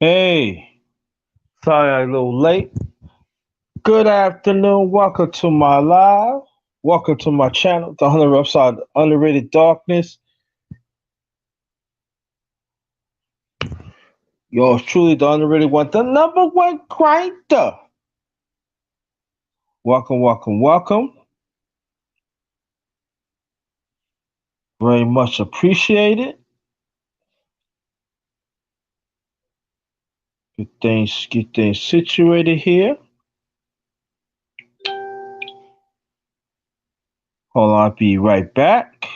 Hey, sorry I'm a little late. Good afternoon. Welcome to my live. Welcome to my channel, The Hunter Upside Underrated Darkness. Yours truly, the underrated one, the number one grinder. Welcome, welcome, welcome. Very much appreciated. Get things situated here. Hold on, I'll be right back.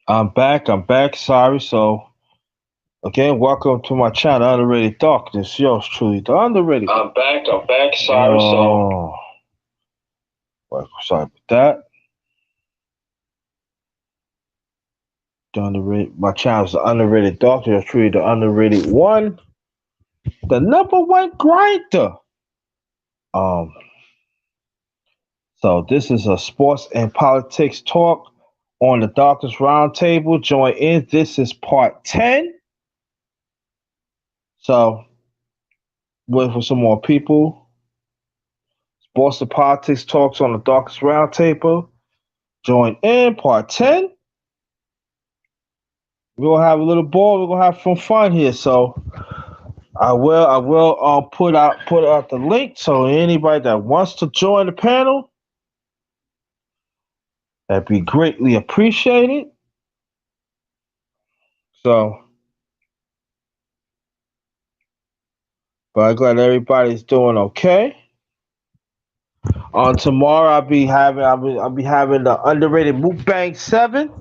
I'm back. I'm back. Sorry. So again, welcome to my channel, Underrated Darkness. Yours truly, the underrated. I'm back. I'm back. Sorry. Sorry about that. The underrated. My channel is the Underrated Darkness. Yours truly, the underrated one, the number one grinder. Um. So this is a sports and politics talk on the Darkness Roundtable. Join in. This is part 10. So wait for some more people. Sports and politics talks on the Darkness Roundtable. Join in part 10. We're gonna have a little ball. We're gonna have some fun here. So I will put out the link so anybody that wants to join the panel, that'd be greatly appreciated. So, but I'm glad everybody's doing okay. On tomorrow, I'll be having the underrated Mukbang 7. I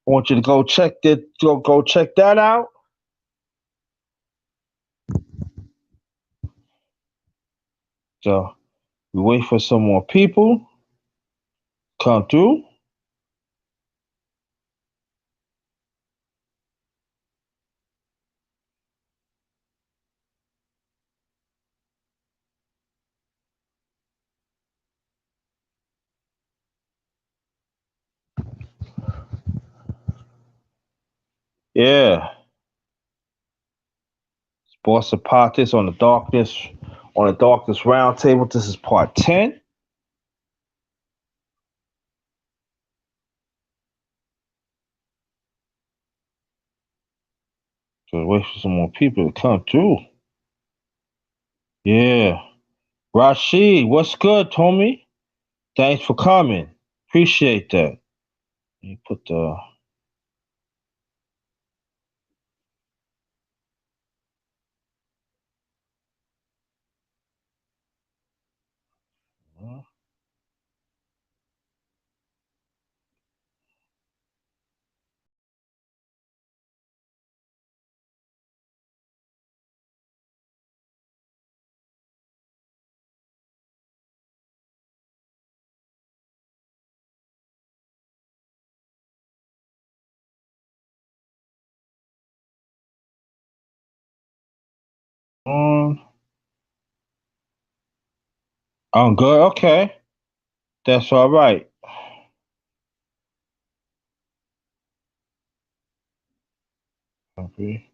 want you to go check that out. So we wait for some more people come through. Yeah, sports and politics on the darkness roundtable. This is part 10. So wait for some more people to come through. Yeah. Rashid, what's good, Tommy? Thanks for coming. Appreciate that. Let me put the on. I'm good. Okay. That's all right. Okay.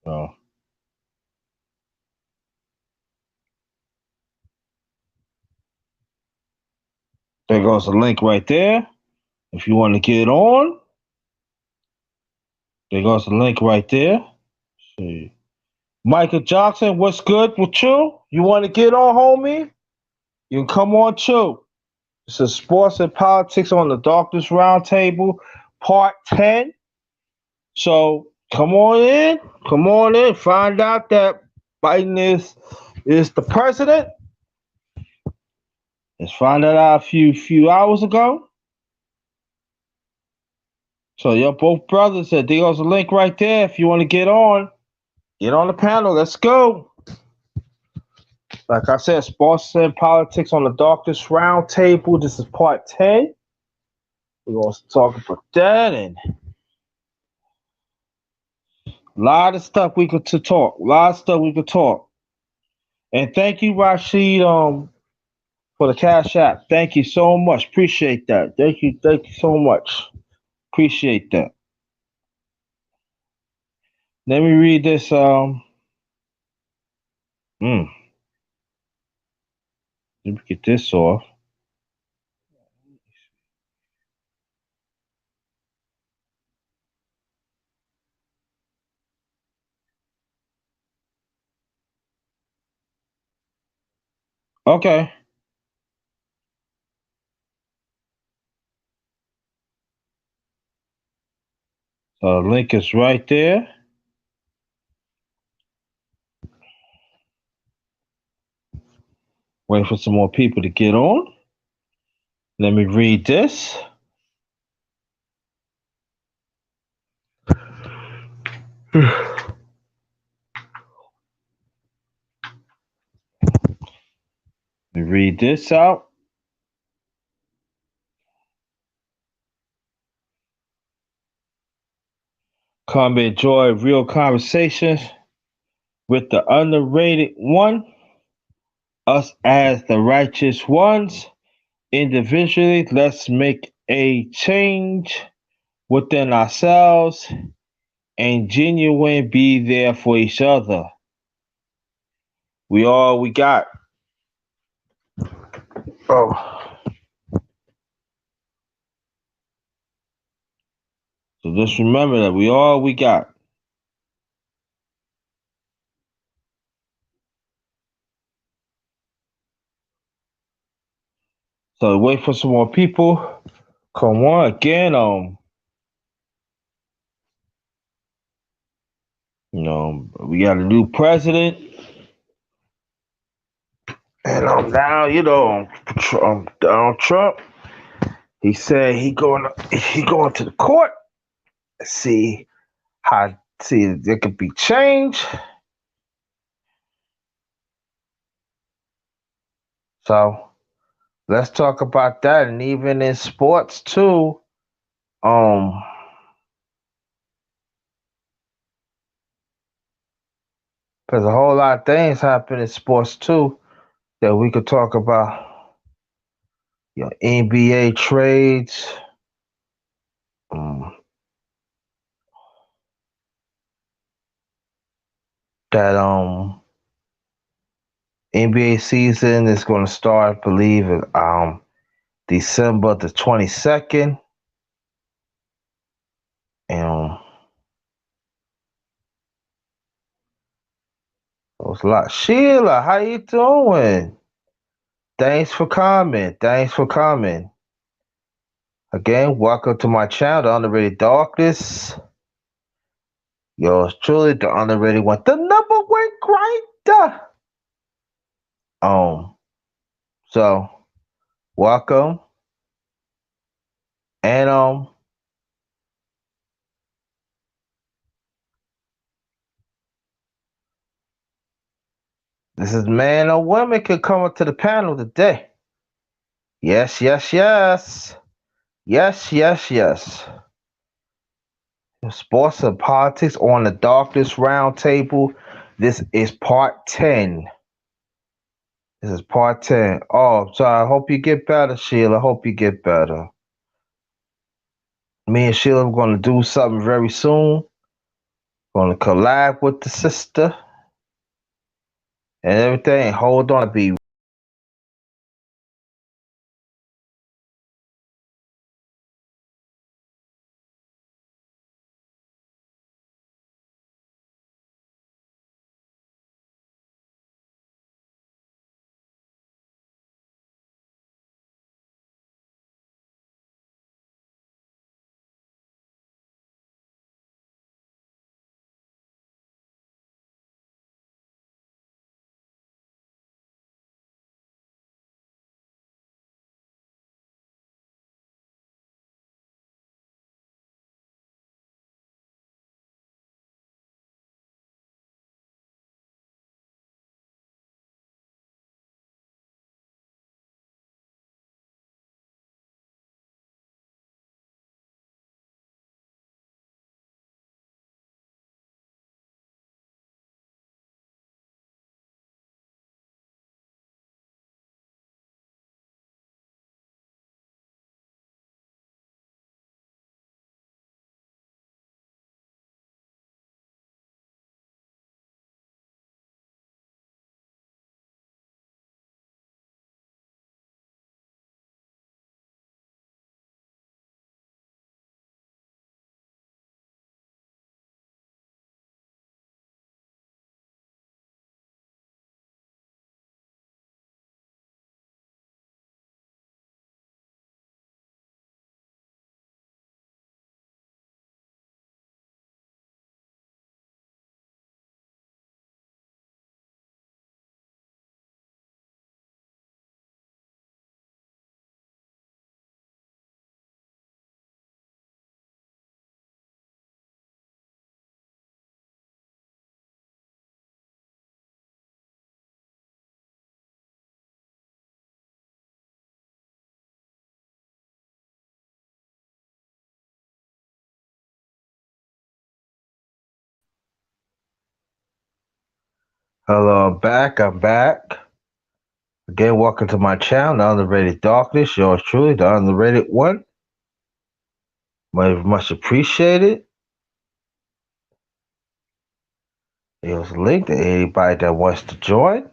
So there goes the link right there. If you want to get on, there goes the link right there. Let's see. Michael Johnson, what's good with you? You want to get on, homie? You can come on too. This is sports and politics on the Darkness Roundtable, part 10. So come on in. Come on in. Find out that Biden is the president. Let's find that out a few hours ago. So you're both brothers. There's a link right there. If you want to get on the panel. Let's go. Like I said, sports and politics on the darkest round table. This is part 10. We're going to talk about that and a lot of stuff we could to talk. A lot of stuff we could talk. And thank you, Rashid, for the Cash App. Thank you so much. Appreciate that. Thank you so much. Appreciate that. Let me read this. Let me get this off. Okay. So the link is right there. Waiting for some more people to get on. Let me read this. Let me read this out. Come enjoy real conversations with the underrated one, us as the righteous ones. Individually, let's make a change within ourselves and genuine be there for each other. We all we got. Oh. So just remember that we all we got. So wait for some more people. Come on again. We got a new president, and now Donald Trump. He said he going to the court. See there could be change. So let's talk about that, and even in sports too. Because a whole lot of things happen in sports too that we could talk about. NBA trades. That NBA season is going to start, I believe, December the 22nd. And it was a lot. Sheila, how you doing? Thanks for coming. Again, welcome to my channel, The Underrated Darkness. Yours truly, the underrated one, the number one grinder. So welcome. And this is man or woman can come up to the panel today. Yes. Sports and politics on the darkest round table. This is part 10. Oh, so I hope you get better, Sheila. I hope you get better. Me and Sheila are going to do something very soon. Going to collab with the sister and everything. Hold on, be Hello, I'm back. Again, welcome to my channel, The Underrated Darkness. Yours truly, the underrated one. Much appreciated. Here's a link to anybody that wants to join.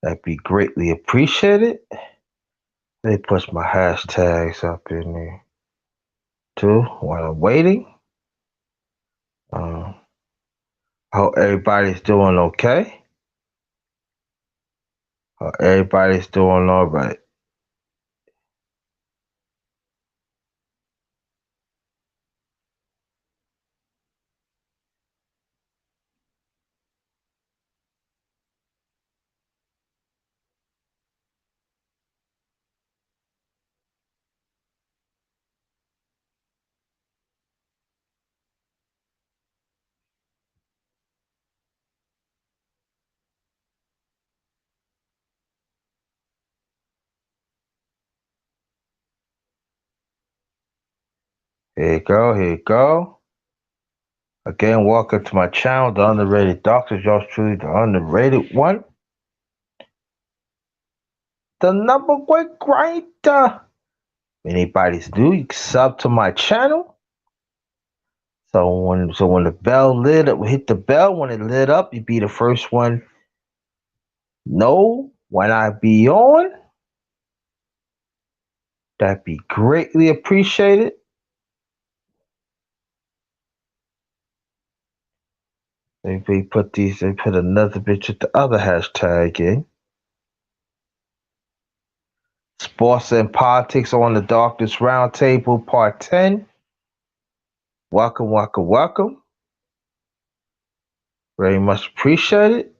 That'd be greatly appreciated. They push my hashtags up in there too while I'm waiting. I hope everybody's doing okay. Hope everybody's doing all right. Here you go, here you go. Again, welcome to my channel, The Underrated Doctors. Yours truly, the underrated one. The number one grinder. If anybody's new, you can sub to my channel. So when the bell lit up, hit the bell. When it lit up, you be the first one. Know when I be on. That'd be greatly appreciated. They put another bitch with the other hashtag in. Sports and Politics on the Darkness Roundtable, Part 10. Welcome, welcome, welcome. Very much appreciated.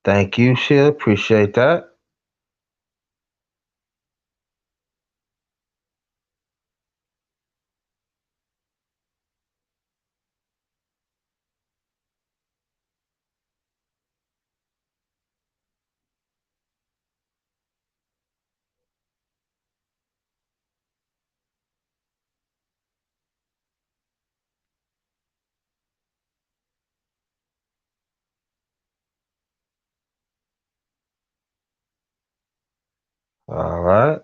Thank you, Sheila. Appreciate that. All right.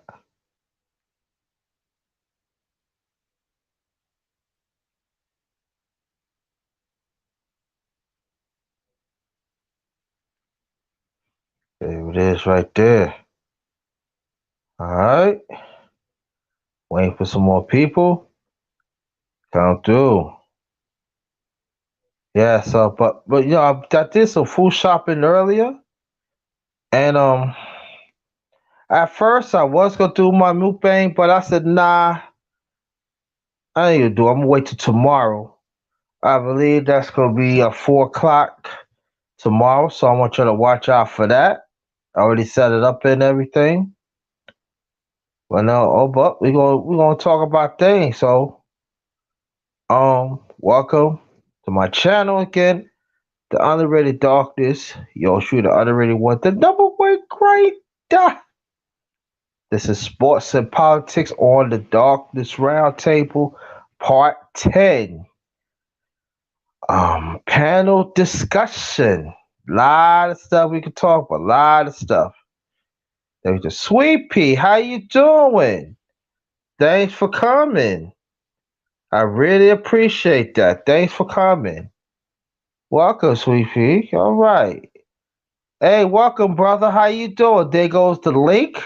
There it is right there. All right. Waiting for some more people. Come through. Yeah, so but you know, I did some food shopping earlier. And at first I was gonna do my mukbang, but I said nah, I ain't gonna do it. I'm gonna wait till tomorrow. I believe that's gonna be at 4 o'clock tomorrow, so I want you to watch out for that. I already set it up and everything. But no, but we're gonna talk about things. So welcome to my channel again, The Underrated Darkness. Yo, shoot, the underrated one, the number one great. This is Sports and Politics on the Darkness Roundtable, Part 10. Panel discussion. Lot of stuff we could talk about. A lot of stuff. There's the Sweet Pea. How you doing? Thanks for coming. I really appreciate that. Thanks for coming. Welcome, Sweet Pea. All right. Hey, welcome, brother. How you doing? There goes the link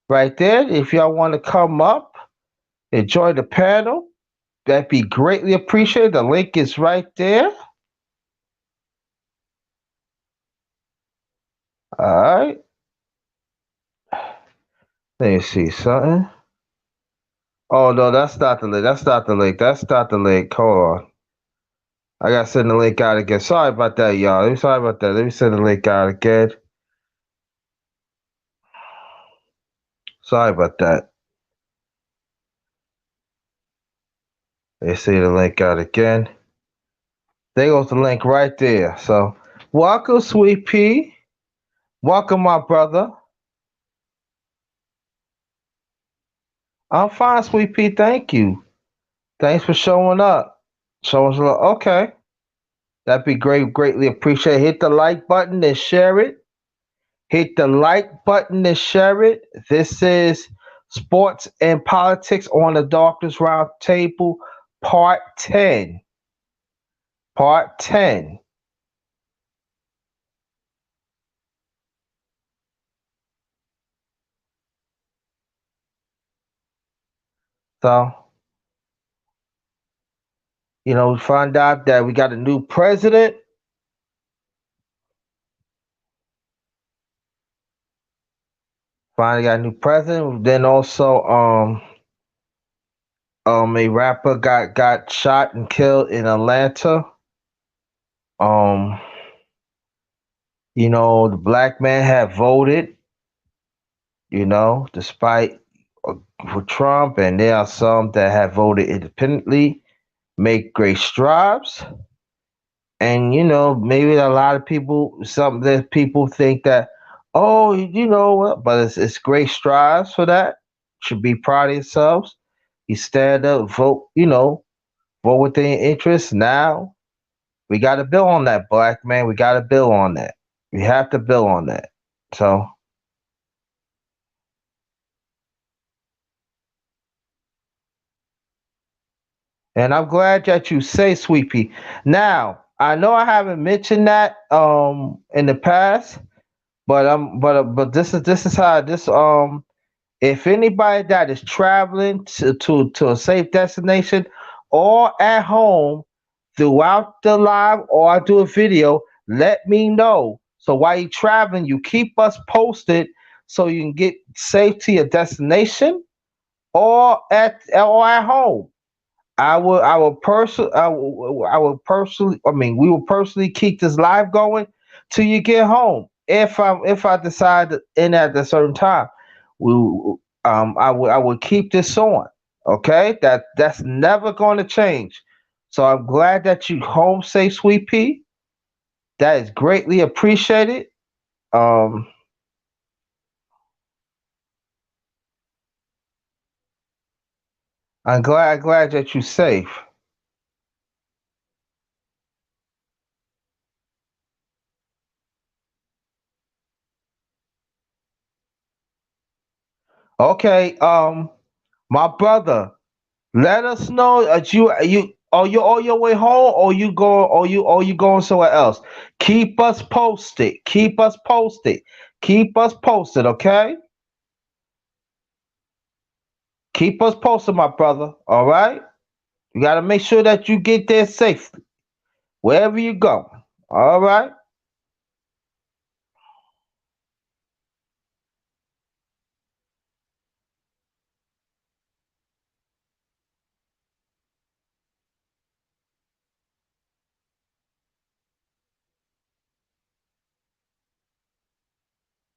right there. If y'all want to come up and join the panel, that'd be greatly appreciated. The link is right there. All right. Let me see something. Oh no, that's not the link. That's not the link. That's not the link. Hold on. I gotta send the link out again. Sorry about that, y'all. Sorry about that. Let me send the link out again. Sorry about that. Let me see the link out again. There goes the link right there. So, welcome, Sweet Pea. Welcome, my brother. I'm fine, Sweet Pea. Thank you. Thanks for showing up. Showing us love. Okay. That'd be great. Greatly appreciate it. Hit the like button and share it. Hit the like button and share it. This is Sports and Politics on the Darkness Round Table, Part 10. Part 10. So, we find out that we got a new president. Finally got a new president. Then also, a rapper got shot and killed in Atlanta. Um, the black man had voted, despite for Trump, and there are some that have voted independently, make great strides. And maybe a lot of people, some that people think that, oh, but it's great strides for that. Should be proud of yourselves. You stand up, vote, vote within your interests. Now we got a bill on that, black man. We got a bill on that. We have to bill on that. So, and I'm glad that you say Sweet Pea. Now, I know I haven't mentioned that in the past, but this is how this if anybody that is traveling to a safe destination or at home throughout the live or I do a video, let me know. So while you're traveling, you keep us posted so you can get safe to your destination or at home. We will personally keep this live going till you get home. If I decide to end at a certain time, we I will keep this on. Okay, that's never going to change. So I'm glad that you home safe, Sweet Pea. That is greatly appreciated. Um, I'm glad that you're safe. Okay, my brother. Let us know that you on your way home or you going somewhere else. Keep us posted. Keep us posted. Keep us posted, okay? Keep us posted, my brother. All right? You gotta make sure that you get there safely. Wherever you go. All right?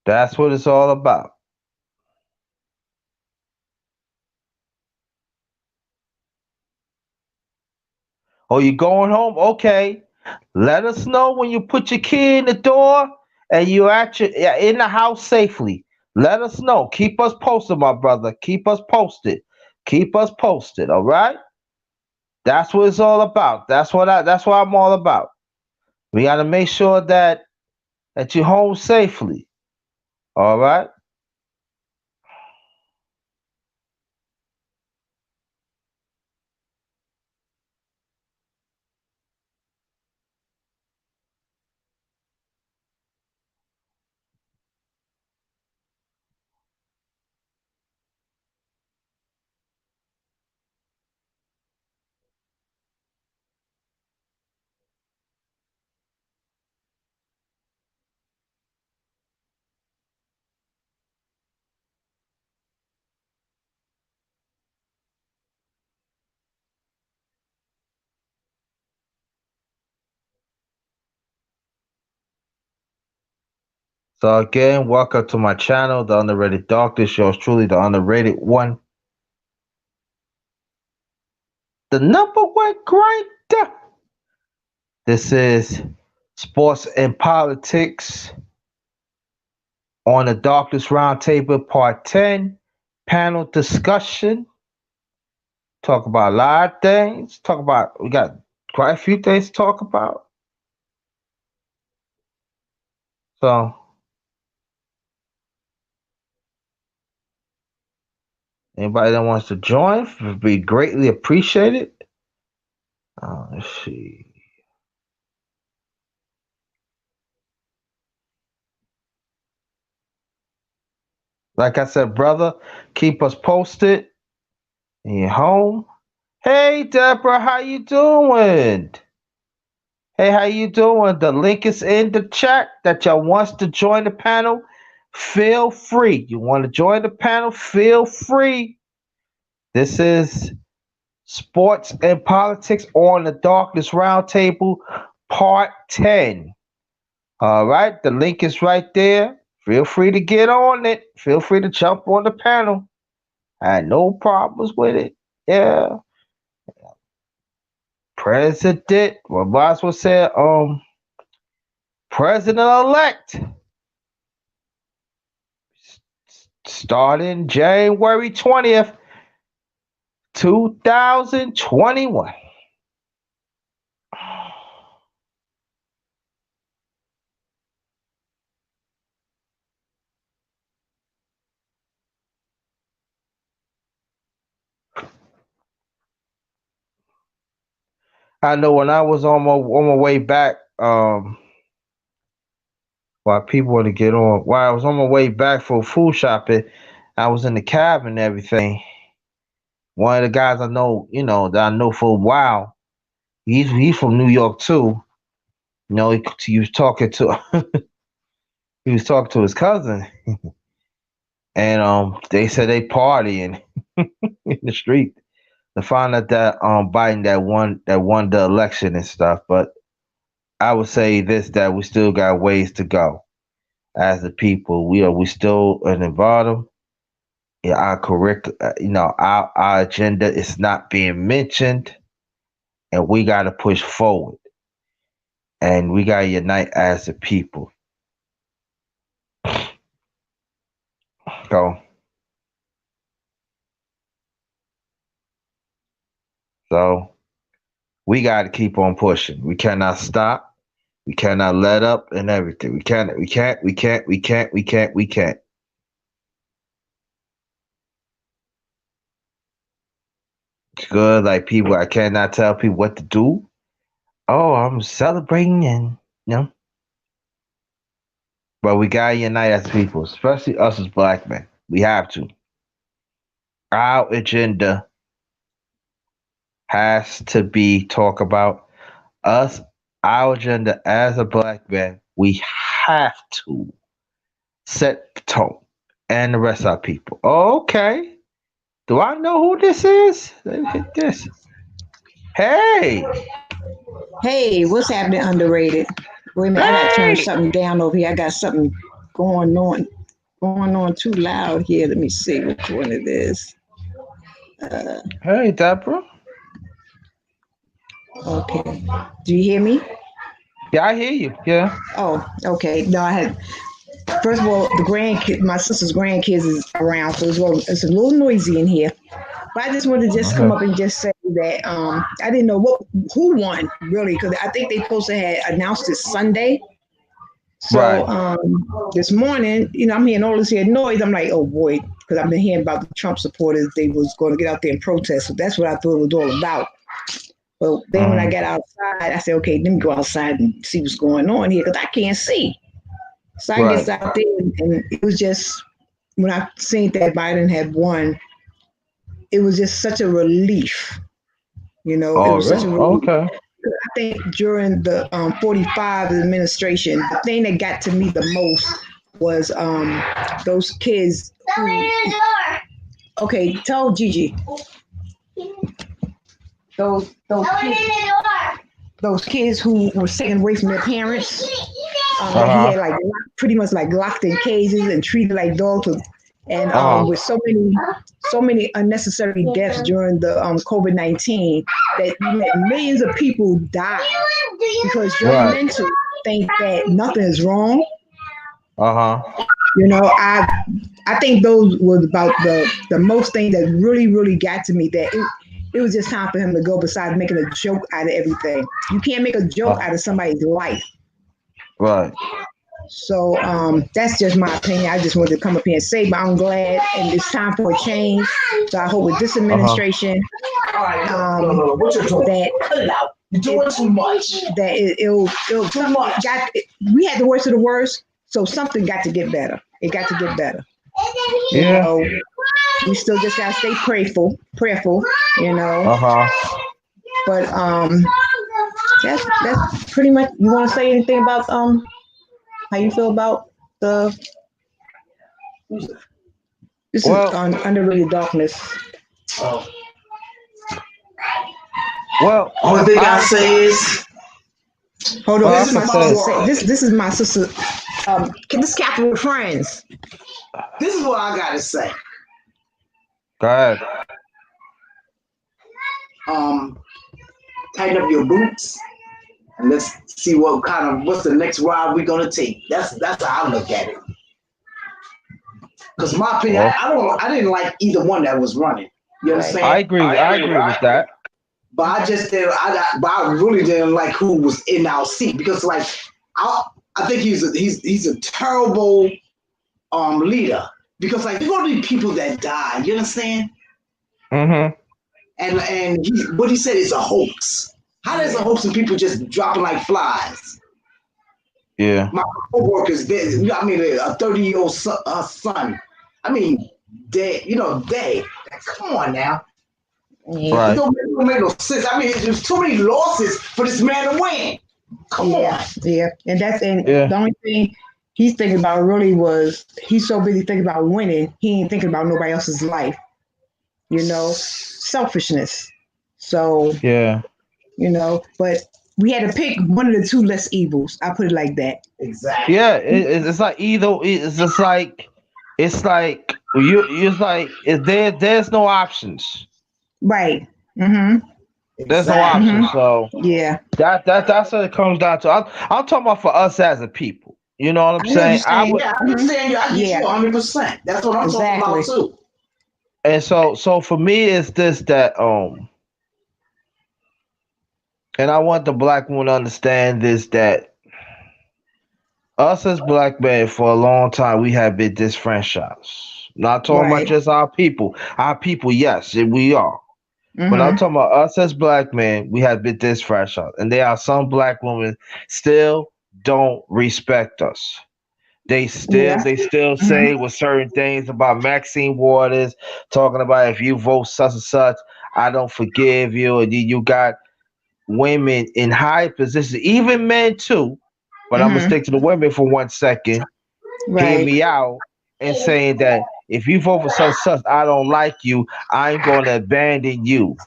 That's what it's all about. Oh, you going home? Okay. Let us know when you put your key in the door and you're in the house safely. Let us know. Keep us posted, my brother. Keep us posted. Keep us posted. All right. That's what it's all about. That's what I'm all about. We got to make sure that you're home safely. All right. So again, welcome to my channel, The Underrated Doctor. Yours truly, the underrated one, the number one grinder. This is Sports and Politics on the Darkest Roundtable, Part 10. panel discussion. Talk about a lot of things. We got quite a few things to talk about. So, anybody that wants to join would be greatly appreciated. Let's see. Like I said, brother, keep us posted. You're home. Hey, Deborah, how you doing? Hey, how you doing? The link is in the chat that y'all wants to join the panel. Feel free. You want to join the panel? Feel free. This is Sports and Politics on the Darkness Roundtable, Part 10. All right, the link is right there. Feel free to get on it. Feel free to jump on the panel. I had no problems with it. Yeah. President, well, Boswell said, President-elect starting January 20th, 2021. I know when I was on my way back, while people want to get on, while I was on my way back for food shopping, I was in the cab and everything. One of the guys I know, that I know for a while, he's from New York too. He was talking to he was talking to his cousin, and they said they partying in the street. To find out that Biden that won the election and stuff, but I would say this, that we still got ways to go as the people. We still in the bottom. Yeah, our agenda is not being mentioned, and we got to push forward, and we got to unite as the people. So we got to keep on pushing. We cannot stop. We cannot let up and everything. We can't. It's good. Like people, I cannot tell people what to do. Oh, I'm celebrating and. But we gotta unite as people, especially us as black men. We have to. Our agenda has to be talk about us, our agenda as a black man. We have to set the tone and the rest of our people. Okay. Do I know who this is? Let me hit this. Hey. Hey, what's happening, underrated? Wait a minute, I gotta turn something down over here. I got something going on too loud here. Let me see which one it is. Hey, Deborah. Okay. Do you hear me? Yeah, I hear you. Yeah. Oh, okay. No, I had. First of all, my sister's grandkids is around, so it's a little noisy in here. But I just wanted to come up and just say that I didn't know who won really, because I think they supposed to have announced it Sunday. So this morning, I'm hearing all this here noise. I'm like, oh boy, because I've been hearing about the Trump supporters. They was going to get out there and protest. So that's what I thought it was all about. But then when I got outside, I said, okay, let me go outside and see what's going on here, because I can't see. So I get out there, and it was just, when I seen that Biden had won, it was just such a relief. It was such a relief. Okay. I think during the 45 administration, the thing that got to me the most was those kids. Okay, tell Gigi. Those kids who were taken away from their parents. That he had pretty much locked in cages and treated like dogs, and with so many unnecessary deaths during the COVID-19, that millions of people died because your mental think that nothing is wrong. I think those was about the most thing that really got to me. That it was just time for him to go. Besides making a joke out of everything, you can't make a joke out of somebody's life. Right. So that's just my opinion. I just wanted to come up here and say, but I'm glad, and it's time for a change. So I hope with this administration, that you're doing too much. That it'll too much. We had the worst of the worst, so something got to get better. It got to get better. Yeah. We still just gotta stay prayerful. But that's pretty much. You want to say anything about how you feel about the? This is on Under Really Darkness. Well, only thing I say is, hold on. This is my sister. This Catherine with Friends. This is what I gotta say. Go ahead. Tighten up your boots and let's see what's the next ride we're gonna take. That's how I look at it. Because my opinion, I didn't like either one that was running. You understand? I agree with that. But I just didn't. I really didn't like who was in our seat because, like, I think he's a terrible leader because, like, there's gonna be people that die. You understand? Mm-hmm. And what he said is a hoax. How does a hoax and people just dropping like flies? Yeah. My co-workers, a 30-year-old son. I mean, they. Come on now. Right. It don't make no sense. I mean, there's too many losses for this man to win. Come on. Yeah. And the only thing he's thinking about really was he's so busy thinking about winning, he ain't thinking about nobody else's life. Selfishness. So yeah. But we had to pick one of the two less evils. I put it like that. Exactly. Yeah, it's like either it's just like it's like there's no options. Right. Mm-hmm. There's no options. Mm-hmm. So yeah, that's what it comes down to. I'm talking about for us as a people. You know what I'm saying? I understand you. I get you 100%. That's what I'm talking about too. And so for me, it's this that and I want the black woman to understand this that us as black men for a long time we have been disfranchised. Not talking about just our people. Our people, yes, we are. Mm-hmm. But I'm talking about us as black men, we have been disfranchised. And there are some black women still don't respect us. They still say with certain things about Maxine Waters, talking about if you vote such and such, I don't forgive you. And you got women in high positions, even men too. But I'm gonna stick to the women for 1 second. Hear me out and saying that if you vote for such and such, I don't like you. I'm gonna abandon you.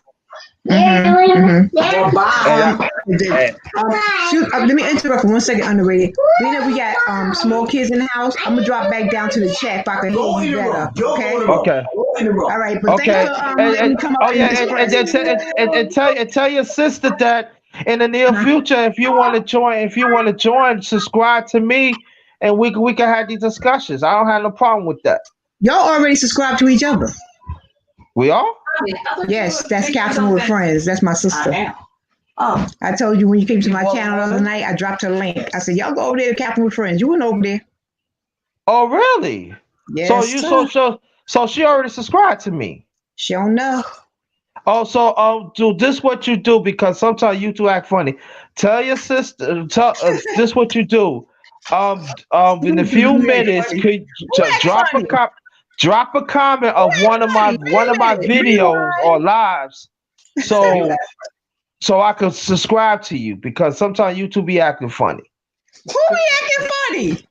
Let me interrupt for 1 second, Underrated. We got small kids in the house. I'm gonna drop back down to the chat if I can hear you better. Okay. All right. But and tell your sister that in the near future, if you want to join, subscribe to me, and we can have these discussions. I don't have no problem with that. Y'all already subscribe to each other. We are? Yes, that's Catherine with Friends. That's my sister. I told you when you came to my channel the other night, I dropped her link. I said, y'all go over there to Catherine with Friends. You went over there. Oh, really? Yes. So she already subscribed to me. Sure enough. Oh, so do this what you do because sometimes you two act funny. Tell your sister, this what you do. In a few minutes, could drop a comment of one of my videos or lives, so I can subscribe to you because sometimes you two be acting funny. Who be acting funny?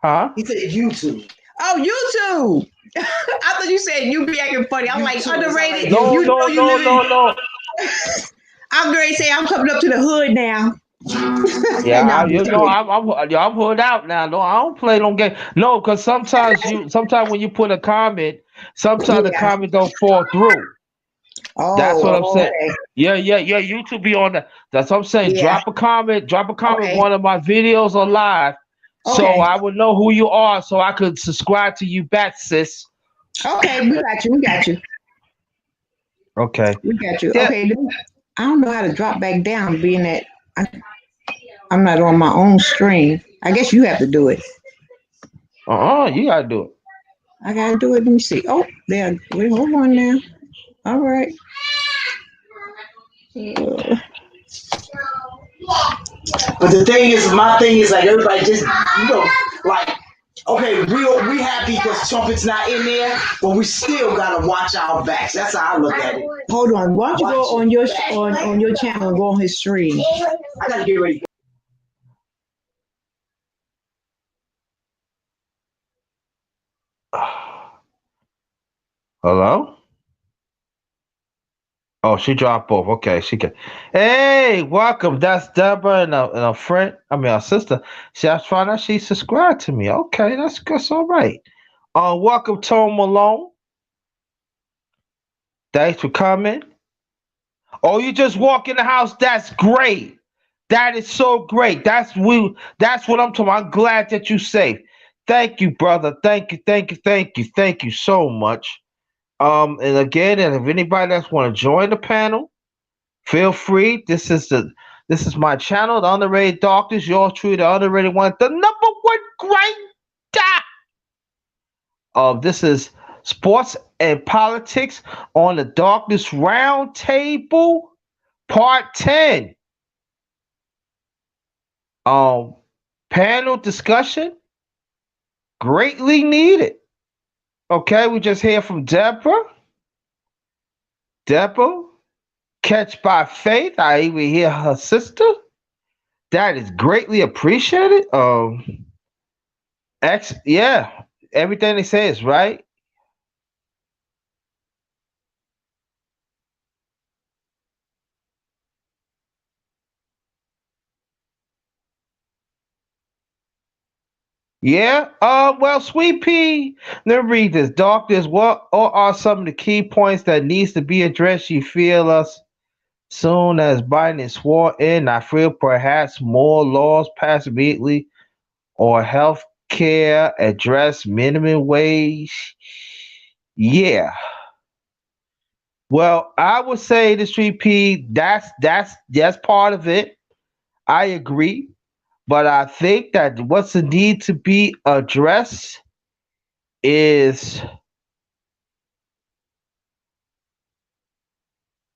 Huh? He said YouTube. Oh, YouTube. I thought you said you be acting funny. I'm like underrated. No. I'm going to say I'm coming up to the hood now. Yeah, I'm hood out now. No, I don't play no game. No, because sometimes when you put a comment, sometimes the comment don't fall through. Oh, that's what I'm saying. Okay. Yeah. You two be on that. That's what I'm saying. Yeah. Drop a comment. One of my videos or live. so Okay. I would know who you are, so I could subscribe to you back, sis. Okay, we got you. We got you. Okay. We got you. Yeah. Okay. I don't know how to drop back down, being that I'm not on my own stream. I guess you have to do it. You gotta do it. I gotta do it. Let me see. Oh, there. Wait, hold on now. All right. Uh, But the thing is, my thing is like everybody just like okay, we happy because Trumpet's not in there, but we still gotta watch our backs. That's how I look at it. hold on. Why don't you Watch go your on your back. on your channel and go on his stream? I gotta get ready. Hello? Oh, she dropped off. Okay, she can. Hey, welcome. That's Deborah and a friend. I mean, a sister. She I found out she subscribed to me. Okay, that's all right. Welcome, Tom Malone. Thanks for coming. Oh, you just walk in the house. That's great. That is so great. That's what I'm talking about. I'm glad that you safe. Thank you, brother. Thank you so much. And again, and if anybody that's want to join the panel, feel free. This is my channel, the Underrated Doctors. Yours truly, the underrated one, the number one great doc. This is sports and politics on the Darkness Roundtable, Part 10. Um, Panel discussion, greatly needed. Okay, we just hear from Deborah. Deborah, catch by faith. I even hear her sister. That is greatly appreciated. Yeah, everything they say is right. Yeah. Well, Sweet Pea, let me read this. Doctors, what are some of the key points that needs to be addressed? You feel us soon as Biden is sworn in? I feel perhaps more laws passed immediately or health care address minimum wage. Yeah. Well, I would say the Street P. That's part of it. I agree. But I think that what's the need to be addressed is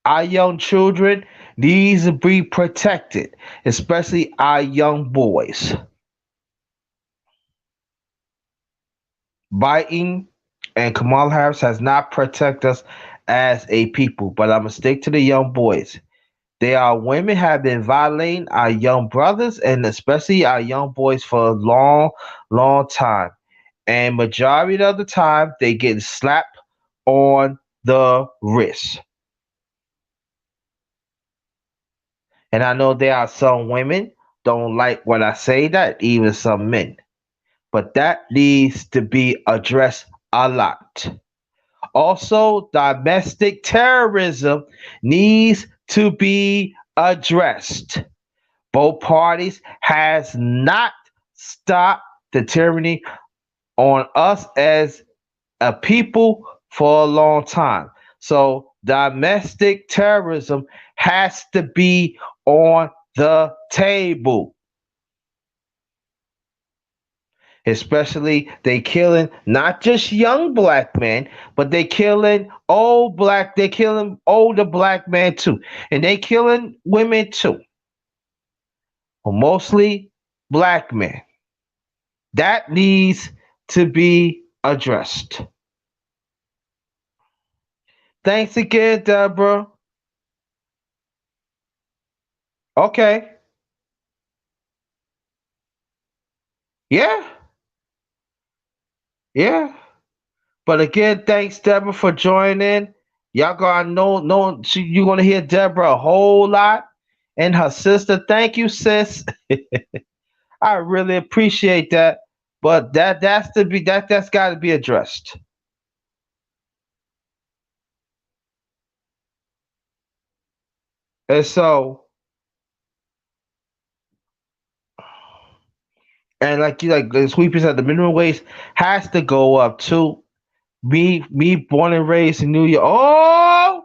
our young children needs to be protected, especially our young boys. Biden and Kamala Harris has not protected us as a people, but I'm gonna stick to the young boys. There are women have been violating our young brothers and especially our young boys for a long time. And majority of the time they get slapped on the wrist. And I know there are some women don't like when I say that, even some men. But that needs to be addressed a lot. Also, domestic terrorism needs to be addressed. Both parties has not stopped the tyranny on us as a people for a long time. So domestic terrorism has to be on the table. Especially they killing not just young black men, but they killing older black men too. And they killing women too. Well, mostly black men. That needs to be addressed. Thanks again, Deborah. Okay. Yeah. Yeah. But again, thanks, Deborah, for joining. Y'all gonna you're gonna hear Deborah a whole lot and her sister. Thank you, sis. I really appreciate that. But that's gotta be addressed. And so And like the sweepers said, the minimum wage has to go up too. Me, born and raised in New York. Oh,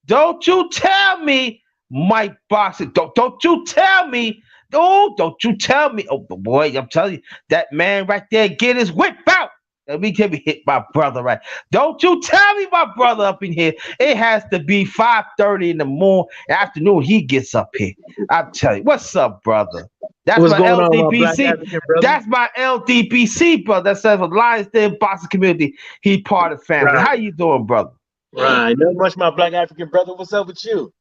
don't you tell me, Mike Boxer. Don't you tell me. Oh, don't you tell me. Oh boy, I'm telling you, that man right there get his whip out. Let me hit my brother right. Don't you tell me my brother up in here. It has to be 5:30 in the morning, afternoon. He gets up here. I'm telling you, what's up, brother? That's What's my going on, my black LDBC. African brother? That's my LDBC, brother. That says for Lions Den Boxing Community. He part of the family. Right, How you doing, brother? right. Not much, my black African brother. What's up with you?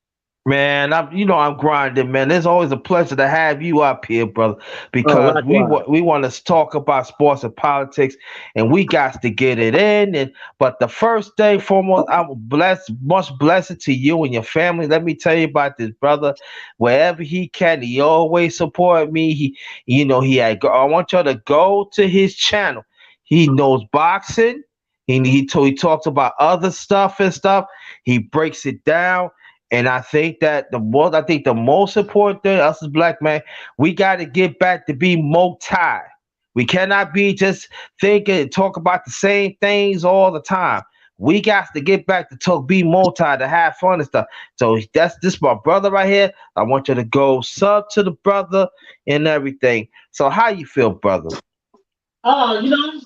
Man, I'm grinding, man. It's always a pleasure to have you up here, brother, Oh, because likewise. we want to talk about sports and politics, and we got to get it in. And but the first thing foremost, I'm blessed, much blessed to you and your family. Let me tell you about this brother. Wherever he can, he always support me. I want y'all to go to his channel. He knows boxing. He talks about other stuff and stuff. He breaks it down. And I think the most important thing, us as black men, we got to get back to be multi. We cannot be just thinking and talk about the same things all the time. We got to get back to be multi, to have fun and stuff. So that's this my brother right here. I want you to go sub to the brother and everything. So how you feel, brother? You know,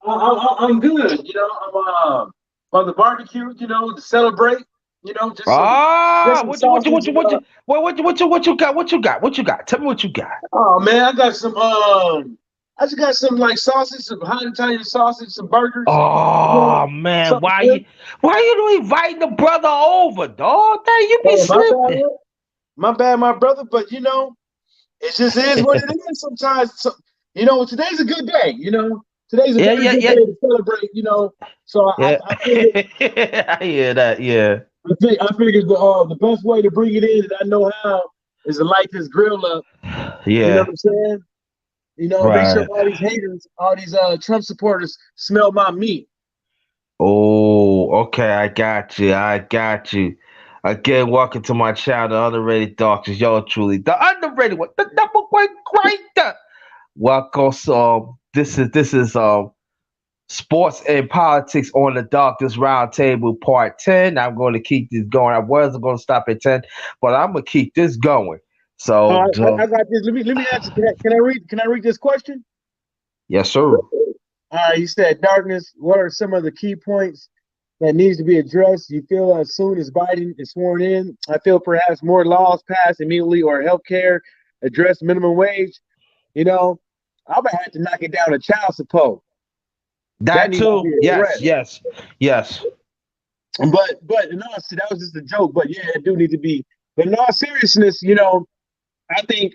I'm good. I'm on the barbecue. To celebrate. Just Ah, some sausage. what you got? What you got? What you got? Tell me what you got. Oh man, I got some. I just got some like sausage, some hot Italian sausage, some burgers. Oh man, Something good. why you don't invite the brother over, dog? Dang, you be Oh, slipping. my bad, my brother. But it just is what it is. Sometimes, today's a good day. Today's a Yeah, very yeah, good yeah, day to celebrate. So yeah. I figured, I hear that. Yeah. I figured the best way to bring it in, and I know how, is to light this grill up. You know what Yeah. I'm saying? Make sure Right. all these haters, all these Trump supporters smell my meat. Oh, okay. I got you. I got you. Again, welcome to my channel, the underrated doctors. Y'all truly the underrated one, the number one great. Welcome. So this is sports and politics on the Doctors Roundtable Part 10. I'm going to keep this going. I wasn't going to stop at 10, but I'm going to keep this going. All So, right, I got this. Let me ask you. Can I read this question? yes, sir. All right, you said darkness. What are some of the key points that needs to be addressed? You feel as soon as Biden is sworn in, I feel perhaps more laws passed immediately or healthcare address minimum wage. I'm gonna have to knock it down to child support. That That needs to be too. Yes, addressed. yes, yes. But in all, that was just a joke. But yeah, it do need to be. But in all seriousness, I think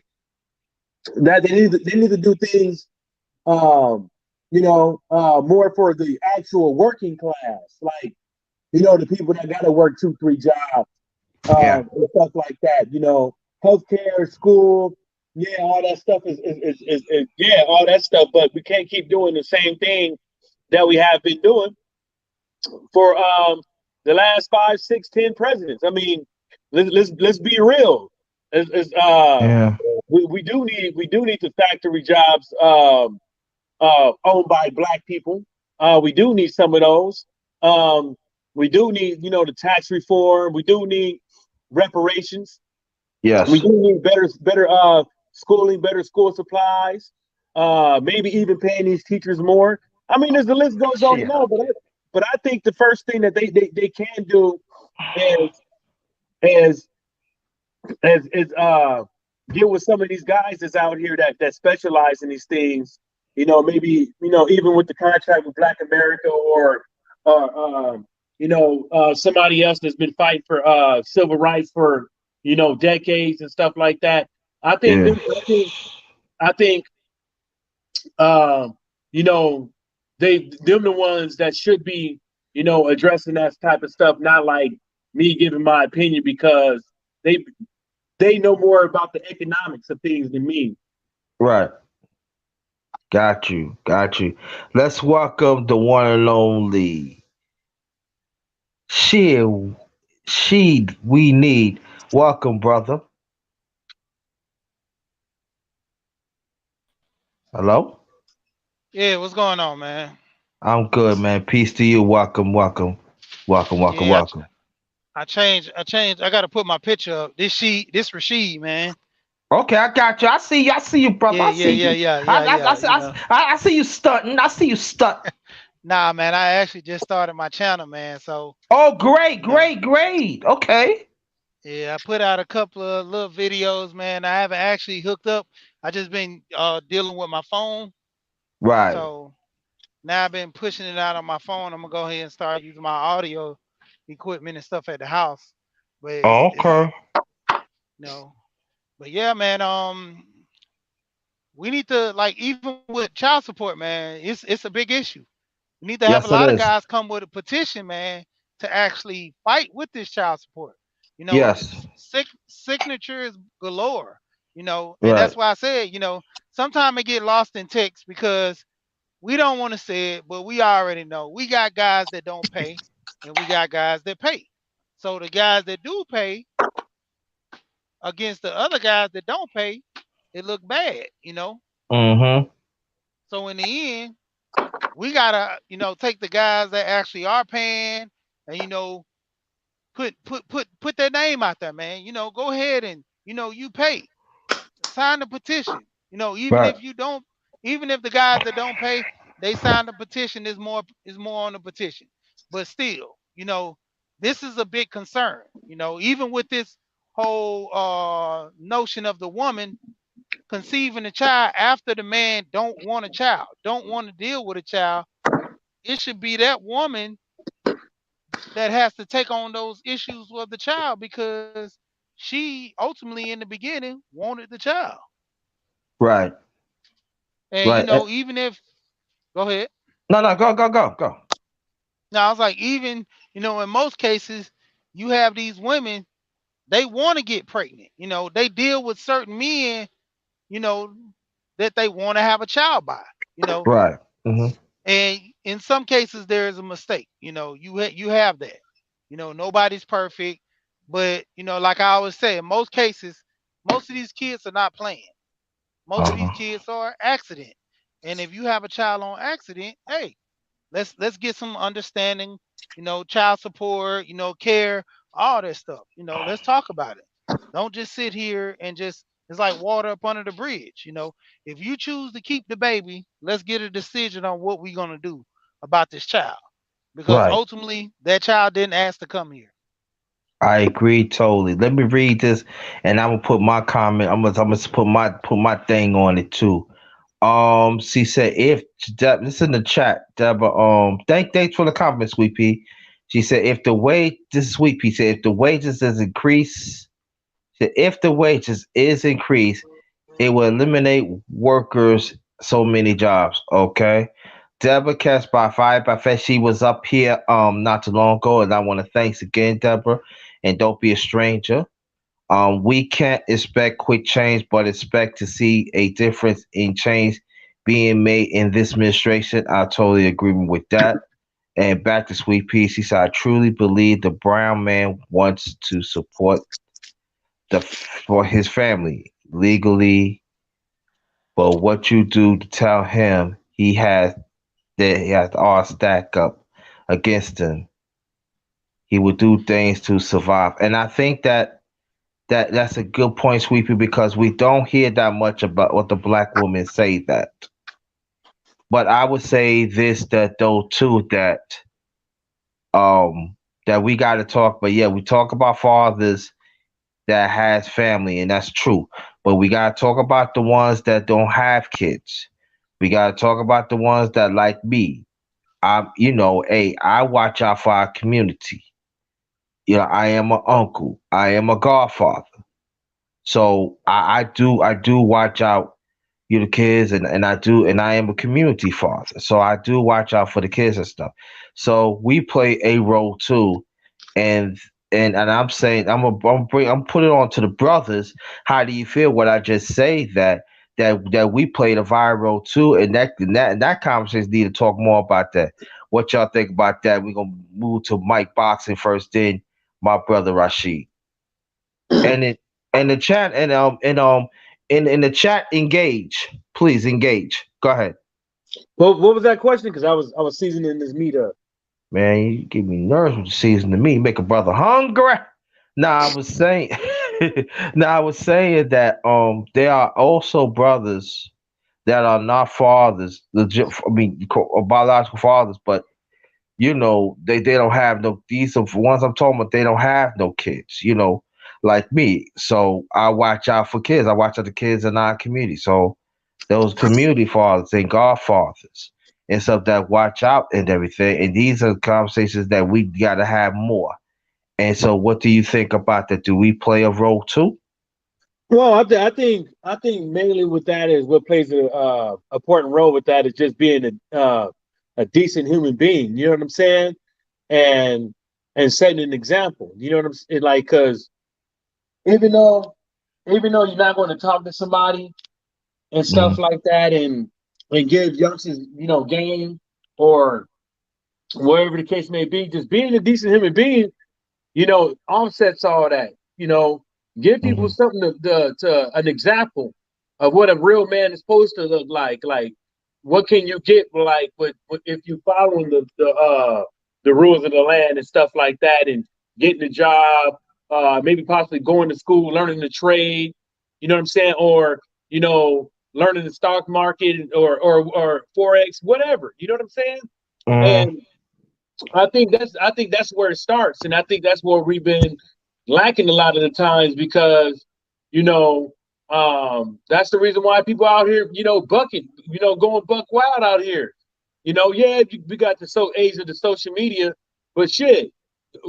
that they need to do things more for the actual working class, like the people that got to work 2, 3 jobs, Yeah. and stuff like that. Healthcare, school, yeah, all that stuff is yeah, all that stuff. But we can't keep doing the same thing that we have been doing for the last 5, 6, 10 presidents. I mean, let's be real. It's, Yeah. we do need the factory jobs owned by black people. We do need some of those. Um, we do need, the tax reform. We do need reparations. We Yes. do need better schooling, better school supplies. Maybe even paying these teachers more. I mean, as the list goes on and Shit. on, but I think the first thing that they can do is is is get with some of these guys that's out here that specialize in these things. Maybe even with the contract with Black America or somebody else that's been fighting for civil rights for decades and stuff like that. I think Yeah. them, I think you know them the ones that should be addressing that type of stuff, not like me giving my opinion because they they know more about the economics of things than me. Right. Got you. Got you. Let's welcome the one and only she. She. We need. Welcome, brother. Hello? Yeah, what's going on, man? I'm good, man. Peace to you. Welcome, welcome. Welcome, welcome, Yeah, welcome. I changed. I changed. I got to put my picture up. This Rashid, man. Okay, I got you. I see you. I see you, brother. Yeah, I yeah, see yeah, you. yeah, yeah, yeah. I see you stunting. I see you stunt. Nah, man. I actually just started my channel, man. So Oh, great, you know, great, great. Okay. yeah, I put out a couple of little videos, man. I haven't actually hooked up. I just been dealing with my phone. Right. So now I've been pushing it out on my phone. I'm gonna go ahead and start using my audio equipment and stuff at the house. But it's Okay. you know, but yeah, man. We need to like even with child support, man. It's a big issue. We need to have a Yes, lot it of is. guys come with a petition, man, to actually fight with this child support. Yes. Signatures galore. And Right. that's why I said, sometimes it get lost in text because we don't want to say it, but we already know we got guys that don't pay, and we got guys that pay. So the guys that do pay against the other guys that don't pay, it look bad. Mm-hmm. So in the end, we gotta, take the guys that actually are paying and put their name out there, man. Go ahead and you pay. Sign the petition. Even Right. if you don't, even if the guys that don't pay, they sign the petition, is more on the petition. But still, this is a big concern. Even with this whole notion of the woman conceiving a child after the man don't want a child, don't want to deal with a child, it should be that woman that has to take on those issues with the child because she ultimately in the beginning wanted the child. Right. And Right. even if go ahead. No, no, go, go, go, go. Now I was like, even, in most cases, you have these women, they want to get pregnant. They deal with certain men, you know, that they want to have a child by, you know, Right. Mm-hmm. and in some cases there is a mistake. You have that. Nobody's perfect, but like I always say, in most cases, most of these kids are not playing. Most of these Uh-huh. kids are accident. And if you have a child on accident, hey, let's get some understanding, child support, care, all that stuff. Let's talk about it. Don't just sit here and just it's like water up under the bridge. If you choose to keep the baby, let's get a decision on what we're gonna do about this child. Because Right. ultimately that child didn't ask to come here. I agree totally. Let me read this, and I'm gonna put my comment. I'm gonna put my thing on it too. She said if this in the chat, Deborah. Thanks for the comment, Sweet Pea. She said if the wage, this is Sweet Pea said if the wages is increased, if the wages is increased, it will eliminate workers so many jobs. Okay. Deborah Catch by Fire by Fest. She was up here not too long ago, and I want to thanks again, Deborah. And don't be a stranger. We can't expect quick change, but expect to see a difference in change being made in this administration. I totally agree with that. And back to Sweet Pea, she said, I truly believe the brown man wants to support for his family legally, but what you do to tell him he has all stack up against him. He will do things to survive. And I think that's a good point, Sweepy, because we don't hear that much about what the black women say that. But I would say this that though too um that we gotta talk, but yeah, we talk about fathers that has family, and that's true. But we gotta talk about the ones that don't have kids. We gotta talk about the ones that like me. Hey, I watch out for our community. I am an uncle. I am a godfather. So I do watch out, the kids, and I am a community father. So I do watch out for the kids and stuff. So we play a role too, and and I'm saying I'm putting it on to the brothers. How do you feel? What I just say that we played a viral role too, and that conversation need to talk more about that. What y'all think about that? We're gonna move to Mike Boxing first, then my brother Rashid. And it and the chat in the chat, engage. Please engage. Go ahead. What was that question? Because I was seasoning this meat up. Man, you give me nerves with the season to me. Make a brother hungry. Nah, I was saying I was saying that there are also brothers that are not fathers, legit biological fathers, but they don't have no, these are ones I'm talking about, they don't have no kids, like me. So I watch out for kids. I watch out the kids in our community. So those community fathers and godfathers and stuff that watch out and everything. And these are conversations that we gotta have more. And so what do you think about that? Do we play a role too? Well, I think mainly with that is what plays a important role with that is just being a decent human being. You know what I'm saying? And setting an example. You know what I'm saying? Like, because even though you're not going to talk to somebody and stuff like that, and give youngsters game or whatever the case may be, just being a decent human being, offsets all that. Give people something to an example of what a real man is supposed to look like. Like, what can you get like with if you following the rules of the land and stuff like that, and getting a job, maybe possibly going to school, learning the trade. You know what I'm saying? Or learning the stock market or forex, whatever. You know what I'm saying? And I think that's where it starts, and I think that's where we've been lacking a lot of the times, because that's the reason why people out here bucking, going buck wild out here. Yeah, we got the age of the social media, but shit,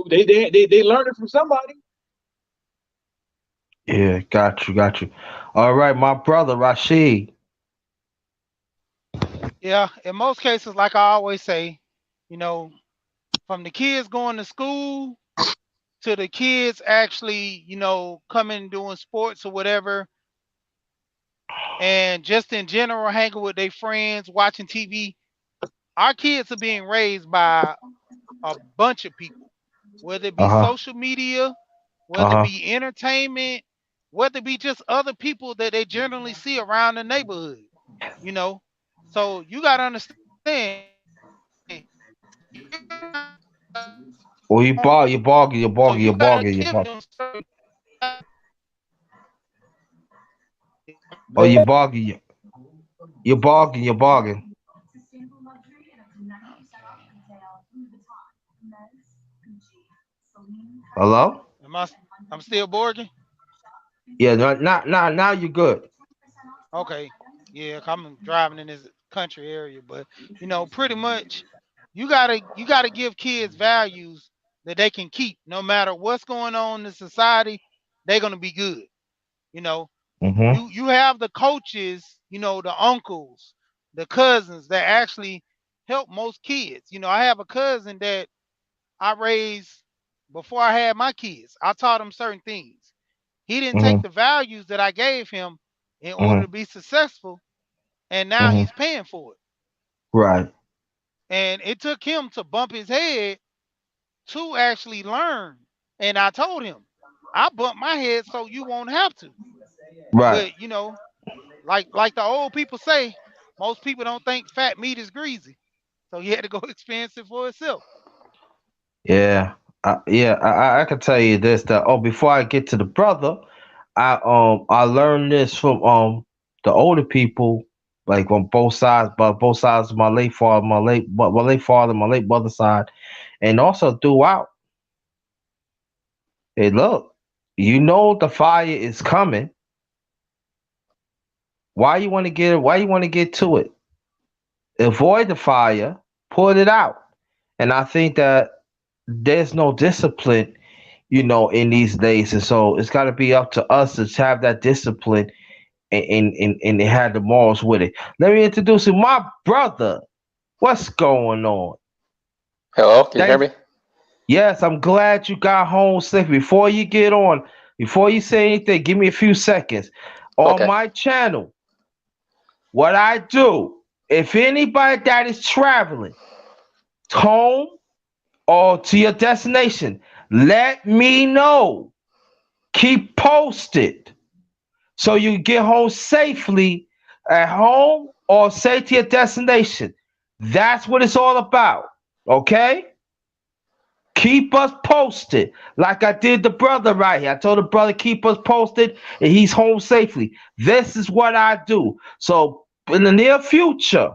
they learned it from somebody. Yeah, got you. All right, my brother Rashid. Yeah, in most cases, like I always say, from the kids going to school to the kids actually, coming doing sports or whatever, and just in general hanging with their friends, watching TV, our kids are being raised by a bunch of people, whether it be social media, whether it be entertainment, whether it be just other people that they generally see around the neighborhood, So you got to understand. Oh, you're So you got to you're give bugging. them certain. Oh, you're bugging. Hello? I'm still borging. Yeah, now you're good. Okay. Yeah, I'm driving in this country area, but pretty much you gotta give kids values that they can keep no matter what's going on in society. They're gonna be good. You know, you have the coaches, the uncles, the cousins that actually help most kids. I have a cousin that I raised before I had my kids. I taught him certain things. He didn't take the values that I gave him in order to be successful, and now he's paying for it. Right. And it took him to bump his head to actually learn. And I told him, I bumped my head so you won't have to. Right. But like the old people say, most people don't think fat meat is greasy. So he had to go experience it for himself. Yeah. I can tell you this, that before I get to the brother, I learned this from the older people, like on both sides, of my late father, my late father, my late mother's side, and also throughout. Hey, look, the fire is coming. Why you want to get to it? Avoid the fire, put it out. And I think that there's no discipline, in these days. And so it's got to be up to us to have that discipline and have the morals with it. Let me introduce you, my brother. What's going on? Hello, can you hear me? Yes, I'm glad you got home safe. Before you get on, before you say anything, give me a few seconds. On my channel, what I do, if anybody that is traveling home or to your destination, let me know. Keep posted. so you get home safely at home or safe to your destination. That's what it's all about. Okay? Keep us posted. Like I did the brother right here. I told the brother keep us posted and he's home safely. This is what I do. So in the near future,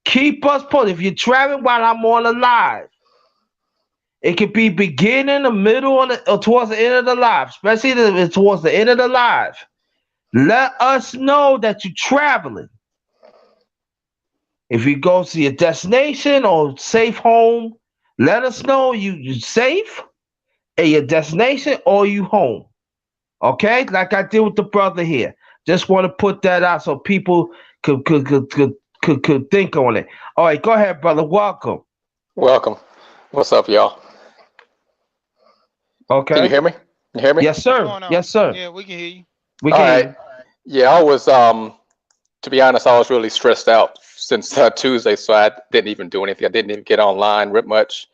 keep us posted. If you're traveling while I'm on the live, it could be beginning, the middle, or towards the end of the live, especially towards the end of the live. Let us know that you're traveling. If you go to your destination or safe home, let us know you're safe at your destination or you home. Okay? Like I did with the brother here. Just want to put that out so people could think on it. All right, go ahead, brother. Welcome. Welcome. What's up, y'all? Okay. Can you hear me? You hear me? Yes, sir. Yes, sir. Yeah, we can hear you. We can hear you. Yeah, I was to be honest, I was really stressed out since Tuesday, so I didn't even do anything. I didn't even get online much.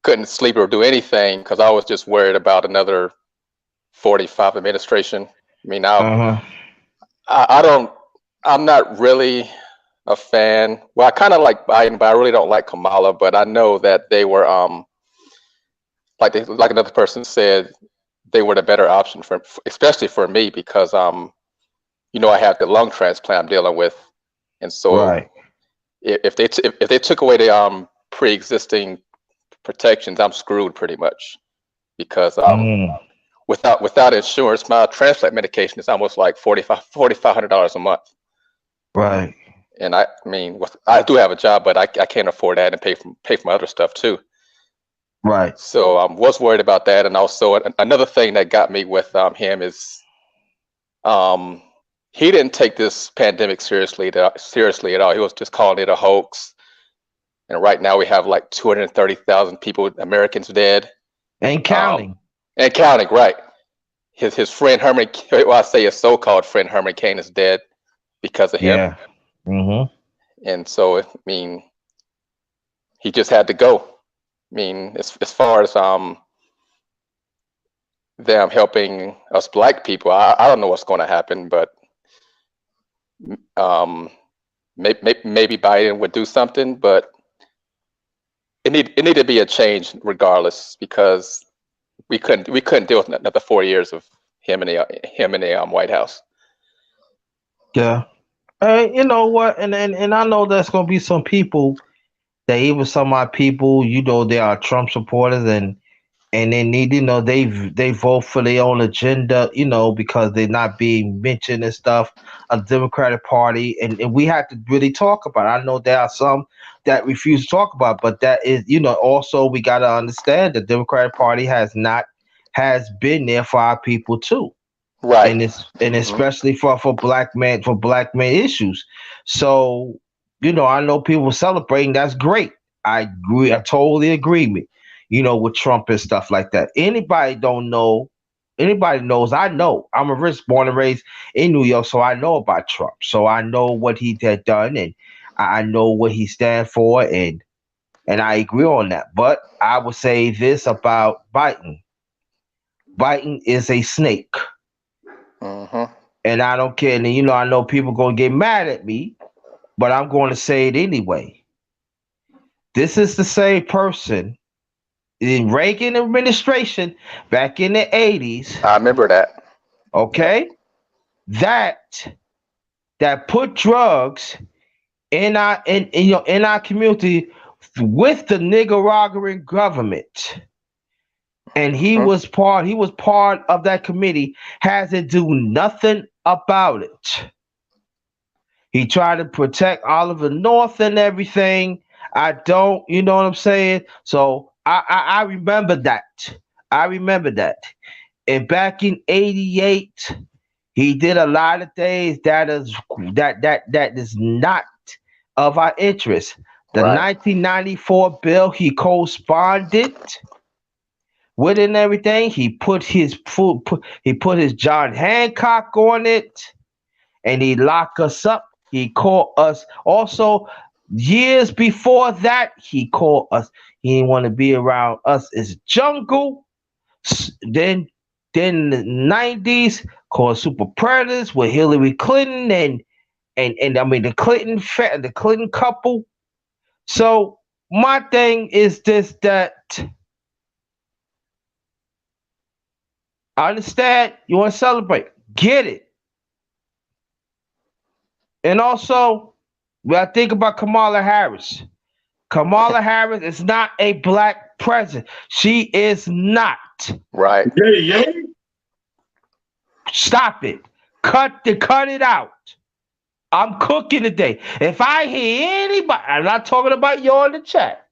Couldn't sleep or do anything because I was just worried about another 45 administration. I mean, I'm not really a fan. Well, I kind of like Biden, but I really don't like Kamala. But I know that they were like another person said, they were the better option especially for me because you know, I have the lung transplant I'm dealing with, and so if they took away the pre-existing protections, I'm screwed pretty much because without insurance, my transplant medication is almost like $4,500 a month. Right. And I mean, I do have a job, but I can't afford that and pay for my other stuff too. Right. So I was worried about that, and also another thing that got me with him is he didn't take this pandemic seriously at all. He was just calling it a hoax. And right now we have like 230,000 Americans dead. And counting. Right. His friend Herman, well, I say his so-called friend Herman Cain is dead because of him. Yeah. Mm-hmm. And so, I mean, he just had to go. I mean, as far as them helping us black people, I don't know what's going to happen, but maybe Biden would do something, but it needed to be a change regardless because we couldn't deal with another 4 years of him in the White House. Yeah. You know what? And I know there's gonna be some people that even some of my people, you know, they are Trump supporters and they need, you know, they vote for their own agenda, you know, because they're not being mentioned and stuff of the Democratic Party, and we have to really talk about it. I know there are some that refuse to talk about, but that is, you know, also we got to understand the Democratic Party has been there for our people too. Right. And especially for black men issues. So, you know, I know people celebrating, that's great. I agree, I totally agree with, you know, with Trump and stuff like that. Anybody knows, I know. I'm born and raised in New York, so I know about Trump. So I know what he had done and I know what he stands for, and I agree on that. But I would say this about Biden. Biden is a snake. And I don't care. And, you know, I know people going to get mad at me, but I'm going to say it anyway. This is the same person in Reagan administration back in the 80s. I remember that. Okay? That put drugs in our community with the Nicaraguan government. And he was part of that committee, hasn't do nothing about it. He tried to protect Oliver North and everything. You know what I'm saying? So I remember that. And back in 88, he did a lot of things that is not of our interest. The 1994 bill, he co-responded with it and everything. He put his John Hancock on it, and he locked us up. He called us also years before that. He called us. He didn't want to be around us as jungle. Then Then in the 90s, called Super Predators with Hillary Clinton and I mean the Clinton couple. So my thing is this, that I understand you want to celebrate. Get it. And also, when I think about Kamala Harris is not a black president. She is not. Right. Yeah. Stop it. Cut it out. I'm cooking today. If I hear anybody, I'm not talking about y'all in the chat,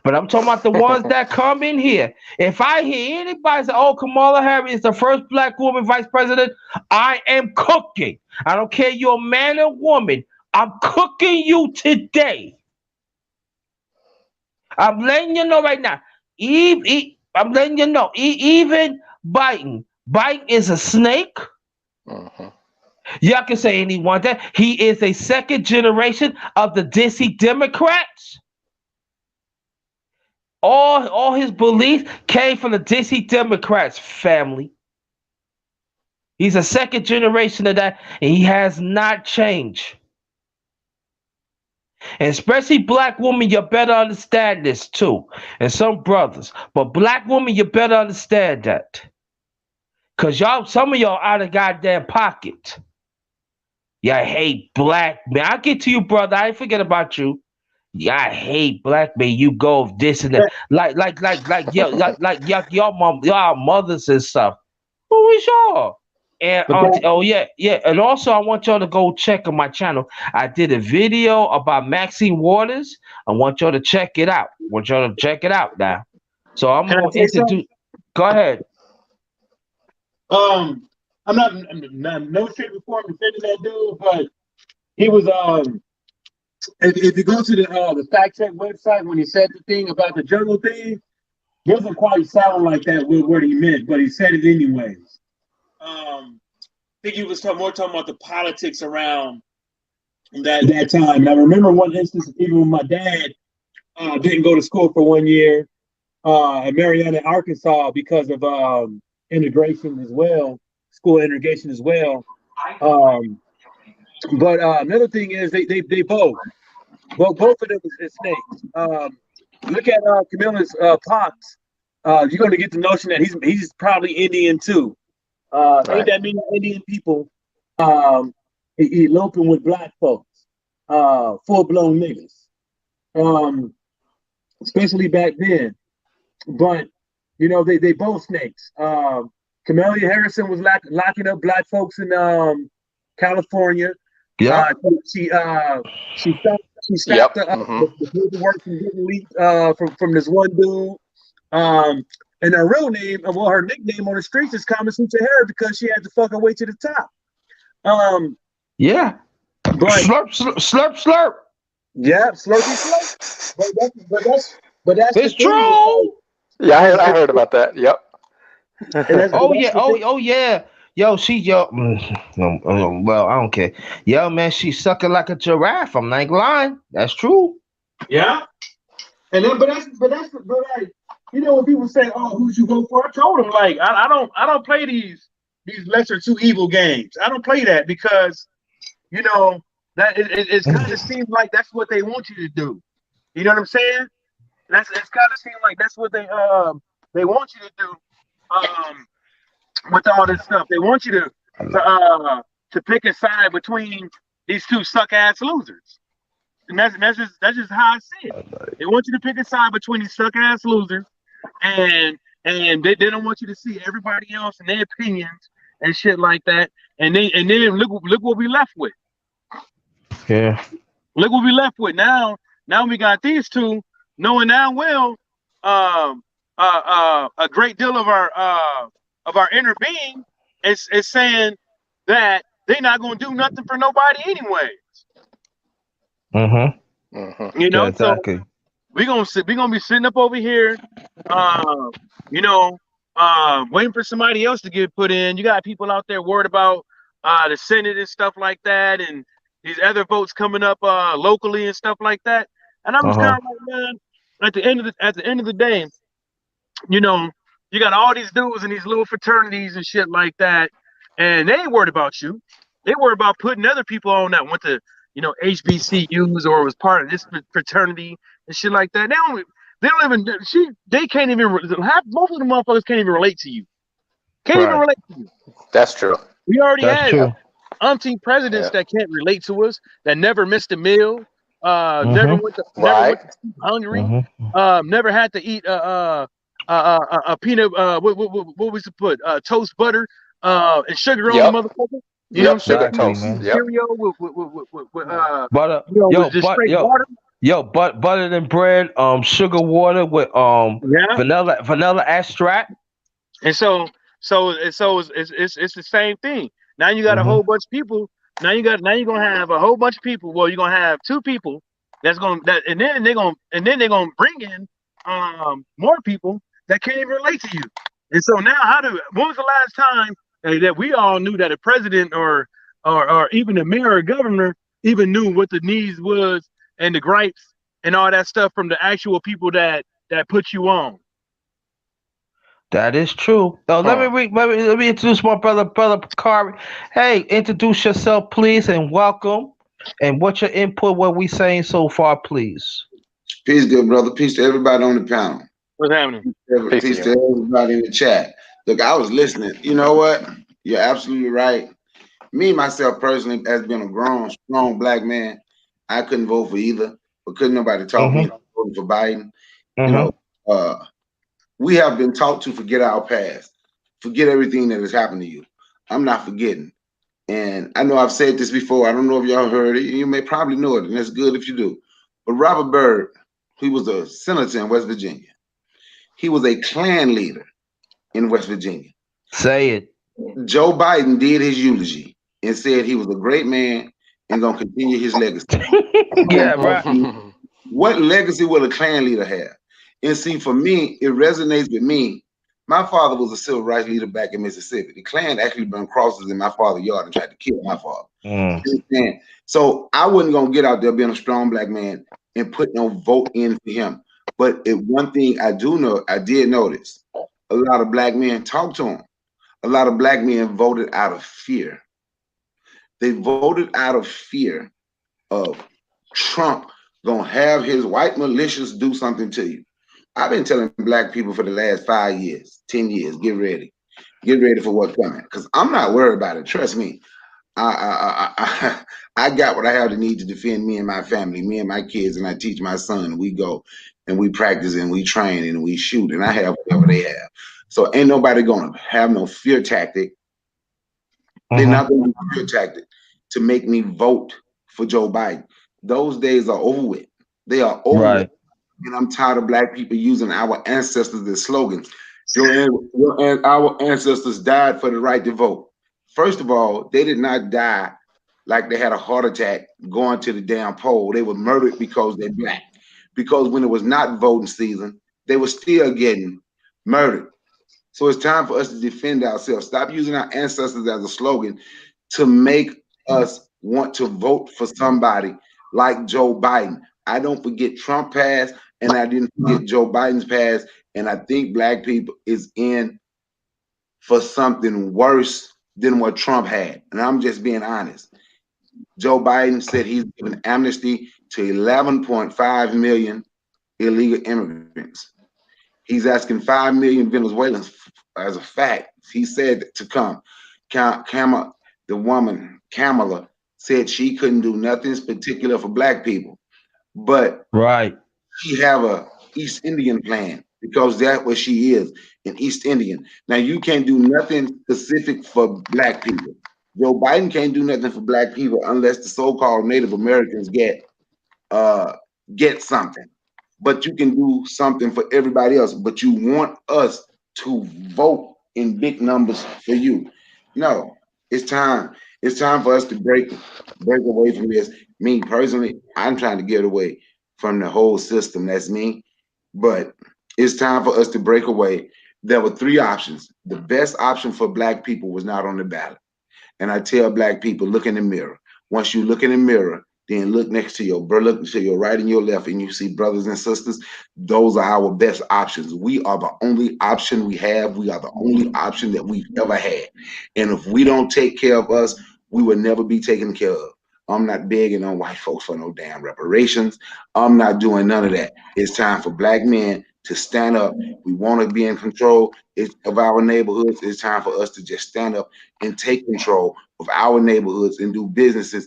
but I'm talking about the ones that come in here. If I hear anybody say, oh, Kamala Harris is the first black woman vice president, I am cooking. I don't care you're a man or woman. I'm cooking you today. I'm letting you know right now. I'm letting you know. Even Biden is a snake. Mm-hmm. Y'all can say anyone that he is a second generation of the Dixie Democrats. All his beliefs came from the Dixie Democrats family. He's a second generation of that, and he has not changed. And especially black women, you better understand this too. And some brothers. But black women, you better understand that. Because some of y'all out of goddamn pocket. Yeah, I hate black men. I'll get to you, brother. I ain't forget about you. Yeah, I hate black men. You go this and that. Y'all mothers and stuff. Who is y'all? And and also I want y'all to go check on my channel. I did a video about Maxine Waters. I want y'all to check it out. Now. So I'm going to introduce. Go ahead. I'm not no shape or form defending that dude, but he was if you go to the fact check website when he said the thing about the jungle thing, it doesn't quite sound like that what he meant, but he said it anyways. I think he was more talking about the politics around that time. And I remember one instance, even when my dad didn't go to school for 1 year in Marietta, Arkansas, because of integration as well, school integration as well. But another thing is they both of them is snakes. Look at Camilla's pops. You're going to get the notion that he's probably Indian too. Ain't that many Indian people eloping with black folks, full-blown niggas, especially back then. But you know they both snakes. Kamala Harrison was locking up black folks in California. Yeah. She stopped the paperwork from getting leaked from this one dude. And her real name, her nickname on the streets is Kama Sutra Harris because she had to fuck her way to the top. Yeah. But slurp. Yeah, slurpy slurp. But that's it's true. Yeah, I heard about that. Yep. Oh yeah. Yo, well, I don't care. Yo, man, she's sucking like a giraffe. I'm not lying. That's true. Yeah. And then, but like, you know, when people say, "Oh, who you vote for?" I told them, like, I don't play these lesser two evil games. I don't play that because, you know, that it kind of seems like that's what they want you to do. You know what I'm saying? It's kind of seems like that's what they want you to do. With all this stuff, they want you to pick a side between these two suck ass losers, and that's just how I see it. They want you to pick a side between these suck ass losers, and they don't want you to see everybody else and their opinions and shit like that. And then look what we left with. Yeah. Look what we left with now. Now we got these two knowing damn well a great deal of our inner being is saying that they're not going to do nothing for nobody anyways. You know, exactly. So we're gonna be sitting up over here, waiting for somebody else to get put in. You got people out there worried about the Senate and stuff like that, and these other votes coming up locally and stuff like that. And I'm just kind of like, man, at the end of the day, you know, You got all these dudes in these little fraternities and shit like that, and they ain't worried about you. They worry about putting other people on that went to, HBCUs or was part of this fraternity and shit like that. They can't even most of the motherfuckers can't even relate to you. Can't even Right. relate to you. That's true. We already That's had true. umpteen presidents Yeah. that can't relate to us, that never missed a meal, never Mhm. went to Right. sleep hungry, Mhm. never had to eat a peanut what we to put toast butter and sugar on the Yep. motherfucker. You know what I'm Yep. saying? Sugar Exactly, toast. man. Yep. Cereal with Butter, with just straight water. butter than bread, sugar water with Yeah. vanilla extract. And so it's the same thing. Now you got a Mhm. whole bunch of people. Now you're gonna have a whole bunch of people. Well, you're gonna have two people and then they're gonna bring in more people that can't even relate to you. And so now when was the last time that we all knew that a president or even a mayor or governor even knew what the needs was and the gripes and all that stuff from the actual people that put you on? That is true. Huh. Let me introduce my brother Picari. Hey, introduce yourself, please, and welcome. And what's your input? What we saying so far, please? Peace, good brother. Peace to everybody on the panel. What's happening? Peace to Peace to you. everybody in the chat. Look, I was listening. You know what? You're absolutely right. Me, myself, personally, as being a grown, strong black man, I couldn't vote for either, but couldn't nobody talk me Mhm. into voting for Biden. You know, Mhm. uh, we have been taught to forget our past, forget everything that has happened to you. I'm not forgetting. And I know I've said this before. I don't know if y'all heard it. You may probably know it, and that's good if you do. But Robert Byrd, he was a senator in West Virginia. He was a Klan leader in West Virginia. Say it. Joe Biden did his eulogy and said he was a great man and gonna continue his legacy. Yeah, right. What legacy will a Klan leader have? And see, for me, it resonates with me. My father was a civil rights leader back in Mississippi. The Klan actually burned crosses in my father's yard and tried to kill my father. Mm. You understand? So I wasn't gonna get out there being a strong black man and put no vote in for him. But one thing I did notice, a lot of black men talked to him. A lot of black men voted out of fear. They voted out of fear of Trump gonna have his white militias do something to you. I've been telling black people for the last 5 years, 10 years, get ready. Get ready for what's coming. Because I'm not worried about it. Trust me. I got what I have to need to defend me and my family, me and my kids, and I teach my son. We go and we practice and we train and we shoot, and I have whatever they have. So ain't nobody gonna have no fear tactic. They're Mhm. not gonna do fear tactic to make me vote for Joe Biden. Those days are over with. They are over with. Right. And I'm tired of black people using our ancestors as slogans. Our ancestors died for the right to vote. First of all, they did not die like they had a heart attack going to the damn poll. They were murdered because they're black. Because when it was not voting season, they were still getting murdered. So it's time for us to defend ourselves. Stop using our ancestors as a slogan to make us want to vote for somebody like Joe Biden. I don't forget Trump passed, and I didn't forget Joe Biden's passed. And I think black people is in for something worse than what Trump had. And I'm just being honest. Joe Biden said he's given amnesty to 11.5 million illegal immigrants. He's asking 5 million Venezuelans as a fact. He said to come. Kamala, the woman, Kamala, said she couldn't do nothing particular for black people, but Right. she have a East Indian plan because that's what she is, an East Indian. Now you can't do nothing specific for black people. Joe Biden can't do nothing for black people unless the so-called Native Americans get something. But you can do something for everybody else. But you want us to vote in big numbers for you. No, it's time. It's time for us to break away from this. Me personally, I'm trying to get away from the whole system. That's me. But it's time for us to break away. There were three options. The best option for black people was not on the ballot. And I tell black people, look in the mirror. Once you look in the mirror, then look next to your brother, look to your right and your left, and you see brothers and sisters. Those are our best options. We are the only option we have. We are the only option that we've ever had. And if we don't take care of us, we will never be taken care of. I'm not begging on white folks for no damn reparations. I'm not doing none of that. It's time for black men to stand up. We want to be in control of our neighborhoods. It's time for us to just stand up and take control of our neighborhoods and do business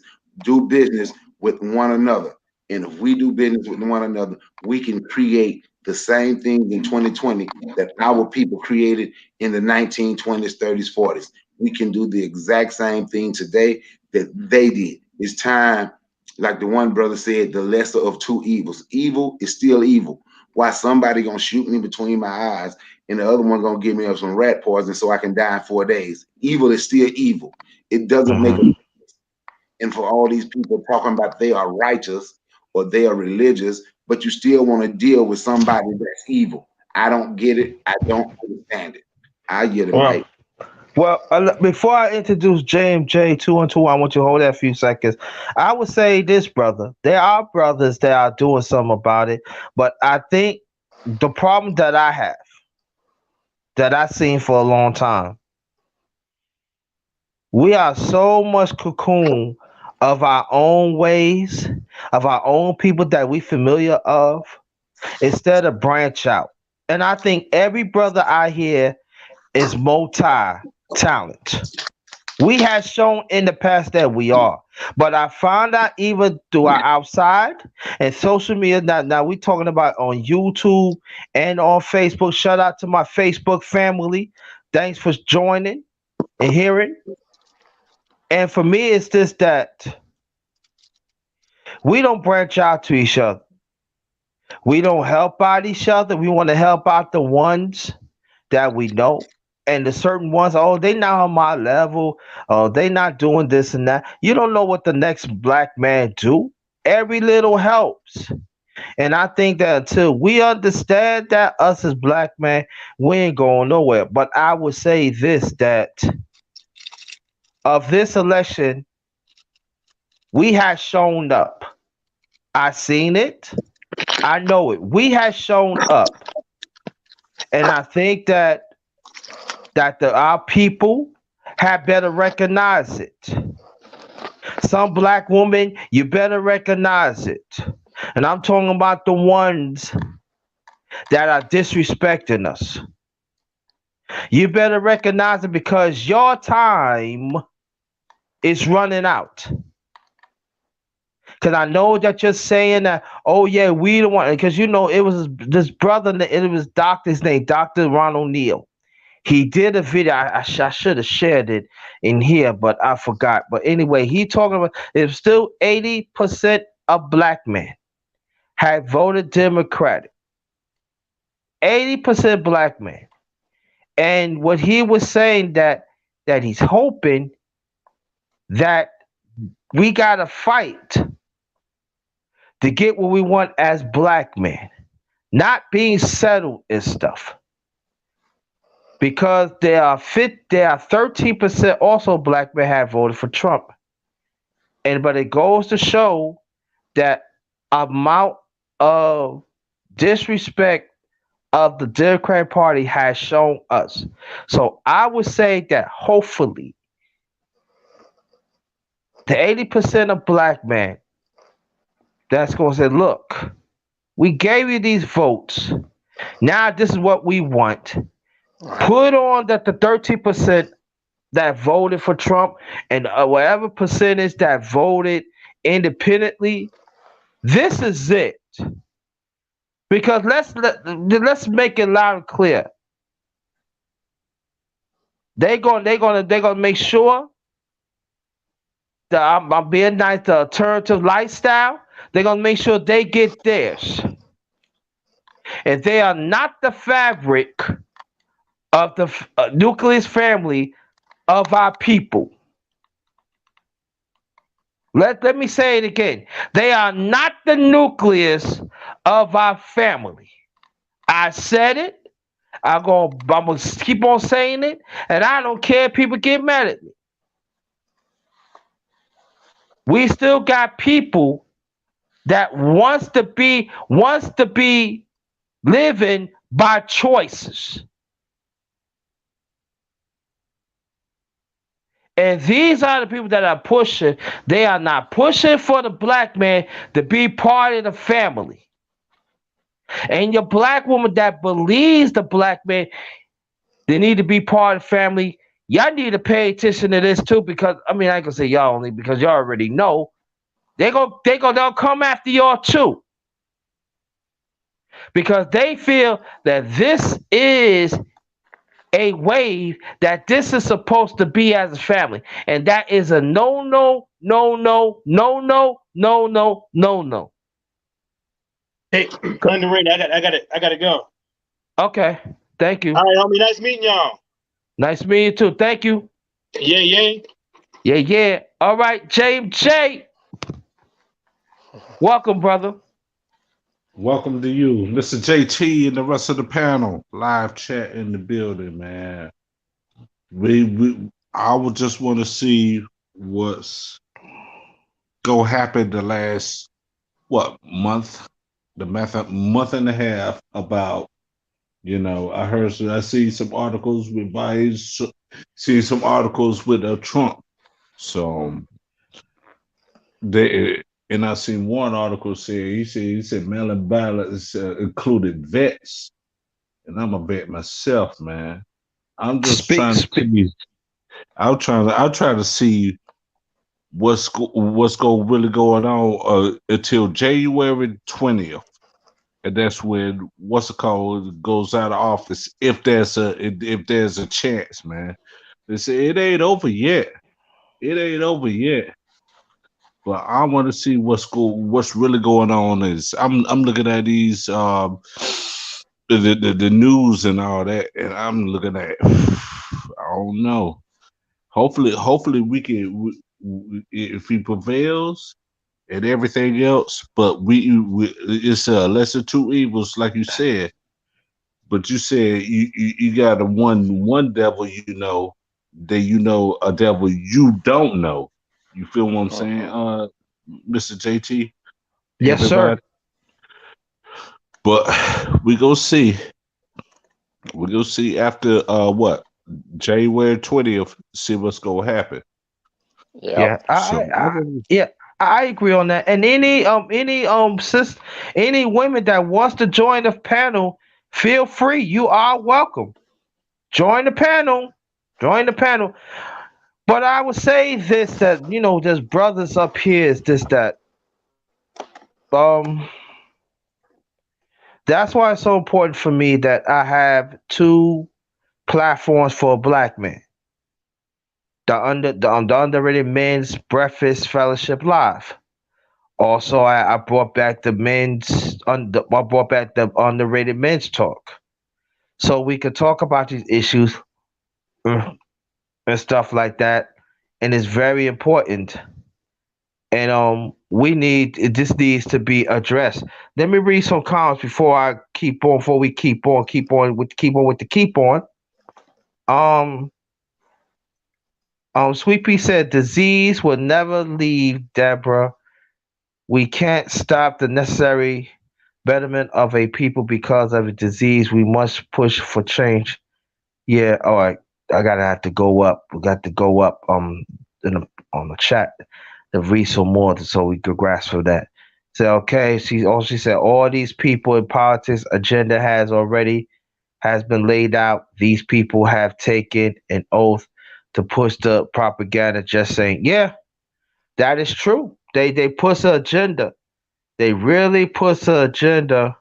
with one another. And if we do business with one another, we can create the same things in 2020 that our people created in the 1920s, 30s, 40s. We can do the exact same thing today that they did. It's time, like the one brother said, the lesser of two evils. Evil is still evil. Why somebody gonna shoot me between my eyes and the other one gonna give me some rat poison so I can die in 4 days? Evil is still evil. It doesn't make a. And for all these people talking about they are righteous or they are religious, but you still want to deal with somebody that's evil. I don't get it. I don't understand it. I get it, Mike. Well, before I introduce JMJ 212, I want you to hold that a few seconds. I would say this, brother. There are brothers that are doing something about it, but I think the problem that I have, that I've seen for a long time, we are so much cocoon of our own ways, of our own people that we familiar of, instead of branch out. And I think every brother out here is multi-talent. We have shown in the past that we are. But I found out even through our outside and social media. Now we talking about on YouTube and on Facebook. Shout out to my Facebook family. Thanks for joining and hearing. And for me, it's just that we don't branch out to each other. We don't help out each other. We want to help out the ones that we know. And the certain ones, oh, they not on my level. Oh, they not doing this and that. You don't know what the next black man do. Every little helps. And I think that until we understand that, us as black men, we ain't going nowhere. But I would say this, that of this election, we have shown up. I seen it. I know it. We have shown up. And I think that our people have better recognize it. Some black women, you better recognize it. And I'm talking about the ones that are disrespecting us. You better recognize it because your time is running out. Because I know that you're saying that, oh yeah, we don't want, because you know, it was this brother, it was doctor's name, Dr. Ronald Neal. He did a video. I should have shared it in here, but I forgot. But anyway, he talking about it's still 80% of black men had voted Democratic. 80% black men. And what he was saying that he's hoping that we gotta fight to get what we want as black men, not being settled and stuff. Because there are 13% also black men have voted for Trump. But it goes to show that amount of disrespect of the Democratic Party has shown us. So I would say that hopefully the 80% of black men that's going to say, look, we gave you these votes. Now this is what we want. Put on that the 13% that voted for Trump and whatever percentage that voted independently, this is it. Because let's make it loud and clear. They're gonna make sure that I'm being nice, the alternative lifestyle. They're gonna make sure they get theirs. If they are not the fabric of the nucleus family of our people. Let me say it again. They are not the nucleus of our family. I said it. I'm gonna keep on saying it, and I don't care if people get mad at me. We still got people that wants to be living by choices. And these are the people that are pushing. They are not pushing for the black man to be part of the family. And your black woman that believes the black man, they need to be part of the family. Y'all need to pay attention to this too, because I mean I ain't gonna say y'all only because y'all already know. They'll come after y'all too. Because they feel that this is a wave, that this is supposed to be as a family, and that is a no. Hey, underrated. I gotta go. Okay, thank you. All right, homie. Nice meeting y'all. Nice meeting you too. Thank you. Yeah. All right, James J. Welcome, brother. Welcome to you, Mr. JT, and the rest of the panel. Live chat in the building, man. I would just want to see what's go happen the last month and a half about. I see some articles with Biden, see some articles with Trump. So and I seen one article say he said mail-in ballots included vets, and I'm a vet myself, man. I'm just trying to see what's really going on until January 20th, and that's when goes out of office if there's a chance, man. They say it ain't over yet. But I want to see what's really going on. I'm looking at these the news and all that, and I'm looking at I don't know. Hopefully we can if he prevails and everything else. But it's lesser two evils, like you said. But you said you got one devil a devil you don't know. You feel what I'm saying, Mr. JT? Yes, everybody? Sir. But we go see. We're gonna see after January 20th, see what's gonna happen. Yeah, I agree on that. And any women that wants to join the panel, feel free. You are welcome. Join the panel. But I would say this, that there's brothers up here is this that that's why it's so important for me that I have two platforms for black men. The Underrated Men's Breakfast Fellowship Live. Also, I brought back the Underrated Men's Talk, so we could talk about these issues and stuff like that. And it's very important. And this needs to be addressed. Let me read some comments before we keep on with the. Sweet Pea said, disease will never leave, Deborah. We can't stop the necessary betterment of a people because of a disease. We must push for change. Yeah, all right. I gotta have to go up. We got to go up on the chat to read some more so we could grasp for that. So okay, she said all these people in politics agenda has been laid out. These people have taken an oath to push the propaganda. Just saying, yeah, that is true. They push an agenda. They really push an agenda,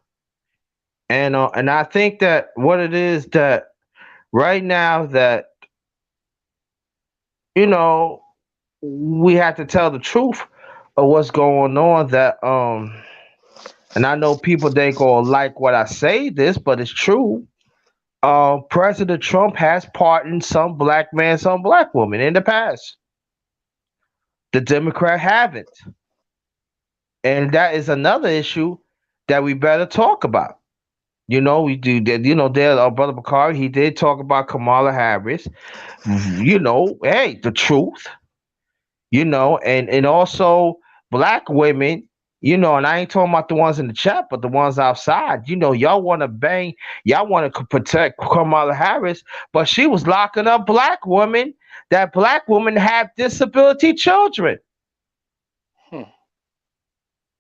and I think that what it is that right now that we have to tell the truth of what's going on. That and I know people they gonna like what I say this, but it's true. President Trump has pardoned some black man, some black woman in the past. The Democrat haven't. And that is another issue that we better talk about. We do that. There, our brother Bakari, he did talk about Kamala Harris. Hey, the truth. and also black women, and I ain't talking about the ones in the chat, but the ones outside. Y'all want to bang, y'all want to protect Kamala Harris, but she was locking up black women. That black women have disability children. Hmm.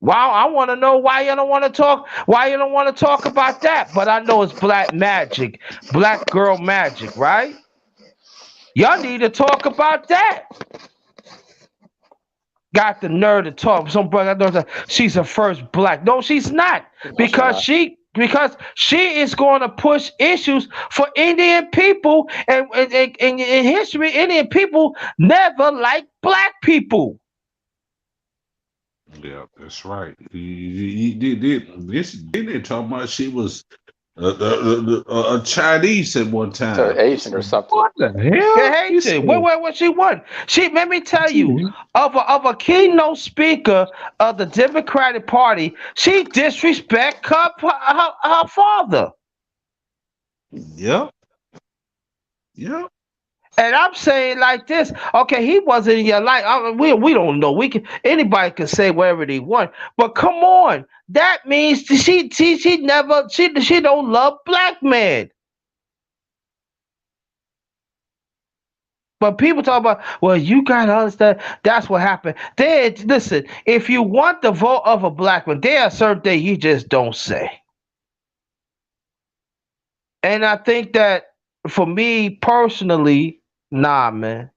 Wow, I want to know why you don't want to talk. Why you don't want to talk about that? But I know it's black magic, black girl magic, right? Y'all need to talk about that. Got the nerve to talk. Some brother knows she's the first black. No, she's not. No, she's Because not. she is going to push issues for Indian people, and in history, Indian people never liked black people. Yeah, that's right. He did this. They didn't talk about she was a Chinese at one To time. Asian or something. What the hell? Hate it. What she won? Let me tell you, of a keynote speaker of the Democratic Party, she disrespect her father. Yep. Yep. And I'm saying like this, okay, he wasn't in your life. We don't know. Anybody can say whatever they want, but come on, that means she never she don't love black men. But people talk about, well, you gotta understand that's what happened. Listen, if you want the vote of a black man, there are certain things you just don't say. And I think that for me personally, nah, man.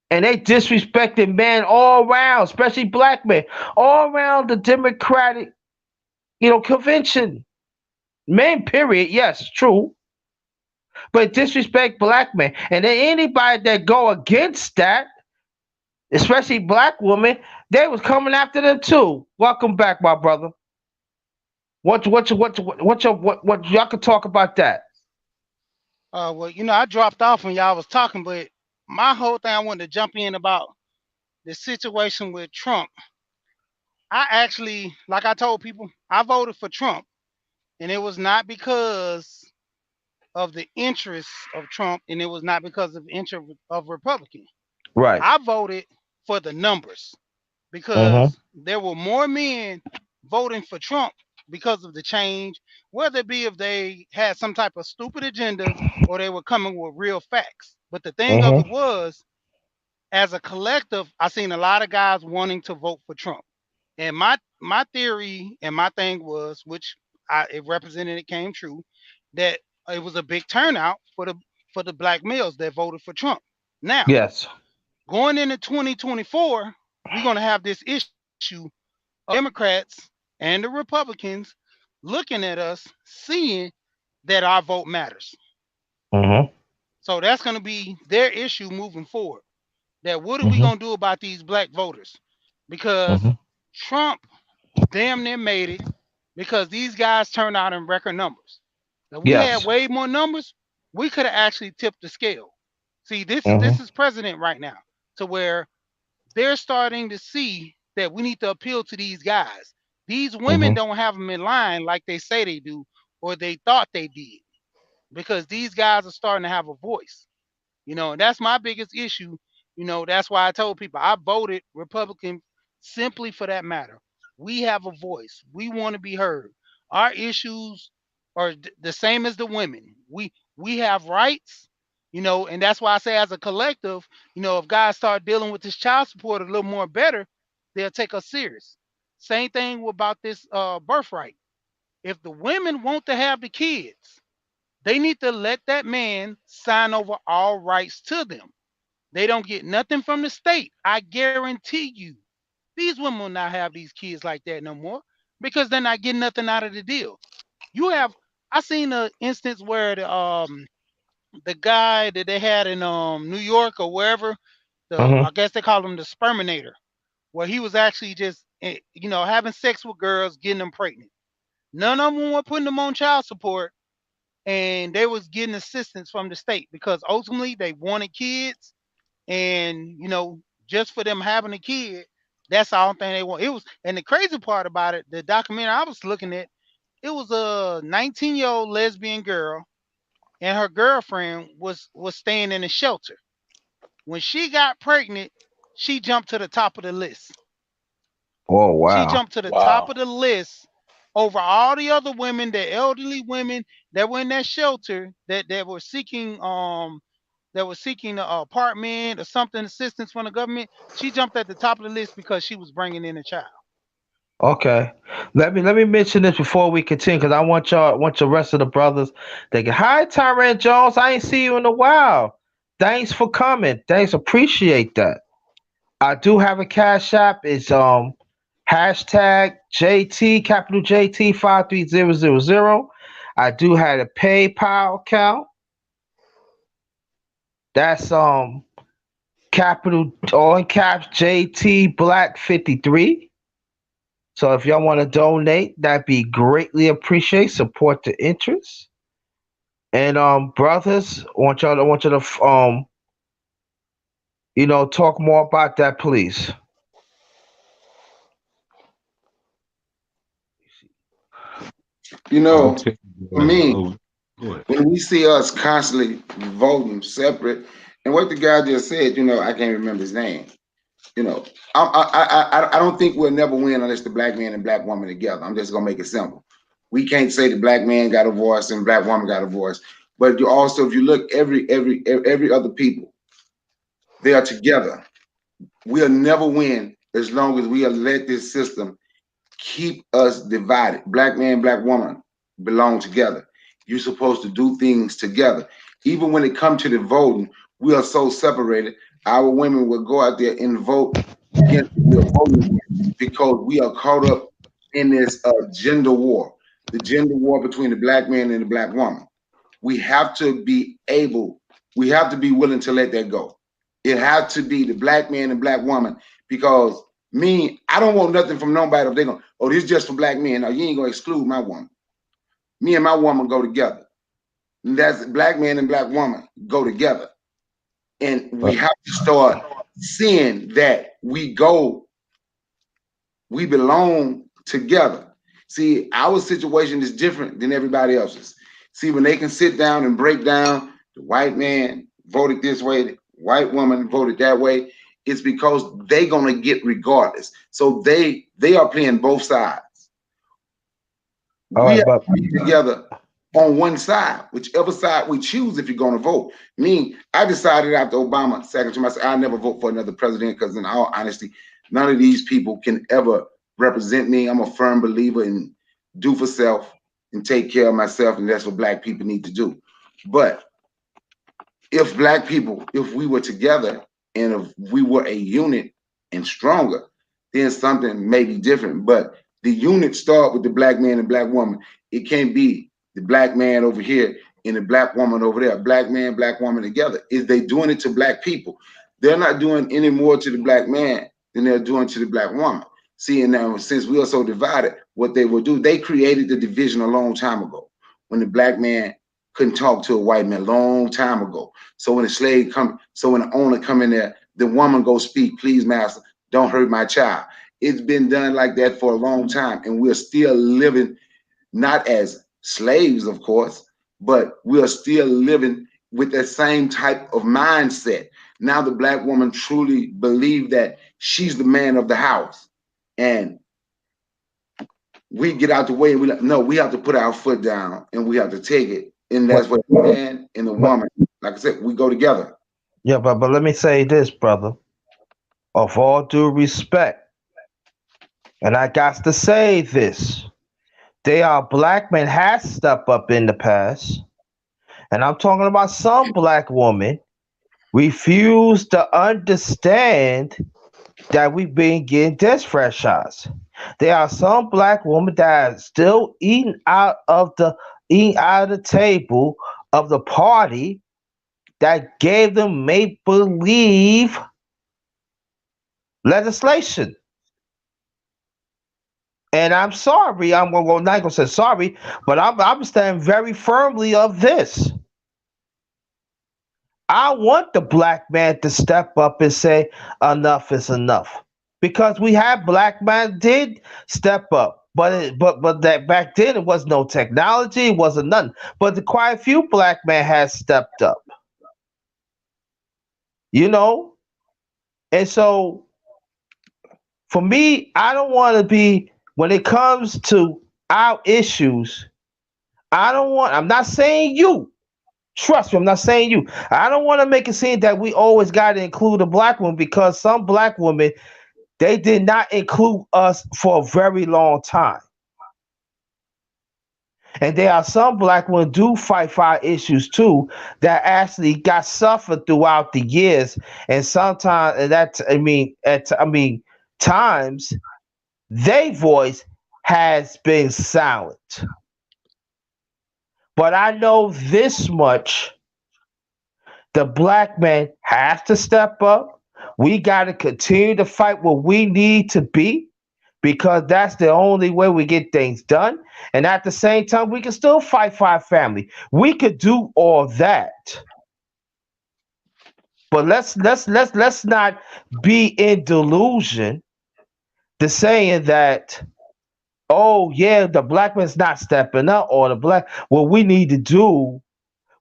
And they disrespected men all around, especially black men, all around the Democratic, convention. Men, period. Yes, true. But disrespect black men. And then anybody that go against that, especially black women, they was coming after them too. Welcome back, my brother. What y'all could talk about that? Well, I dropped off when y'all was talking, but my whole thing I wanted to jump in about the situation with Trump. I actually, like I told people, I voted for Trump, and it was not because of the interests of Trump, and it was not because of the interest of Republican. Right. I voted for the numbers Mm-hmm. because there were more men voting for Trump because of the change, whether it be if they had some type of stupid agenda or they were coming with real facts. But the thing of it Mm-hmm. was, as a collective, I seen a lot of guys wanting to vote for Trump. And my theory and my thing was, which it represented, it came true, that it was a big turnout for the black males that voted for Trump. Now, Yes. going into 2024, we're going to have this issue of Democrats and the Republicans looking at us, seeing that our vote matters. Mm-hmm. So that's going to be their issue moving forward. That what are we Mm-hmm. going to do about these black voters? Because Mm-hmm. Trump damn near made it because these guys turned out in record numbers. If we had Yes. way more numbers, we could have actually tipped the scale. See, this Mm-hmm. is president right now, to where they're starting to see that we need to appeal to these guys. These women Mm-hmm. don't have them in line like they say they do, or they thought they did, because these guys are starting to have a voice. And that's my biggest issue. That's why I told people I voted Republican simply for that matter. We have a voice. We want to be heard. Our issues are the same as the women. We have rights, and that's why I say as a collective, if guys start dealing with this child support a little more better, they'll take us serious. Same thing about this birthright. If the women want to have the kids, they need to let that man sign over all rights to them. They don't get nothing from the state. I guarantee you, these women will not have these kids like that no more because they're not getting nothing out of the deal. You have, I seen an instance where the guy that they had in New York or wherever, Mm-hmm. I guess they call him the sperminator, where he was actually just having sex with girls, getting them pregnant. None of them were putting them on child support, and they was getting assistance from the state because ultimately they wanted kids, and just for them having a kid, that's the only thing they want. It was, and the crazy part about it, the documentary I was looking at, it was a 19-year-old lesbian girl, and her girlfriend was staying in a shelter. When she got pregnant, she jumped to the top of the list. Oh She wow. jumped to the top Wow. of the list over all the other women, the elderly women that were in that shelter that were seeking an apartment or something, assistance from the government. She jumped at the top of the list because she was bringing in a child. Okay. Let me mention this before we continue because I want the rest of the brothers thinking, hi Tyrant Jones, I ain't see you in a while. Thanks for coming. Thanks, appreciate that. I do have a cash app. It's hashtag JT capital JT 53000. I do have a PayPal account. That's capital all in caps JT Black 53. So if y'all want to donate, that'd be greatly appreciated. Support the interest. And brothers, I want you to talk more about that, please. You I'm know, telling for you, me, go ahead. when we see us constantly voting separate, and what the guy just said, I can't remember his name. You know, I don't think we'll never win unless the black man and black woman together. I'm just gonna make it simple. We can't say the black man got a voice and black woman got a voice, but you also, if you look, every other people, they are together. We'll never win as long as we let this system keep us divided. Black man, black woman belong together. You're supposed to do things together. Even when it comes to the voting, we are so separated. Our women will go out there and vote against what we're voting against because we are caught up in this gender war, the gender war between the black man and the black woman. We have to be willing to let that go. It has to be the black man and black woman because I don't want nothing from nobody if they're going, oh, this is just for black men. Now, you ain't going to exclude my woman. Me and my woman go together. And that's black man and black woman go together. And we have to start seeing that we belong together. See, our situation is different than everybody else's. See, when they can sit down and break down the white man voted this way, the white woman voted that way, it's because they're gonna get regardless. So they are playing both sides. All We right, have but to be together on one side, whichever side we choose if you're gonna vote. I decided after Obama, second term, I said I'll never vote for another president because in all honesty, none of these people can ever represent me. I'm a firm believer in do for self and take care of myself, and that's what black people need to do. But if we were together and if we were a unit and stronger, then something may be different. But the unit start with the black man and black woman. It can't be the black man over here and the black woman over there. Black man, black woman together. Is they doing it to black people? They're not doing any more to the black man than they're doing to the black woman. See, and now since we are so divided, what they will do, they created the division a long time ago when the black man couldn't talk to a white man a long time ago. So when the owner come in there, the woman go speak, please, master, don't hurt my child. It's been done like that for a long time, and we're still living not as slaves, of course, but we are still living with that same type of mindset. Now the black woman truly believes that she's the man of the house, and we get out the way and we have to put our foot down and we have to take it. And that's what the man and the woman, like I said, we go together. yeah, but let me say this, brother. Of all due respect, and I got to say this, they are black men has stepped up in the past, and I'm talking about some black women refuse to understand that we've been getting disenfranchised. There are some black women that are still eating out of the table of the party that gave them make believe legislation. And I'm sorry, not gonna say sorry, but I'm standing very firmly of this. I want the black man to step up and say enough is enough, because we have black man did step up, but that back then it was no technology, it wasn't nothing. But quite a few black men has stepped up, you know. And so for me, I don't want to be, when it comes to our issues, I'm not saying you. Trust me, I'm not saying you. I don't want to make it seem that we always got to include a black woman, because some black women, they did not include us for a very long time. And there are some black women do fight for our issues too, that actually got suffered throughout the years. And sometimes, and that times, their voice has been silent. But I know this much: the black man has to step up. We got to continue to fight what we need to be, because that's the only way we get things done. And at the same time, we can still fight for our family. We could do all that. But let's not be in delusion to saying that, oh yeah, the black man's not stepping up, or the black, what we need to do,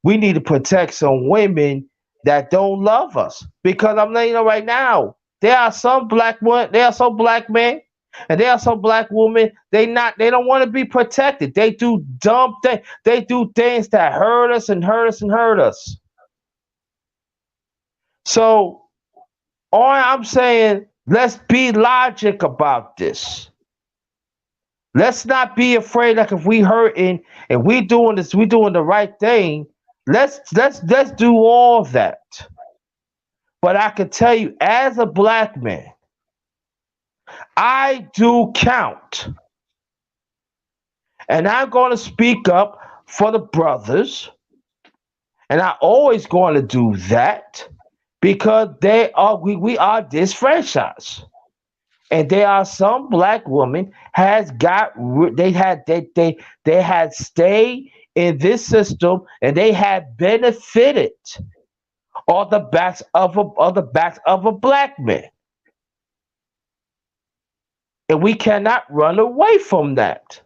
we need to protect some women that don't love us. Because I'm letting you know right now, there are some black women, there are some black men, and there are some black women, they don't want to be protected. They do dumb things. They do things that hurt us and hurt us and hurt us. So all I'm saying, let's be logic about this. Let's not be afraid, like, if we hurting and we doing this, we doing the right thing. Let's do all that. But I can tell you, as a black man, I do count. And I'm going to speak up for the brothers. And I always going to do that, because we are disfranchised. And there are some black women they had stayed in this system, and they had benefited on the backs of a black man. And we cannot run away from that.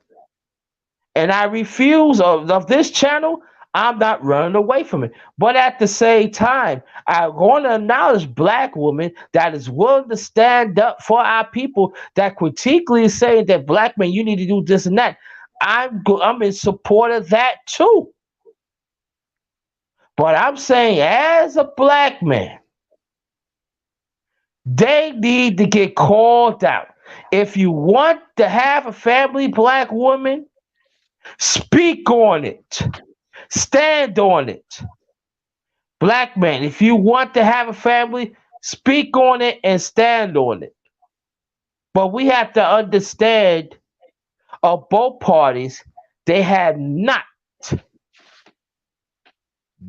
And I refuse of this channel. I'm not running away from it. But at the same time, I want to acknowledge black women that is willing to stand up for our people, that critically is saying that black men, you need to do this and that. I'm in support of that too. But I'm saying, as a black man, they need to get called out. If you want to have a family, black woman, speak on it. Stand on it. Black man, if you want to have a family, speak on it and stand on it. But we have to understand, of both parties, they have not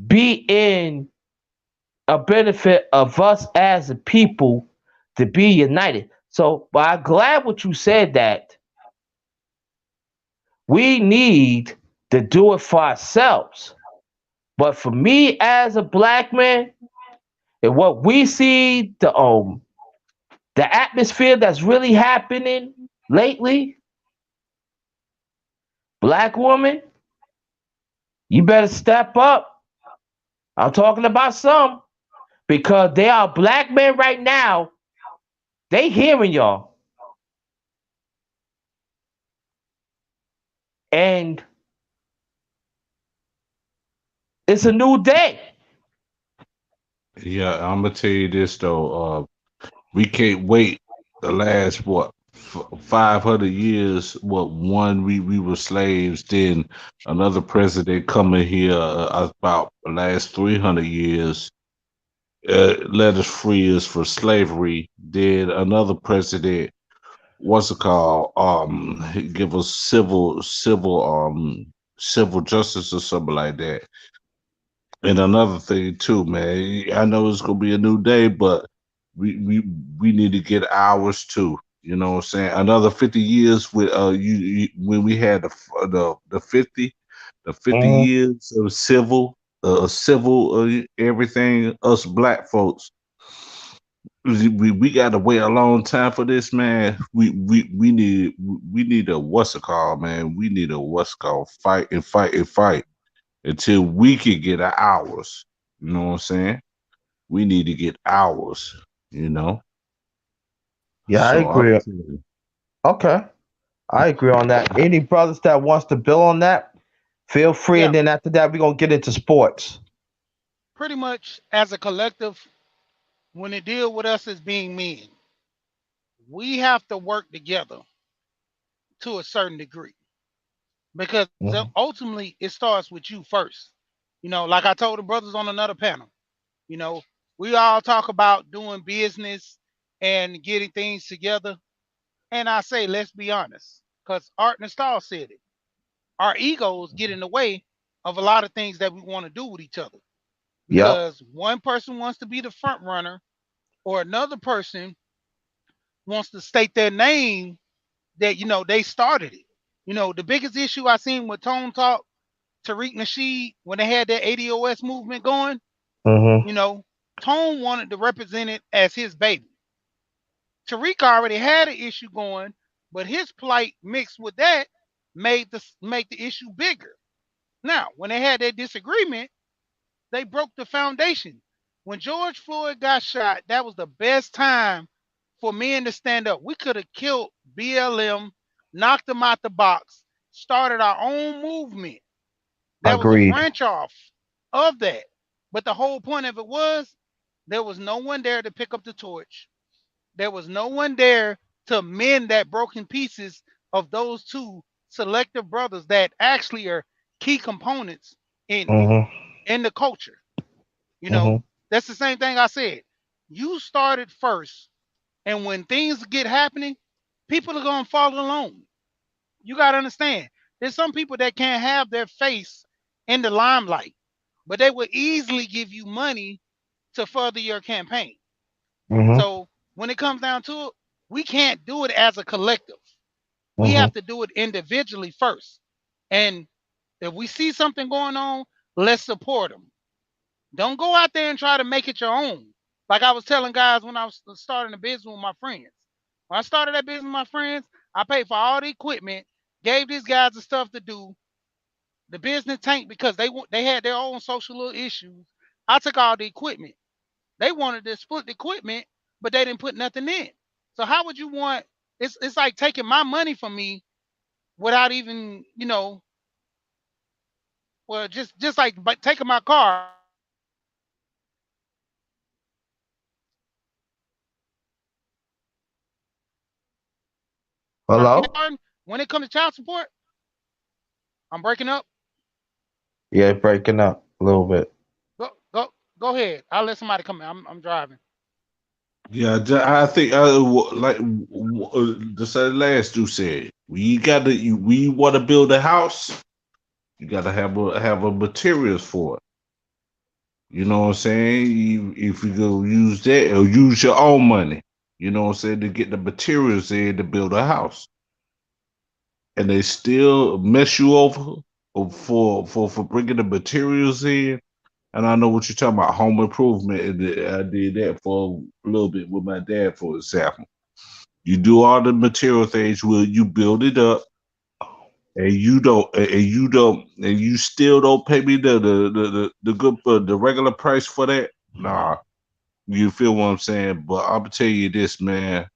be in a benefit of us as a people to be united. So, but I'm glad what you said, that we need to do it for ourselves. But for me as a black man, and what we see, the atmosphere that's really happening lately, black woman, you better step up. I'm talking about some, because there are black men right now, they hearing y'all. And it's a new day. Yeah, I'm gonna tell you this though. We can't wait the last 500 years. One, we were slaves. Then another president coming here about the last 300 years. Let us free us from slavery. Then another president, what's it called? Give us civil justice or something like that. And another thing too, man. I know it's gonna be a new day, but we need to get ours too. You know what I'm saying? Another 50 years with when we had the 50 years of civil everything, us black folks. We got to wait a long time for this, man. We need a what's it called, man? We need a what's called fight and fight and fight until we can get ours. You know what I'm saying? We need to get ours. You know. Yeah, I So I'm agree. telling you. Okay, I agree on that. Any brothers that wants to build on that, feel free. Yeah, And then after that, we're gonna get into sports. pretty much as a collective, when it deal with us as being men, we have to work together to a certain degree because Mhm. ultimately it starts with you first. Like I told the brothers on another panel, you know, we all talk about doing business and getting things together. And I say, let's be honest, because Art Nostal said it. Our egos get in the way of a lot of things that we want to do with each other Yep. because one person wants to be the front runner or another person wants to state their name that they started it. The biggest issue I seen with Tone Talk, Tariq Nasheed, when they had that ADOS movement going, Mm-hmm. you know, Tone wanted to represent it as his baby. Tariq already had an issue going, but his plight mixed with that make the issue bigger. Now, when they had that disagreement, they broke the foundation. When George Floyd got shot, that was the best time for men to stand up. We could have killed BLM, knocked them out the box, started our own movement. That was a Agreed. branch off of that. But the whole point of it was there was no one there to pick up the torch. There was no one there to mend that broken pieces of those two selective brothers that actually are key components in Mm-hmm. in the culture. You know, Mm-hmm. that's the same thing I said. You started first, and when things get happening, people are gonna follow along. You gotta understand. There's some people that can't have their face in the limelight, but they will easily give you money to further your campaign. Mm-hmm. So when it comes down to it, we can't do it as a collective. We Mm-hmm. have to do it individually first. And if we see something going on, let's support them. Don't go out there and try to make it your own. Like I was telling guys when I was starting a business with my friends. When I started that business with my friends, I paid for all the equipment, gave these guys the stuff to do. The business tanked because they had their own social little issues. I took all the equipment. They wanted to split the equipment, but they didn't put nothing in. So how would you want? It's like taking my money from me without even well just like but taking my car. Now, Hello? when it comes to child support, I'm breaking up. Yeah, breaking up a little bit. Go ahead. I'll let somebody come in. I'm driving. Yeah, I think like the last dude said, we want to build a house. You got to have a materials for it. You know what I'm saying? If you go use that or use your own money, you know what I'm saying, to get the materials in to build a house, and they still mess you over for bringing the materials in. And I know what you're talking about, home improvement. And I did that for a little bit with my dad, for example. You do all the material things, will you build it up, and you still don't pay me the good the regular price for that? Nah, you feel what I'm saying? But I'm gonna tell you this, man.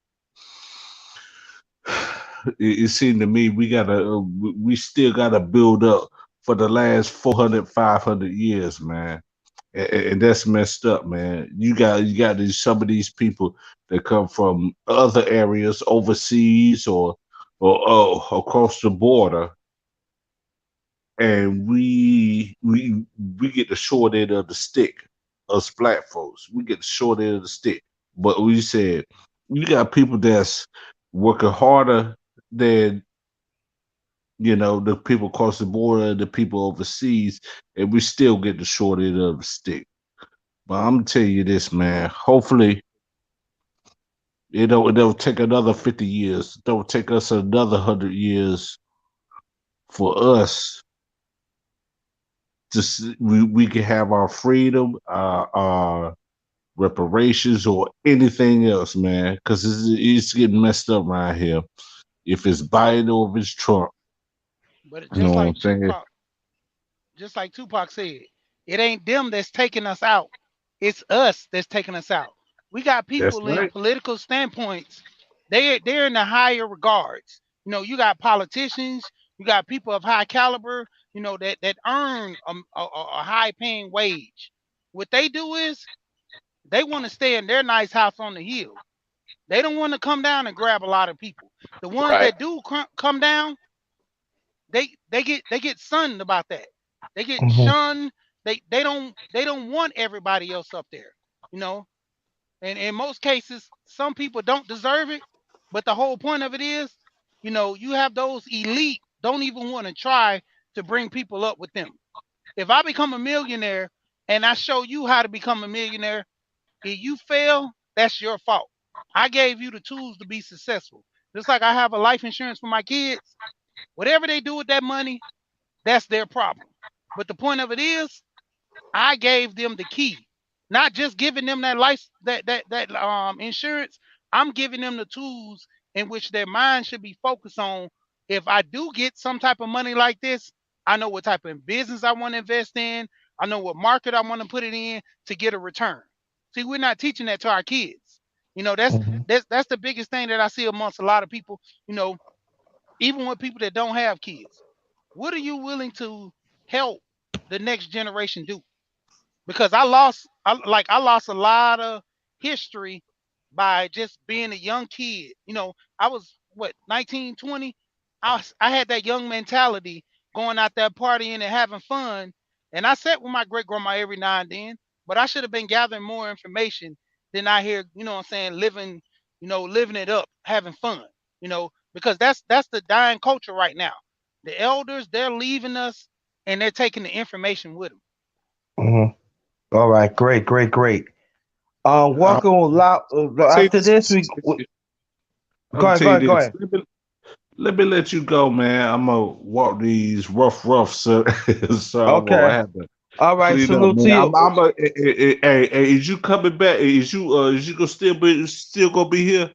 It seemed to me we still gotta build up for the last 400, 500 years, man. And that's messed up, man. You got some of these people that come from other areas overseas or across the border, and we get the short end of the stick. Us black folks, we get the short end of the stick. But we said you got people that's working harder than the people across the border, the people overseas, and we still get the short end of the stick. But I'm gonna tell you this, man. Hopefully, it'll take another 50 years. It'll take us another 100 years for us we can have our freedom, our reparations, or anything else, man. Because it's getting messed up right here. If it's Biden or if it's Trump, But you know what I'm saying? Just like Tupac said, it ain't them that's taking us out. It's us that's taking us out. We got That's people in right. political standpoints. They're in the higher regards. You know, you got politicians, you got people of high caliber, you know, that earn a high paying wage. What they do is they want to stay in their nice house on the hill. They don't want to come down and grab a lot of people. The ones Right. that do come down, they get sunned about that. They get Mhm. shunned. They don't want everybody else up there. You know, and in most cases, some people don't deserve it. But the whole point of it is, you know, you have those elite don't even want to try to bring people up with them. If I become a millionaire and I show you how to become a millionaire, if you fail, that's your fault. I gave you the tools to be successful. Just like I have a life insurance for my kids. Whatever they do with that money, that's their problem. But the point of it is, I gave them the key, not just giving them that life that insurance. I'm giving them the tools in which their mind should be focused on. If I do get some type of money like this, I know what type of business I want to invest in. I know what market I want to put it in to get a return. See, we're not teaching that to our kids. You know, that's Mhm. that's that's the biggest thing that I see amongst a lot of people. You know, even with people that don't have kids, what are you willing to help the next generation do? Because I lost a lot of history by just being a young kid. You know, I was what 19, 20. I had that young mentality, going out there partying and having fun. And I sat with my great grandma every now and then, but I should have been gathering more information than I hear, you know what I'm saying, living it up, having fun, because that's the dying culture right now. The elders, they're leaving us and they're taking the information with them. Mhm. All right, great, great, great. I'm Welcome. tell you After this, we I'm go gonna ahead, tell go you ahead, go this. ahead. Let me let you go, man. I'm gonna walk these rough, so so I'm gonna Okay. have to All right. clean up, Salute to man. you. Hey, is you coming back? Is you gonna still gonna be here?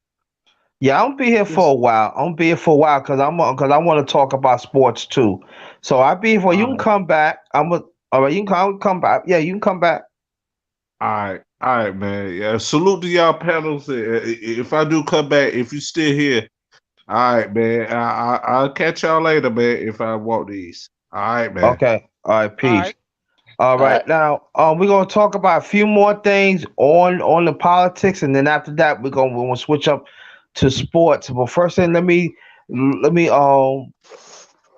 Yeah, I'm be here for Yes. a while. I'm be here for a while because I want to talk about sports too. So I'll be here for you. Can All right, come back. All right. You can come back. Yeah, you can come back. all right, man. Yeah, salute to y'all panels. If I do come back, if you still here, all right, man. I'll catch y'all later, man. If I walk these, all right, man. Okay. All right. All Peace. right. All All right. right. Now, we're gonna talk about a few more things on the politics, and then after that, we're gonna switch up to sports. But first thing, let me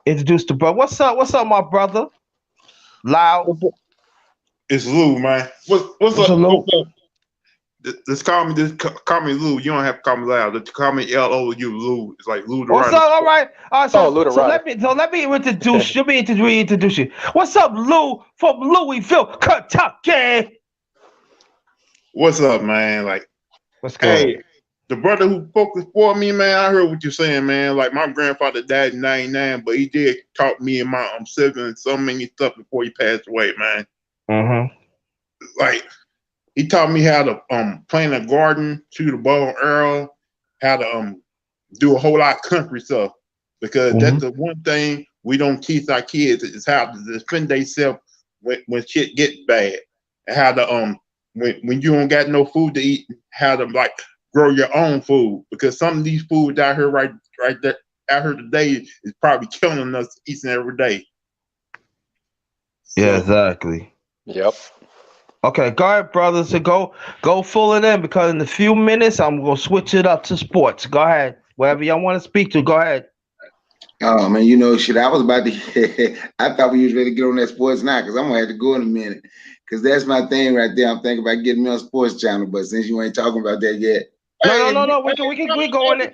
introduce the brother. What's up? What's up, my brother? Loud. It's Lou, man. What's What's up? up, What's Lou? up? Call me Lou. You don't have to call me loud. Just call me LOU, Lou. It's like Lou the What's Rider. up? All right. Oh, So Luda so Rider. let me introduce you. Let me reintroduce you. What's up, Lou from Louisville, Kentucky? What's up, man? Like, What's good? hey, the brother who spoke before me, man, I heard what you're saying, man. Like, my grandfather died in '99, but he did taught me and my siblings so many stuff before he passed away, man. Mm-hmm. Like, he taught me how to plant a garden, shoot a bow and arrow, how to do a whole lot of country stuff. Because Mm-hmm. that's the one thing we don't teach our kids is how to defend themselves when shit gets bad. And how to when you don't got no food to eat, how to like grow your own food. Because some of these foods out here right there out here today is probably killing us each and every day. Yeah, So exactly. Yep. Okay, go ahead, brother. So go full it in because in a few minutes I'm gonna switch it up to sports. Go ahead. Whatever y'all want to speak to, go ahead. Oh man, shit. I was about to. I thought we was ready to get on that sports now because I'm gonna have to go in a minute because that's my thing right there. I'm thinking about getting me on sports channel, but since you ain't talking about that yet, No. We go in it.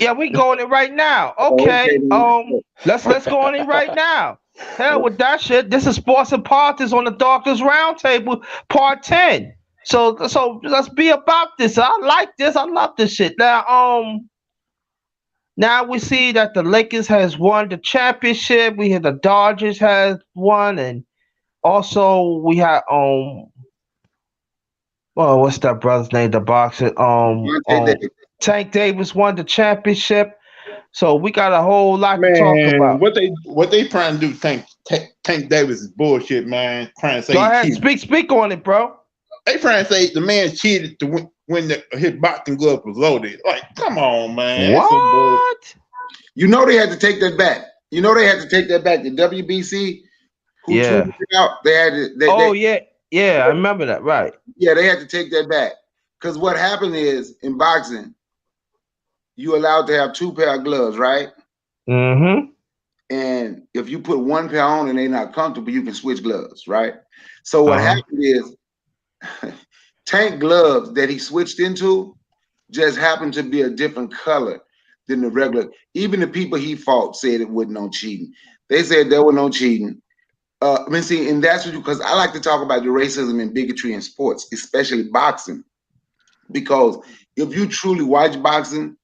Yeah, we going it right now. oh, okay. Okay. Then. Let's go on it right now. Hell with that shit. This is sports and politics on the Doctors Roundtable, part 10. So let's be about this. I like this. I love this shit. Now we see that the Lakers has won the championship. We hear the Dodgers has won, and also we had well, what's that brother's name? The boxer Tank Davis won the championship. So we got a whole lot to talk Man, about. what they trying to do? Tank Davis is bullshit, man. Trying to Go say ahead, speak on it, bro. They trying to say the man cheated to when his boxing glove was loaded. Like, come on, man. What? You know they had to take that back. You know they had to take that back. The WBC, who Yeah. tweeted it out, they had to. Yeah, I remember that. Right. Yeah, they had to take that back. Because what happened is in boxing, you allowed to have 2 pair of gloves, right? Mm-hmm. And if you put 1 pair on and they're not comfortable, you can switch gloves, right? So what happened is Tank gloves that he switched into just happened to be a different color than the regular. Even the people he fought said it wasn't no cheating. They said there was no cheating. See, and that's what because I like to talk about the racism and bigotry in sports, especially boxing. Because if you truly watch boxing,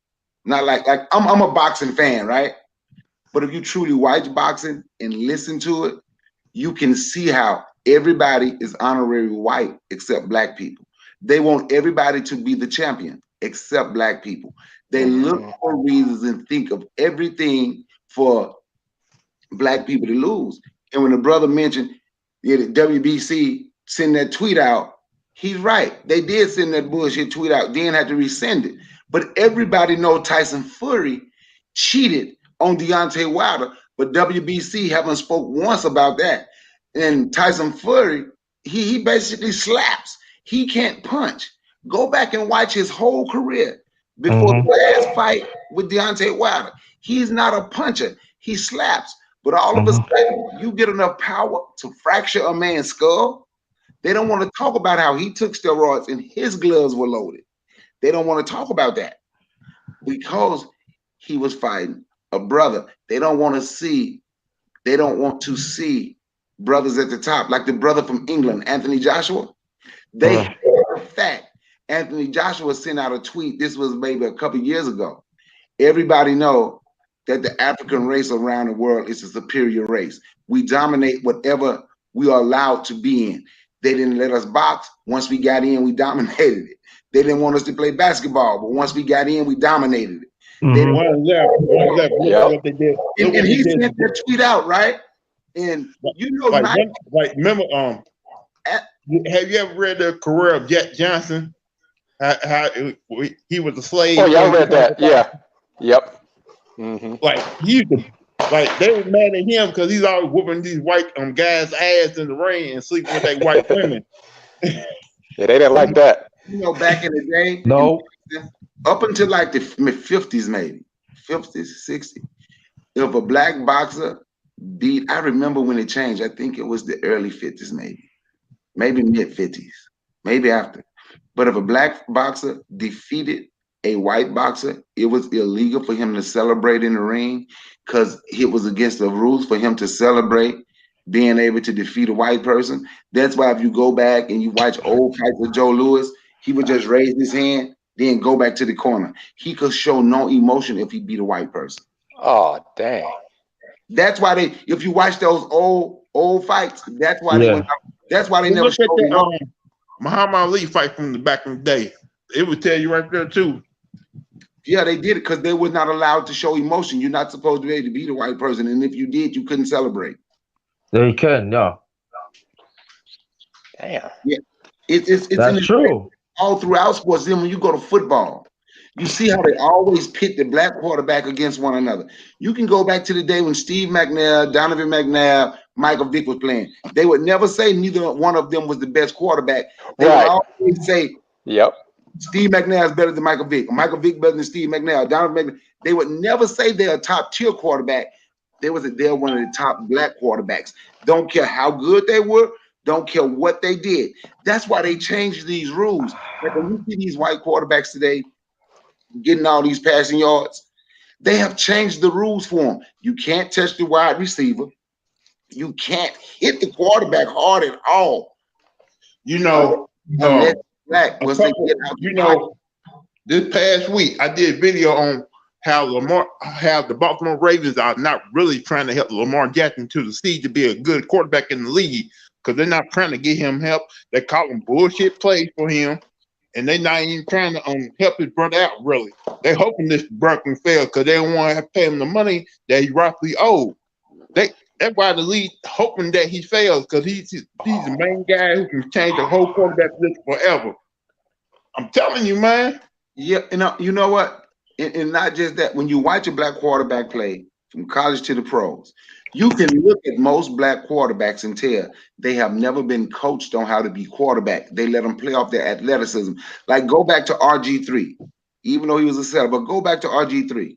not like I'm a boxing fan, right? But if you truly watch boxing and listen to it, you can see how everybody is honorary white except black people. They want everybody to be the champion except black people. They look for reasons and think of everything for black people to lose. And when the brother mentioned the WBC send that tweet out, he's right. They did send that bullshit tweet out, then had to resend it. But everybody knows Tyson Fury cheated on Deontay Wilder, but WBC haven't spoke once about that. And Tyson Fury, he basically slaps. He can't punch. Go back and watch his whole career before the last fight with Deontay Wilder. He's not a puncher. He slaps. But all of a sudden, you get enough power to fracture a man's skull. They don't want to talk about how he took steroids and his gloves were loaded. They don't want to talk about that because he was fighting a brother. They don't want to see brothers at the top, like the brother from England, Anthony Joshua. They for a fact, Anthony Joshua sent out a tweet. This was maybe a couple of years ago. Everybody know that the African race around the world is a superior race. We dominate whatever we are allowed to be in. They didn't let us box. Once we got in, we dominated it. They didn't want us to play basketball, but once we got in, we dominated it. One left. Look what they did. And he sent that tweet out, right? And you know, remember, have you ever read the career of Jack Johnson? How he was a slave. Oh yeah, I read that. Yeah. Yep. Like they were mad at him because he's always whooping these white guys' ass in the ring and sleeping with that white women. Yeah, they didn't like that. You know, back in the day, up until like the 50s, maybe 50s, 60s, if a black boxer beat, I remember when it changed. I think it was the early 50s, maybe mid 50s, maybe after. But if a black boxer defeated a white boxer, it was illegal for him to celebrate in the ring because it was against the rules for him to celebrate being able to defeat a white person. That's why if you go back and you watch old fights of Joe Louis, he would just raise his hand, then go back to the corner. He could show no emotion if he beat a white person. Oh, dang. That's why if you watch those old fights, that's why they never showed the Muhammad Ali fight from the back in the day. It would tell you right there too. Yeah, they did it because they were not allowed to show emotion. You're not supposed to be able to beat a white person, and if you did, you couldn't celebrate. They couldn't, no. Damn. Yeah, it's that's true. All throughout sports. Then when you go to football, you see how they always pit the black quarterback against one another. You can go back to the day when Steve McNair, Donovan McNabb, Michael Vick was playing. They would never say neither one of them was the best quarterback. They would always say, "Yep, Steve McNair is better than Michael Vick. Michael Vick better than Steve McNair. Donovan McNair." They would never say they're a top tier quarterback. They're one of the top black quarterbacks. Don't care how good they were. Don't care what they did. That's why they changed these rules. Like when you see these white quarterbacks today getting all these passing yards, they have changed the rules for them. You can't touch the wide receiver. You can't hit the quarterback hard at all. This past week I did a video on how the Baltimore Ravens are not really trying to help Lamar Jackson to the seed to be a good quarterback in the league because they're not trying to get him help. They call him bullshit plays for him, and they're not even trying to help his brother out. Really, they're hoping this brother can fail because they don't want to pay him the money that he rightfully owed. That's why the league hoping that he fails because he's the main guy who can change the whole quarterback position forever. I'm telling you, man. Yeah, you know what? And not just that. When you watch a black quarterback play from college to the pros, you can look at most black quarterbacks and tell they have never been coached on how to be quarterback. They let them play off their athleticism. Like go back to RG3, even though he was a setter, but go back to RG3.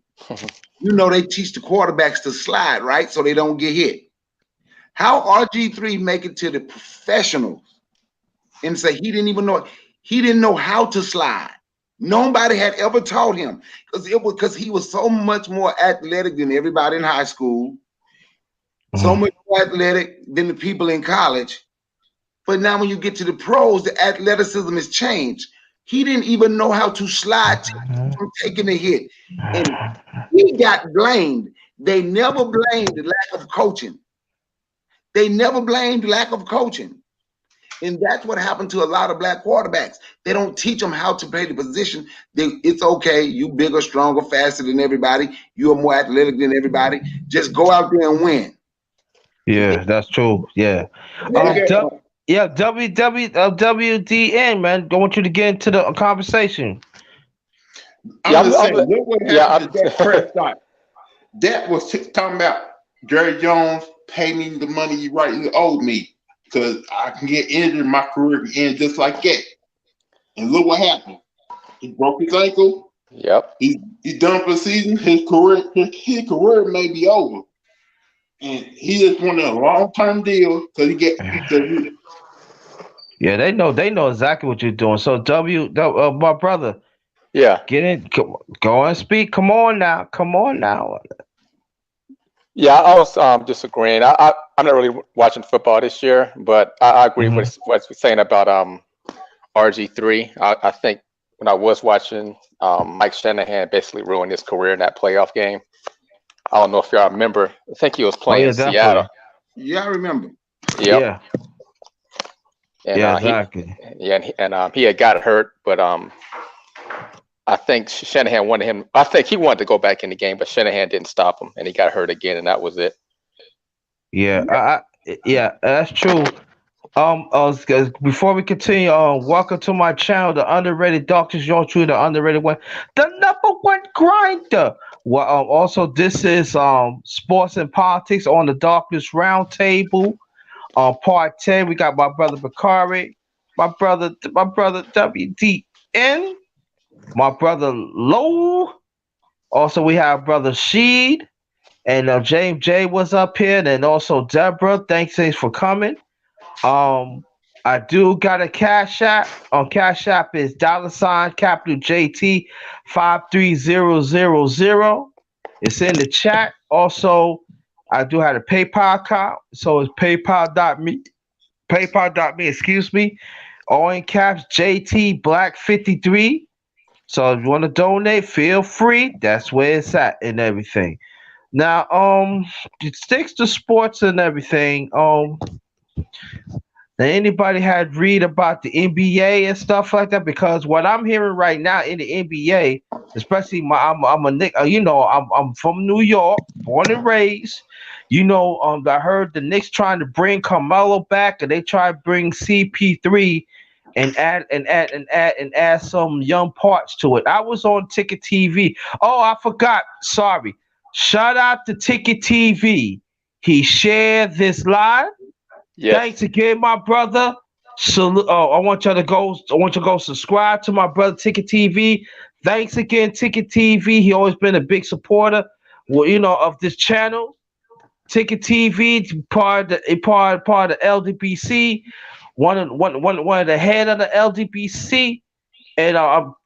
You know they teach the quarterbacks to slide, right? So they don't get hit. How RG3 make it to the professionals and say he didn't know how to slide. Nobody had ever taught him because he was so much more athletic than everybody in high school, so much more athletic than the people in college. But now when you get to the pros, the athleticism has changed. He didn't even know how to slide from taking a hit. And he got blamed. They never blamed the lack of coaching. They never blamed lack of coaching. And that's what happened to a lot of black quarterbacks. They don't teach them how to play the position. It's okay. You bigger, stronger, faster than everybody. You are more athletic than everybody. Just go out there and win. Yeah, that's true. Yeah. WDN, man. I want you to get into the conversation. I'm just saying, look what happened to Dak Prescott. That was talking about Jerry Jones, pay me the money you rightly owed me. Because I can get injured, my career can end just like that. And look what happened. He broke his ankle. Yep. He's done for the season. His career may be over. And he just wanted a long-term deal because Yeah, they know exactly what you're doing. So my brother. Yeah. Get in. Go and speak. Come on now. Yeah, I was disagreeing. I'm not really watching football this year, but I agree with what you're saying about RG3. I think when I was watching, Mike Shanahan basically ruined his career in that playoff game. I don't know if y'all remember. I think he was playing in Seattle. Yeah, I remember. Yep. Yeah. And, exactly. He had got hurt, but I think Shanahan wanted him. I think he wanted to go back in the game, but Shanahan didn't stop him, and he got hurt again, and that was it. Yeah, that's true. Before we continue, welcome to my channel, the underrated Dr. John True, the underrated one, the #1 grinder. Well, also this is sports and politics on the Darkness Roundtable. Part 10, we got my brother Bakari, my brother WDN. My brother Low. Also, we have brother Sheed. And James J was up here. And also Deborah. Thanks for coming. I do got a Cash App. On Cash App is $capital JT 53000. It's in the chat. Also, I do have a PayPal account. So it's paypal.me, excuse me. All in caps, JT Black 53. So if you want to donate, feel free. That's where it's at and everything. Now, it sticks to sports and everything. Anybody had read about the NBA and stuff like that? Because what I'm hearing right now in the NBA, especially I'm from New York, born and raised. I heard the Knicks trying to bring Carmelo back, and they try to bring CP3 and add some young parts to it. I was on Ticket TV. Oh, I forgot. Sorry. Shout out to Ticket TV. He shared this live. Yes. Thanks again, my brother. Salute. I want you to go subscribe to my brother Ticket TV. Thanks again, Ticket TV. He always been a big supporter, of this channel. Ticket TV, part of the LDBC. One of the head of the LDBC, and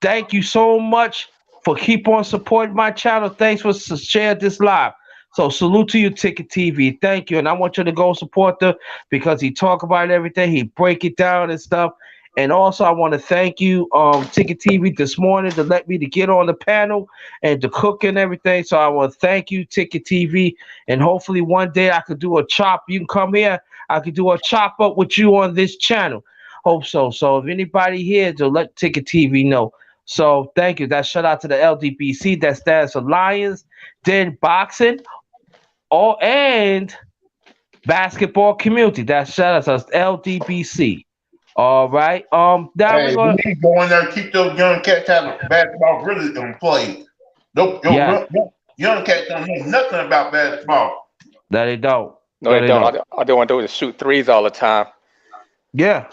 thank you so much for keep on supporting my channel. Thanks for sharing this live. So salute to you, Ticket TV. Thank you, and I want you to go support them because he talk about everything, he break it down and stuff. And also, I want to thank you, Ticket TV, this morning to let me to get on the panel and to cook and everything. So I want to thank you, Ticket TV, and hopefully one day I could do a chop. You can come here. I could do a chop up with you on this channel. Hope so. So if anybody here, to let Ticket TV know. So thank you. That shout out to the LDBC. That stands for Lions Den Boxing. And basketball community. That's shout out to LDBC. All right. Now we're Hey, we gonna. need to go in there and keep those young cats having basketball really played. Yeah. Young cats don't know nothing about basketball. That they don't. No, they don't. All they want to do is shoot threes all the time. Yeah.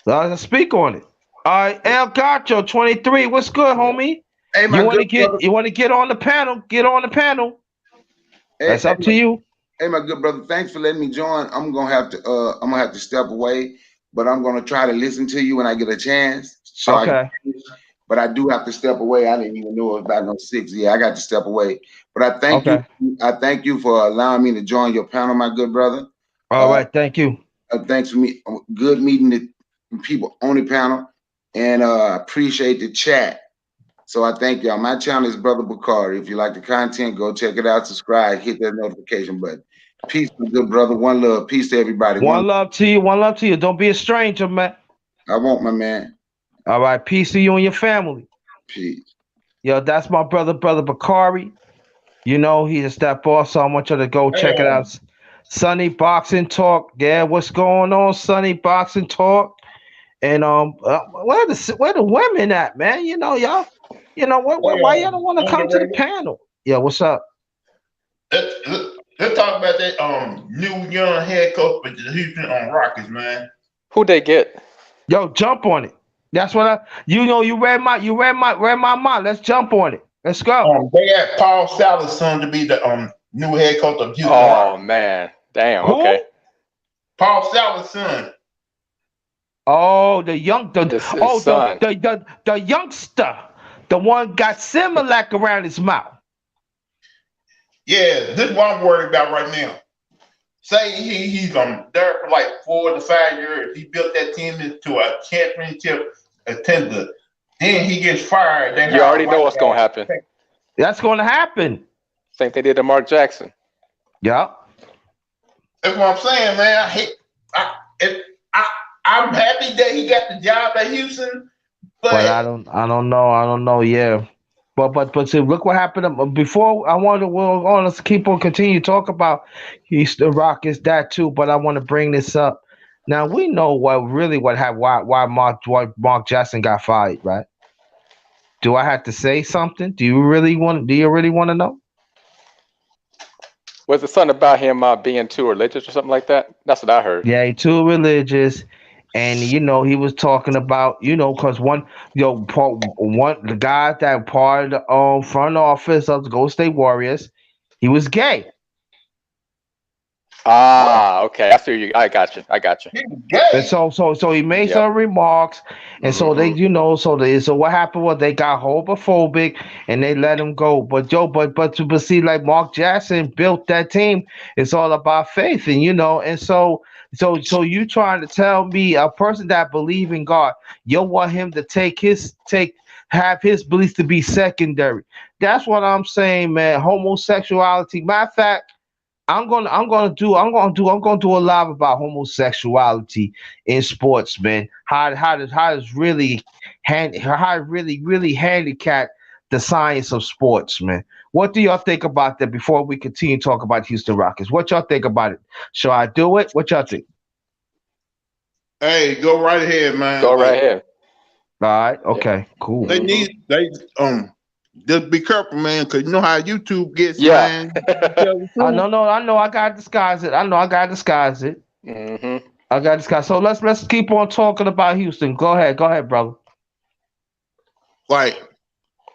Let's speak on it. All right, El Gacho 23. What's good, homie? Hey, my You want to good brother. get on the panel? Get on the panel. Hey, That's up to you. Hey, my good brother. Thanks for letting me join. I'm gonna have to step away, but I'm gonna try to listen to you when I get a chance. So Okay. But I do have to step away. I didn't even know it was about no 6. Yeah, I got to step away. But I thank you. I thank you for allowing me to join your panel, my good brother. All right, thank you. Thanks for me. Good meeting the people on the panel, and appreciate the chat. So I thank y'all. My channel is Brother Bakari. If you like the content, go check it out. Subscribe. Hit that notification button. Peace, my good brother. One love. Peace to everybody. One love to you. One love to you. Don't be a stranger, man. I won't, my man. All right. Peace to you and your family. Peace. Yo, that's my brother Bakari. You know, he's that boss, so I want you to go check it out. Sunny Boxing Talk. Yeah, what's going on, Sunny Boxing Talk? And where the women at, man? You know, y'all. You know why y'all don't want to come to the panel? Yeah, what's up? Let's talk about that new young head coach for the Houston Rockets, man. Who they get? Yo, jump on it. That's what you read my mind. Let's jump on it. Let's go. They got Paul Silas' son to be the new head coach of Houston. Oh man, damn. Who? Okay. Paul Silas' son. Oh, the youngster, the one got Similac around his mouth. Yeah, this is what I'm worried about right now. Say he's there for like 4 to 5 years. He built that team into a championship contender. Then he gets fired. Then you already know what's going to happen. That's going to happen. Same thing they did to Mark Jackson. Yeah. That's what I'm saying, man. I'm happy that he got the job at Houston, but I don't know. Yeah. But see, look what happened before. We'll keep on continue to talk about Houston Rockets that too. But I want to bring this up. Now we know why Mark Jackson got fired, right? Do I have to say something? Do you really want to know? Was it something about him being too religious or something like that? That's what I heard. Yeah, he too religious. And he was talking about, because the guy that part of the front office of the Golden State Warriors, he was gay. Okay. I got you. And so he made some remarks, and so they, so what happened was they got homophobic and they let him go. But see, like Mark Jackson built that team. It's all about faith, and and so you trying to tell me a person that believe in God, you want him to have his beliefs to be secondary. That's what I'm saying, man. Homosexuality. Matter of fact, I'm gonna do a live about homosexuality in sports, man. How it really handicap the science of sports, man. What do y'all think about that before we continue to talk about Houston Rockets? What y'all think about it? Shall I do it? What y'all think? Hey, go right ahead, man. Go right ahead. All right. Okay. Cool. They just be careful, man, because you know how YouTube gets, man. I know. I gotta disguise it. Mm-hmm. I gotta disguise. So let's keep on talking about Houston. Go ahead, brother. Like,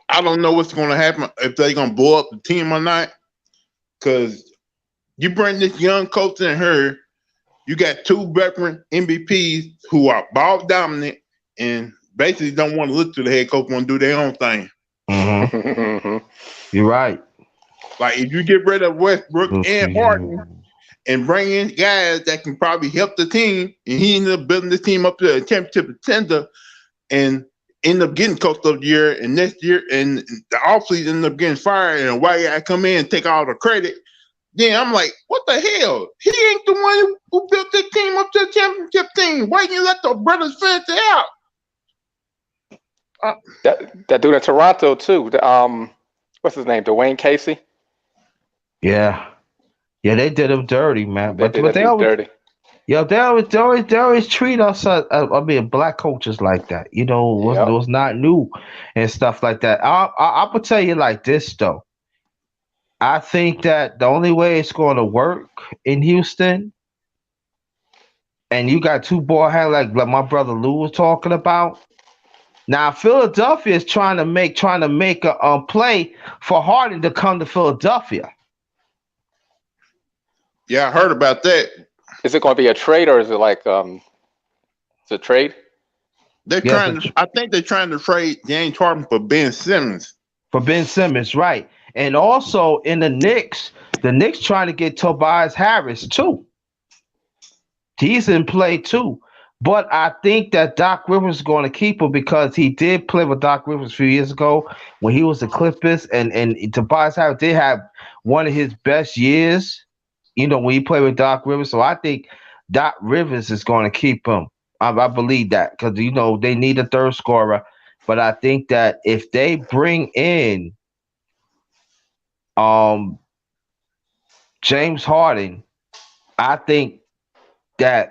I don't know what's going to happen, if they're going to blow up the team or not, because you bring this young coach in here, you got 2 veteran MVPs who are ball dominant and basically don't want to look to the head coach, want to do their own thing. Mm-hmm. You're right. Like, if you get rid of Westbrook and Harden and bring in guys that can probably help the team, and he ended up building the team up to a championship contender and end up getting coach of the year, and next year and the offseason end up getting fired, and why guy come in and take all the credit, then I'm like, what the hell? He ain't the one who built the team up to the championship team. Why didn't you let the brothers finish it out? That dude in Toronto too. What's his name? Dwayne Casey. Yeah. Yeah, they did him dirty, man. They But did they him always, dirty. yo, they always treat us. I mean, black coaches like that. You know, Yep. was not new and stuff like that. I would tell you like this though. I think that the only way it's going to work in Houston, and you got two ball hand like my brother Lou was talking about. Now Philadelphia is trying to make a play for Harden to come to Philadelphia. Yeah, I heard about that. Is it going to be a trade or is it like it's a trade? They're Yes, trying to. I think they're trying to trade James Harden for Ben Simmons. for Ben Simmons, right? And also in the Knicks trying to get Tobias Harris too. He's in play too. But I think that Doc Rivers is going to keep him because he did play with Doc Rivers a few years ago when he was the Clippers, and Tobias Harris did have one of his best years, you know, when he played with Doc Rivers. So I think Doc Rivers is going to keep him. I believe that because, you know, they need a third scorer. But I think that if they bring in James Harden, I think that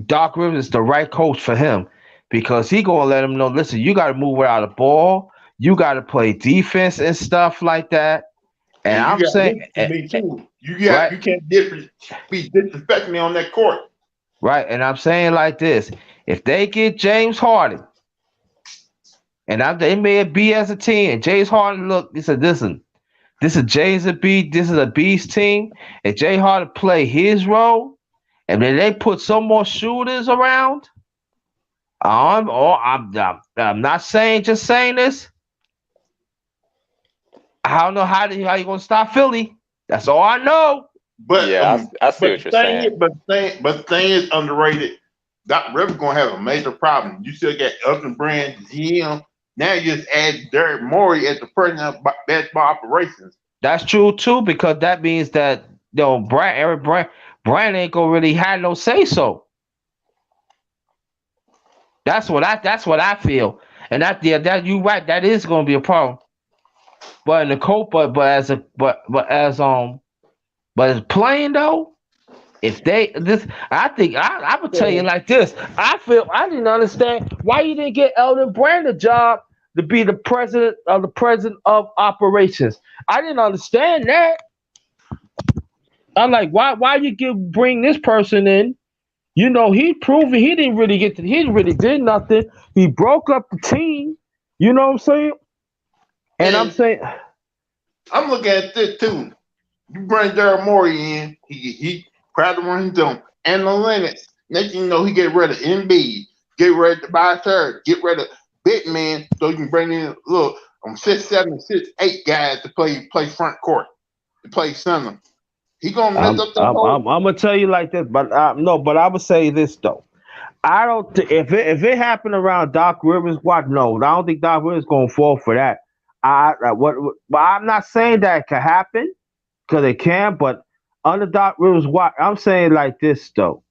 Doc Rivers is the right coach for him because he gonna let him know, listen, you got to move without the ball, you got to play defense and stuff like that. And you I'm got saying, this to me too. You right. can't be disrespecting me on that court. Right, and I'm saying like this: if they get James Harden, and they may be as a team, and James Harden look, he said, listen, this is James B, this is a B's team, and Jay Harden play his role, and then they put some more shooters around. I'm not saying this. I don't know how you gonna stop Philly. That's all I know. But yeah, I see what you're saying. But the thing is underrated. Doc Rivers gonna have a major problem. You still got Elton Brand, GM. Now you just add Derek Morey as the president of basketball operations. That's true too, because that means that Eric Brand ain't gonna really have no say so. That's what I feel, and that you right. That is gonna be a problem. But in the coach, but as playing though, if I would tell you like this. I didn't understand why you didn't get Elton Brand a job to be the president of operations. I didn't understand that. I'm like, why you bring this person in? You know, he proved he didn't really did nothing. He broke up the team. You know what I'm saying? And I'm saying, I'm looking at this too. You bring Daryl Morey in, he proud of what he's doing. And the Lennox, next thing you know, he get rid of Embiid, get ready to buy third, get rid of big man, so you can bring in 6'7", 6'8" guys to play front court, to play center. He gonna mess up the whole. I'm gonna tell you like this, but no, but I would say this though. I don't if it happened around Doc Rivers, no, I don't think Doc Rivers gonna fall for that. But I'm not saying that it can happen because it can, but under Doc Rivers, I'm saying like this though.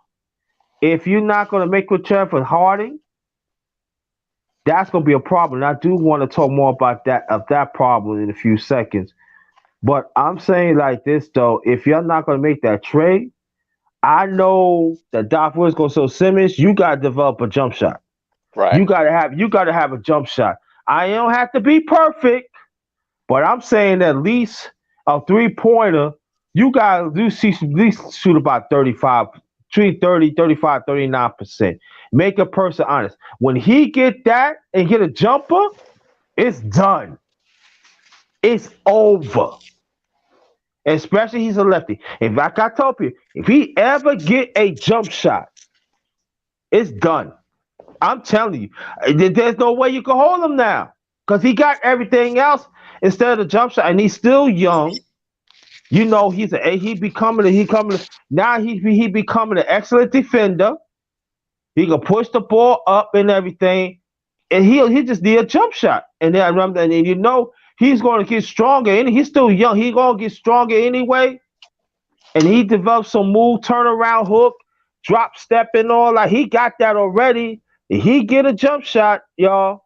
If you're not gonna make a trade for Harding, that's gonna be a problem. And I do want to talk more about that problem in a few seconds. But I'm saying like this though, if you're not gonna make that trade, I know that Doc Rivers gonna say, Simmons, you gotta develop a jump shot. Right. You gotta have a jump shot. I don't have to be perfect, but I'm saying at least a 3-pointer, you gotta at least shoot about 35, 39%. Make a person honest. When he get that and get a jumper, it's done. It's over. Especially he's a lefty. In fact, I told you, if he ever get a jump shot, it's done. I'm telling you, there's no way you can hold him now because he got everything else instead of the jump shot, and he's still young. You know, he becoming an excellent defender. He can push the ball up and everything, and he just need a jump shot. And then you know he's going to get stronger, and he's still young. He's going to get stronger anyway, and he developed some move, turnaround hook, drop step, and all that. He got that already. If he get a jump shot, y'all,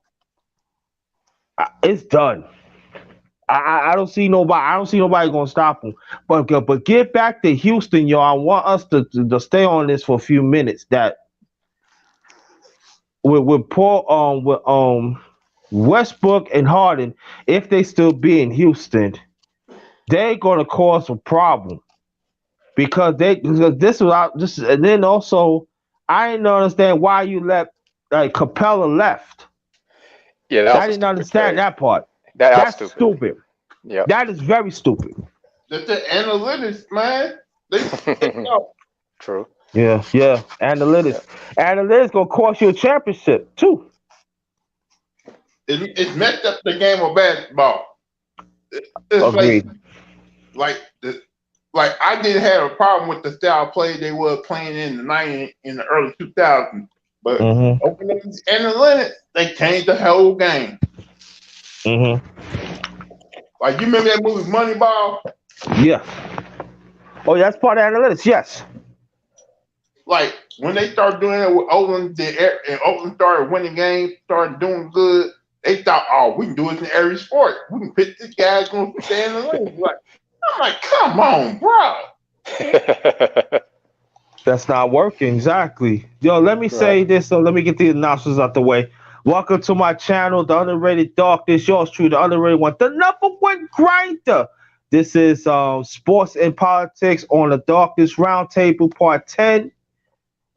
it's done. I don't see nobody. I don't see nobody gonna stop them. But get back to Houston, y'all. I want us to stay on this for a few minutes. That with Paul with Westbrook and Harden, if they still be in Houston, they're gonna cause a problem because this was out. This and then also I didn't understand why you let Capella left. Yeah, that was I a didn't stupid understand trade. that part. That's That's stupid. stupid. Yep. That is very stupid. That's the analytics, man. They know. True. Yeah. Analytics. Analytics gonna cost you a championship too. It's messed up the game of basketball. It's Agreed. like I didn't have a problem with the style of play they were playing in the 90s, in the early 2000s, but open up the analytics, they changed the whole game. Like, you remember that movie Moneyball? Yeah. Oh, yeah, that's part of analytics. Yes. Like, when they started doing it with Oakland, and Oakland started winning games, started doing good, they thought, oh, we can do it in every sport. We can pick this guy's going to stay in the lane. I'm like, come on, bro. That's not working. Exactly. Yo, let me say this. So let me get the announcements out the way. Welcome to my channel, The Underrated Darkness. Yours truly, the underrated one, the #1 grinder. This is Sports and Politics on the Darkness Roundtable Part 10.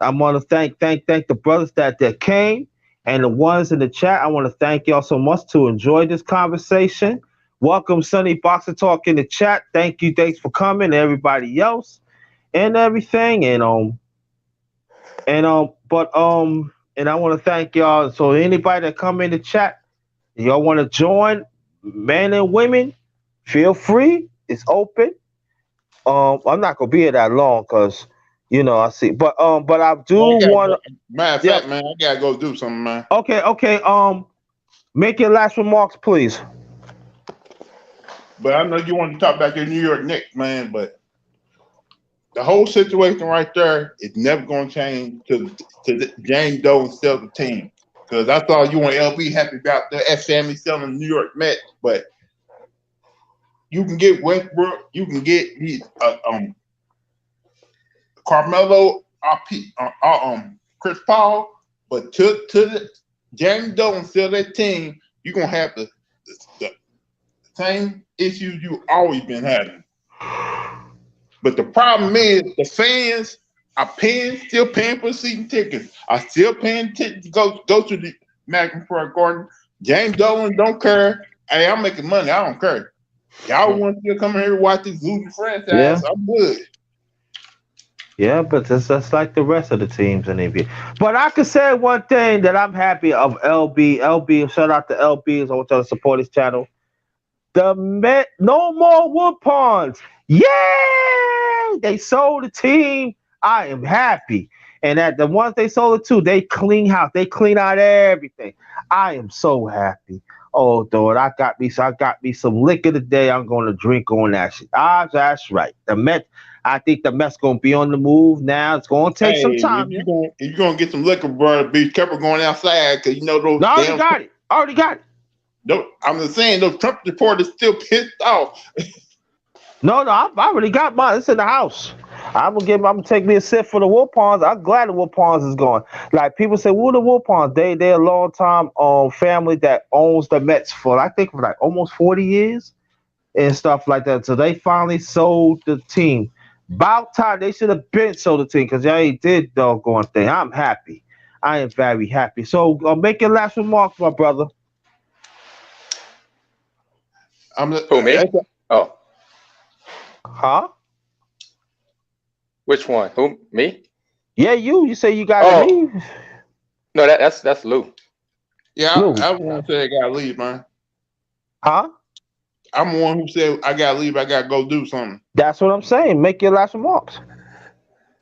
I want to thank the brothers that came and the ones in the chat. I want to thank y'all so much to enjoy this conversation. Welcome, Sonny Boxer Talk in the chat. Thank you. Thanks for coming. Everybody else and everything. And I want to thank y'all. So anybody that come in the chat, y'all want to join, men and women, feel free. It's open. I'm not gonna be here that long because I see. But I do want to. Matter of fact, man, I gotta go do something, man. Okay. Make your last remarks, please. But I know you want to talk about your New York Knicks, man, but the whole situation right there is never going to change to James Dolan sell the team. Because I saw you and LB happy about the F family selling the New York Mets, but you can get Westbrook, you can get Carmelo, Chris Paul, but to the James Dolan sell that team, you're gonna have the same issues you've always been having. But the problem is the fans are still paying for season tickets. Are still paying to go to the Madison Square Garden. James Dolan don't care. Hey, I'm making money. I don't care. Y'all want to come here to watch this losing franchise? Yeah. I'm good. Yeah, but that's like the rest of the teams in NBA. But I can say one thing that I'm happy of LB. Shout out to LB. I want y'all to support his channel. The Met, no more wood ponds. Yay! They sold the team. I am happy. And at the ones they sold it to, they clean house. They clean out everything. I am so happy. Oh, Lord, I got me some liquor today. I'm going to drink on that shit. That's right. I think the Mets going to be on the move now. It's going to take some time. If you're going to get some liquor, bro, be careful going outside because you know those. No, I already got it. I'm just saying, those Trump reporters still pissed off. No, I already got mine. It's in the house. I'm gonna take me a sip for the Wilpons. I'm glad the Wilpons is gone. Like people say, "Who the Wilpons?" They're a long time family that owns the Mets for like almost 40 years and stuff like that. So they finally sold the team. About time. They should have been sold the team because they did doggone thing. I'm happy. I am very happy. So make your last remarks, my brother. Who, me? Oh. Huh? Which one? Who? Me? Yeah, you. You say you gotta leave. No, that's Lou. Yeah, I want to say I gotta leave, man. Huh? I'm the one who said I gotta leave. I gotta go do something. That's what I'm saying. Make your last remarks.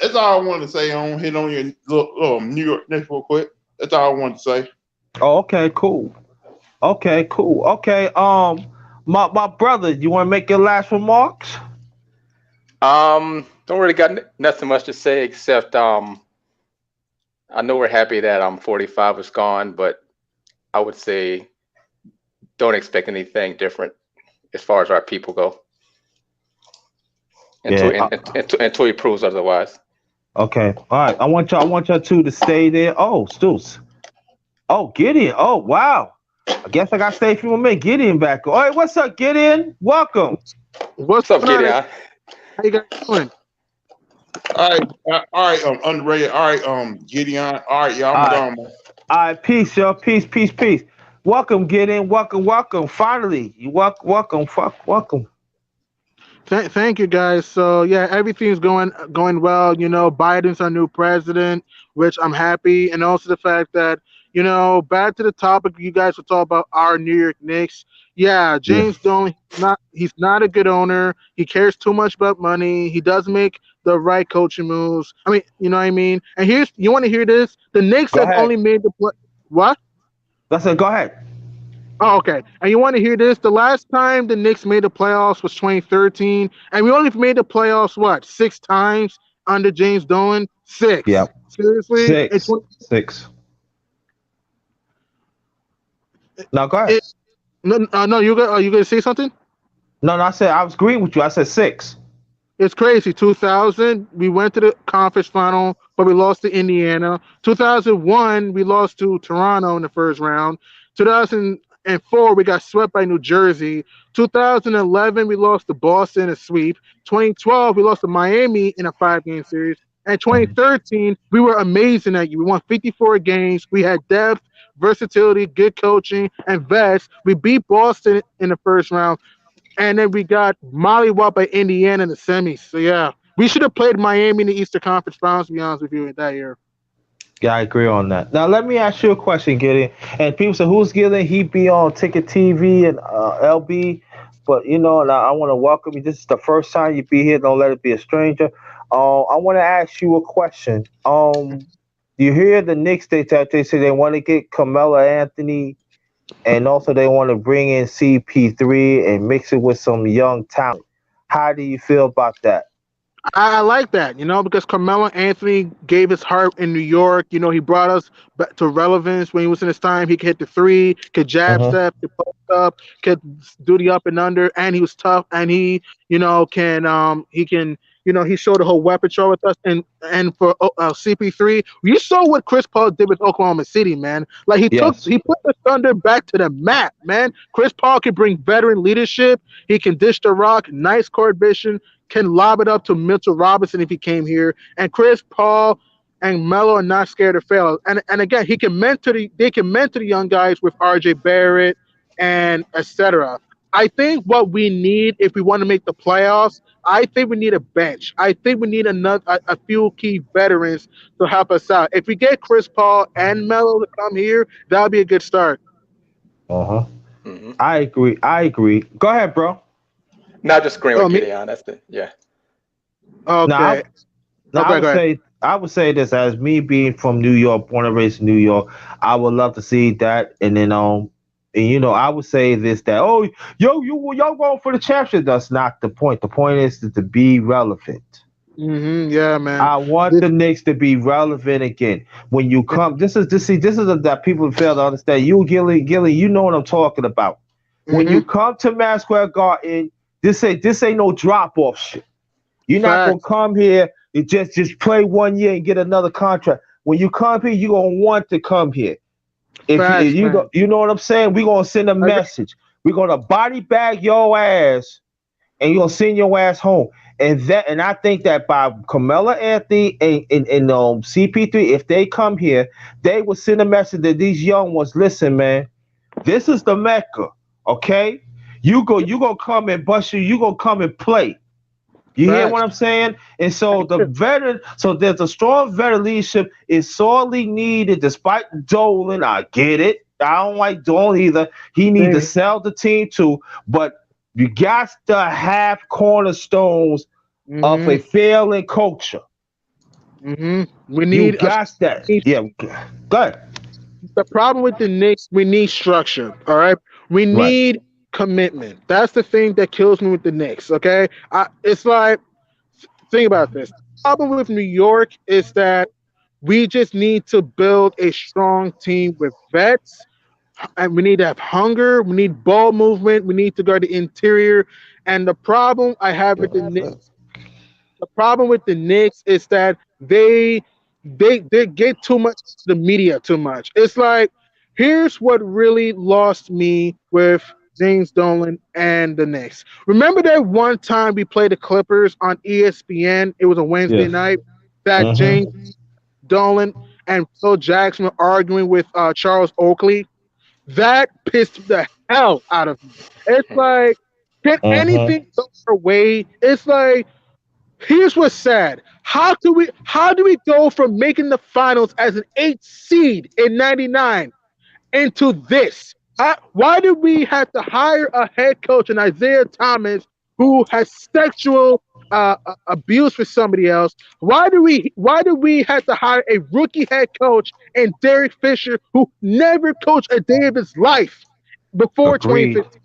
That's all I want to say. I don't hit on your little, New York Knicks real quick. That's all I want to say. Oh, okay, cool. Okay, my brother, you want to make your last remarks? Don't really got nothing much to say except I know we're happy that 45 is gone, but I would say don't expect anything different as far as our people go. Until he proves otherwise. Okay. All right. I want y'all two to stay there. Oh, Stools. Oh, Gideon. Oh, wow. I guess I got to stay for a minute. Gideon back. All right, what's up, Gideon? Welcome. What's up, Gideon? How you guys doing? All right, underrated. All right, Gideon. All right, y'all. I'm going. All right, peace, y'all. Peace. Welcome, Gideon. Welcome. Finally, you welcome. Thank you, guys. So yeah, everything's going well. You know, Biden's our new president, which I'm happy, and also the fact that, you know, back to the topic, you guys were talking about our New York Knicks. Yeah, James Dolan, he's not a good owner. He cares too much about money. He doesn't make the right coaching moves. I mean, you know what I mean? And you want to hear this? The Knicks have only made the play. What? That's it. Go ahead. Oh, okay. And you want to hear this? The last time the Knicks made the playoffs was 2013, and we only made the playoffs, what, 6 times under James Dolan? 6. Yeah. Seriously? 6. Now, go ahead. No, you going to say something? No, I said I was agreeing with you. I said 6. It's crazy. 2000, we went to the conference final, but we lost to Indiana. 2001, we lost to Toronto in the first round. 2004, we got swept by New Jersey. 2011, we lost to Boston in a sweep. 2012, we lost to Miami in a 5-game series. And 2013, we were amazing that year. We won 54 games. We had depth, versatility, good coaching, and vets. We beat Boston in the first round. And then we got mollywopped by Indiana in the semis. So, yeah, we should have played Miami in the Eastern Conference Finals, to be honest with you, that year. Yeah, I agree on that. Now, let me ask you a question, Gideon. And people say, who's Gideon? He be on Ticket TV and LB. But, you know, and I want to welcome you. This is the first time you be here. Don't let it be a stranger. I want to ask you a question. You hear the Knicks, they say they want to get Carmelo Anthony, and also they want to bring in CP3 and mix it with some young talent. How do you feel about that? I like that, you know, because Carmelo Anthony gave his heart in New York. You know, he brought us back to relevance when he was in his time. He could hit the 3, could jab step, could post up, could do the up and under, and he was tough. And he, you know, he showed a whole weapon show with us. And for CP3, you saw what Chris Paul did with Oklahoma City, man. Like he put the Thunder back to the map, man. Chris Paul can bring veteran leadership. He can dish the rock, nice court vision, can lob it up to Mitchell Robinson if he came here. And Chris Paul and Melo are not scared to fail. And again, they can mentor the young guys with RJ Barrett and etc. I think what we need if we want to make the playoffs, I think we need a bench. I think we need a few key veterans to help us out. If we get Chris Paul and Melo to come here, that'll be a good start. I agree. Go ahead, bro. Not just agreeing with Gideon. That's it. Yeah. Okay. I would say this, as me being from New York, born and raised in New York, I would love to see that. And then and you know, I would say this, that y'all going for the championship. That's not the point. The point is to be relevant. Yeah, man. I want the Knicks to be relevant again. When you come, this is that people fail to understand. You, Gilly, you know what I'm talking about. When you come to Madison Square Garden, this ain't no drop off shit. You're not gonna come here and just play 1 year and get another contract. When you come here, you're gonna want to come here. If you go, you know what I'm saying? We're gonna send a message. We're gonna body bag your ass, and you're gonna send your ass home. And I think that by Carmelo Anthony and CP3, if they come here, they will send a message that these young ones, listen, man, this is the Mecca, okay? You gonna come and bust you gonna come and play. You hear what I'm saying? And so there's a strong veteran leadership is sorely needed, despite Dolan. I get it. I don't like Dolan either. He needs to sell the team too, but you got to have cornerstones of a failing culture. We need that. Yeah, go ahead. The problem with the Knicks, we need structure. All right, we need commitment. That's the thing that kills me with the Knicks. Okay, it's like, think about this. The problem with New York is that we just need to build a strong team with vets and we need to have hunger. We need ball movement. We need to guard the interior. And the problem I have with the Knicks, is that they get too much to the media too much. It's like, here's what really lost me with James Dolan and the Knicks. Remember that one time we played the Clippers on ESPN? It was a Wednesday Yes. night that James Dolan and Phil Jackson were arguing with Charles Oakley. That pissed the hell out of me. It's like, can anything go our way? It's like, here's what's sad. How do we go from making the finals as an 8th seed in '99 into this? Why did we have to hire a head coach in Isaiah Thomas who has sexual abuse with somebody else? Why do we have to hire a rookie head coach and Derek Fisher who never coached a day of his life before Agreed. 2015?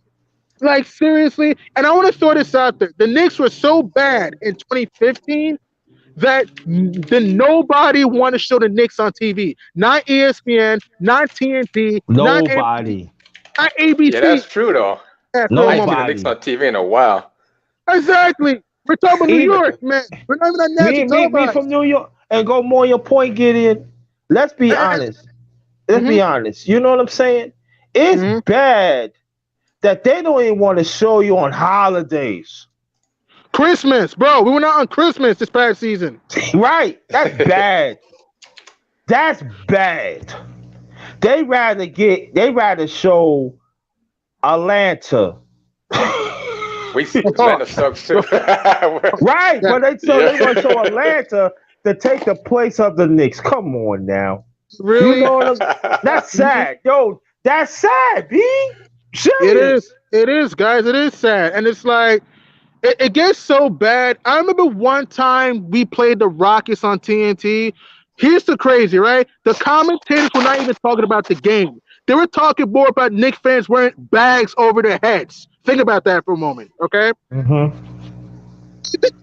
Like, seriously? And I want to throw this out there. The Knicks were so bad in 2015 that nobody wanted to show the Knicks on TV. Not ESPN, not TNT, Nobody. not ABC. Yeah, that's true though. Yeah, No, I ain't seen the Nobody. Knicks on TV in a while. exactly. We're talking about New Even- York, man. We're not even on national Me televised. from New York, and go more on your point, Gideon. Let's be honest. Let's be honest. You know what I'm saying? It's bad that they don't even want to show you on holidays. Christmas, bro. We went out on Christmas this past season. Right? That's bad. That's bad. They rather show Atlanta. We see Atlanta sucks too. Right, but they want to show Atlanta to take the place of the Knicks. Come on now. Really? You know what that's sad. Yo, that's sad, B. Serious. It is, guys. It is sad. And it's like, it gets so bad. I remember one time we played the Rockets on TNT. Here's the crazy, right? The commentators were not even talking about the game. They were talking more about Knicks fans wearing bags over their heads. Think about that for a moment, okay?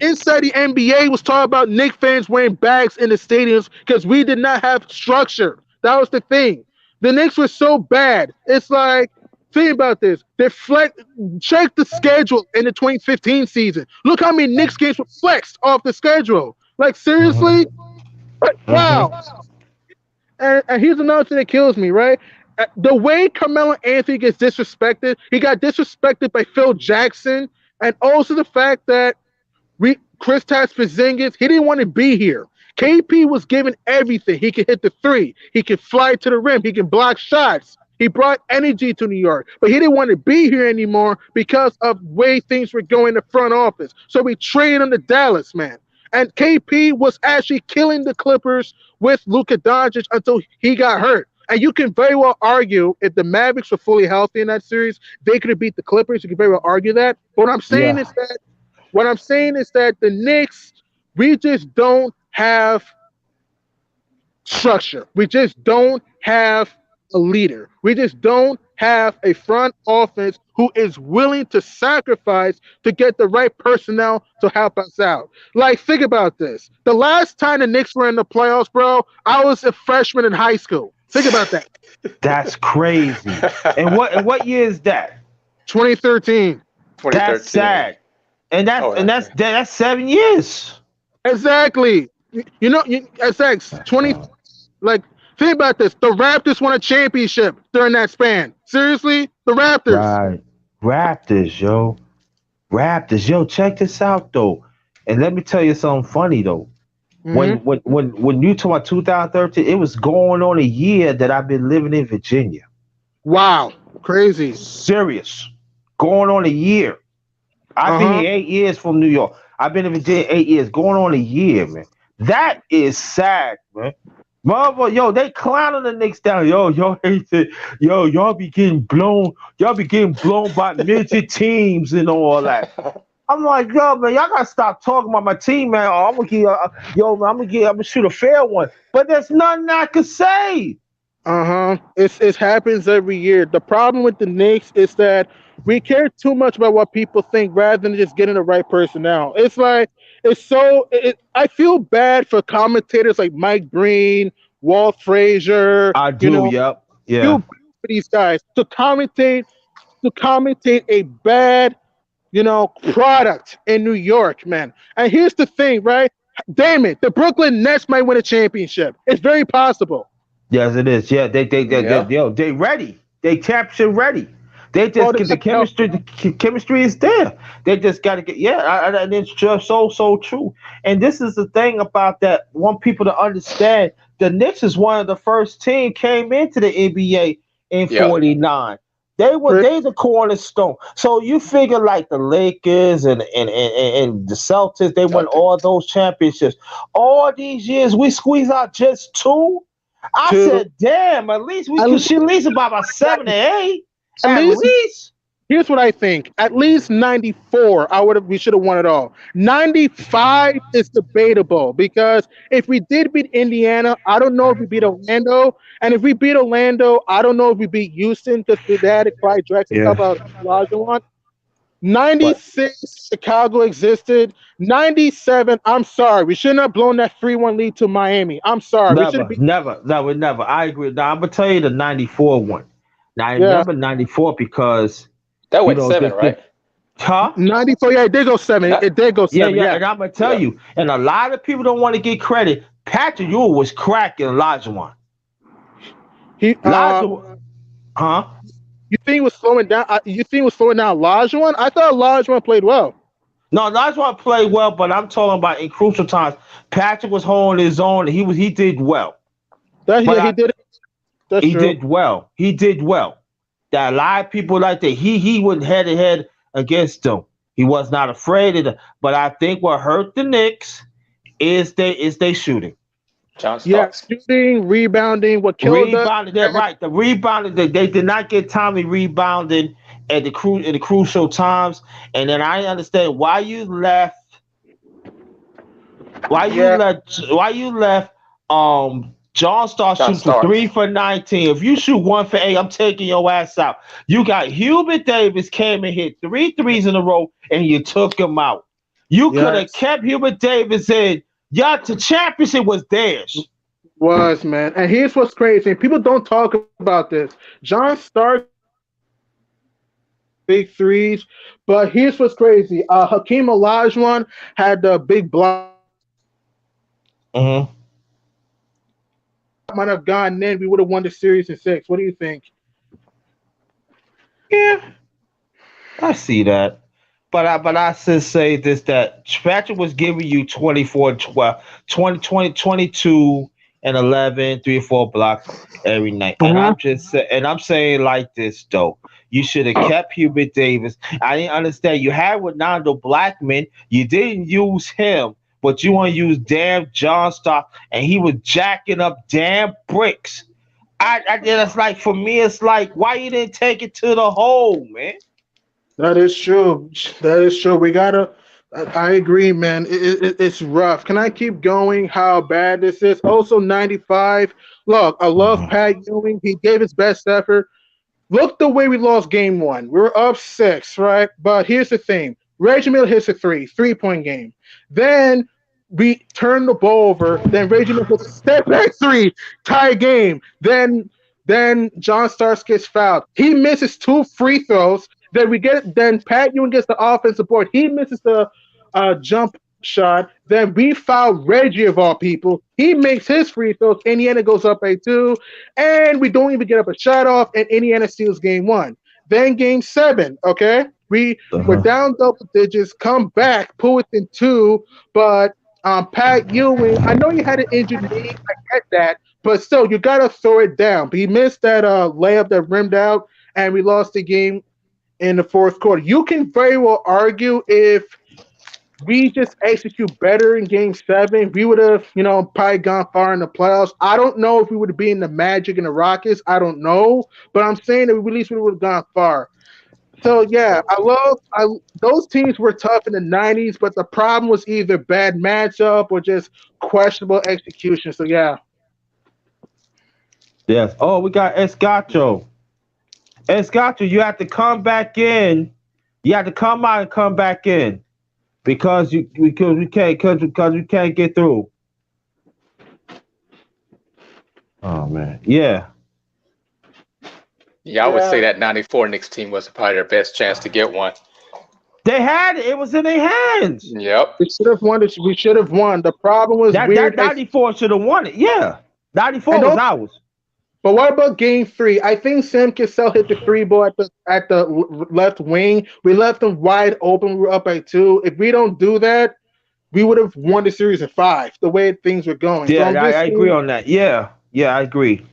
Inside the NBA was talking about Knicks fans wearing bags in the stadiums because we did not have structure. That was the thing. The Knicks were so bad. It's like, think about this. Check the schedule in the 2015 season. Look how many Knicks games were flexed off the schedule. Like, seriously? Wow. And here's another thing that kills me, right? The way Carmelo Anthony gets disrespected, he got disrespected by Phil Jackson, and also the fact that Kristaps Porzingis, he didn't want to be here. KP was given everything. He could hit the three. He could fly to the rim. He can block shots. He brought energy to New York, but he didn't want to be here anymore because of the way things were going in the front office. So we traded him to Dallas, man. And KP was actually killing the Clippers with Luka Doncic until he got hurt. And you can very well argue if the Mavericks were fully healthy in that series, they could have beat the Clippers. You can very well argue that. But what I'm saying is that the Knicks, we just don't have structure. We just don't have a leader. We just don't have a front office who is willing to sacrifice to get the right personnel to help us out. Like, think about this. The last time the Knicks were in the playoffs, bro, I was a freshman in high school. Think about that. That's crazy. And what year is that? 2013. That's sad. And that's 7 years. Exactly. It's like 20. Like, think about this. The Raptors won a championship during that span. Seriously, the Raptors. Right. Raptors, yo, check this out though. And let me tell you something funny though. When you talk about 2013, it was going on a year that I've been living in Virginia. Wow, crazy. Serious. Going on a year. I've been here 8 years from New York. I've been in Virginia 8 years. Going on a year, man. That is sad, man. Mother, yo, they clowning the Knicks down. Y'all hate it. Y'all be getting blown. Y'all be getting blown by midget teams and all that. I'm like, yo, man, y'all gotta stop talking about my team, man. I'm gonna shoot a fair one. But there's nothing I can say. It happens every year. The problem with the Knicks is that we care too much about what people think rather than just getting the right personnel. It's like, I feel bad for commentators like Mike Breen, Walt Frazier. I do, yep. Yeah. for these guys to commentate a bad, product in New York, man. And here's the thing, right? Damn it, the Brooklyn Nets might win a championship. It's very possible. Yes, it is. Yeah, they ready. They championship ready. They just get the chemistry. The chemistry is there. They just got to get. Yeah, and it's just so true. And this is the thing about that. Want people to understand. The Knicks is one of the first team came into the NBA in '49. They the cornerstone. So you figure like the Lakers and the Celtics, they won all those championships. All these years we squeeze out just two. I said, damn, at least we could at least about 7 or 8. At least. Here's what I think. At least 94, we should have won it all. 95 is debatable because if we did beat Indiana, I don't know if we beat Orlando. And if we beat Orlando, I don't know if we beat Houston because they had to Clyde Drexler about Olajuwon. 96, Chicago existed. 97, I'm sorry. We shouldn't have blown that 3-1 lead to Miami. I'm sorry. Never. I agree. Now, I'm going to tell you the 94 one. Now, I remember 94 because... That went 7, right? Huh? 94, yeah, it did go 7. It did go 7. Yeah, and I'm going to tell you, and a lot of people don't want to get credit. Patrick Ewing was cracking Olajuwon. Huh? You think he was slowing down? Olajuwon? I thought Olajuwon played well. No, Olajuwon played well, but I'm talking about in crucial times. Patrick was holding his own. He did well. He did well. He did well. That a lot of people like that. He went head to head against them. He was not afraid of them. But I think what hurt the Knicks is they shooting. John Starks. Yeah, shooting, rebounding. What killed rebounding? They're right. The rebounding. They did not get timely rebounding at the crucial times. And then I understand why you left. Why you left? John Starks shoots 3 for 19. If you shoot 1 for 8, I'm taking your ass out. You got Hubert Davis came and hit 3 threes in a row, and you took him out. You could have kept Hubert Davis in. The championship was theirs. Was, man. And here's what's crazy. People don't talk about this. John Starks big threes, but here's what's crazy. Hakeem Olajuwon had the big block. Might have gone in, we would have won the series in 6. What do you think? Yeah, I see that. But I should say this, that Patrick was giving you 24, 12, 20, 22, and 11, 3 or 4 blocks every night. And I'm saying like this though. You should have kept Hubert Davis. I didn't understand. You had Ronaldo Blackman. You didn't use him. But you want to use damn John Starks, and he was jacking up damn bricks. It's like, for me, it's like, why you didn't take it to the hole, man? That is true. We gotta. I agree, man. It's rough. Can I keep going? How bad this is? Also, 95. Look, I love Pat Ewing. He gave his best effort. Look the way we lost game 1. We were up 6, right? But here's the thing. Reggie Miller hits a 3-point game. Then we turn the ball over. Then Reggie Miller puts a step back 3, tie game. Then John Starks gets fouled. He misses 2 free throws. Then Pat Ewing gets the offensive board. He misses the jump shot. Then we foul Reggie of all people. He makes his free throws. Indiana goes up 8-2, and we don't even get up a shot off. And Indiana steals game 1. Then game 7. Okay. We're down double digits, come back, pull within 2, but Pat Ewing, I know you had an injured knee, I get that, but still, you got to throw it down. But he missed that layup that rimmed out, and we lost the game in the 4th quarter. You can very well argue if we just execute better in game 7, we would have, probably gone far in the playoffs. I don't know if we would have been the Magic and the Rockets. I don't know, but I'm saying that at least we would have gone far. So, yeah, those teams were tough in the 90s, but the problem was either bad matchup or just questionable execution. So, yeah. Yes. Oh, we got Escacho. Escacho, you have to come back in. You have to come out and come back in because we can't get through. Oh, man. Yeah. Yeah, I would say that '94 Knicks team was probably their best chance to get one. They had it. It was in their hands. Yep. We should have won. We should have won. The problem was That weird. 94 should have won it. Yeah. 94 was ours. But what about Game 3? I think Sam Cassell hit the 3 ball at the left wing. We left them wide open. We were up by 2. If we don't do that, we would have won the series in 5. The way things were going. Yeah, I agree on that. Yeah, I agree.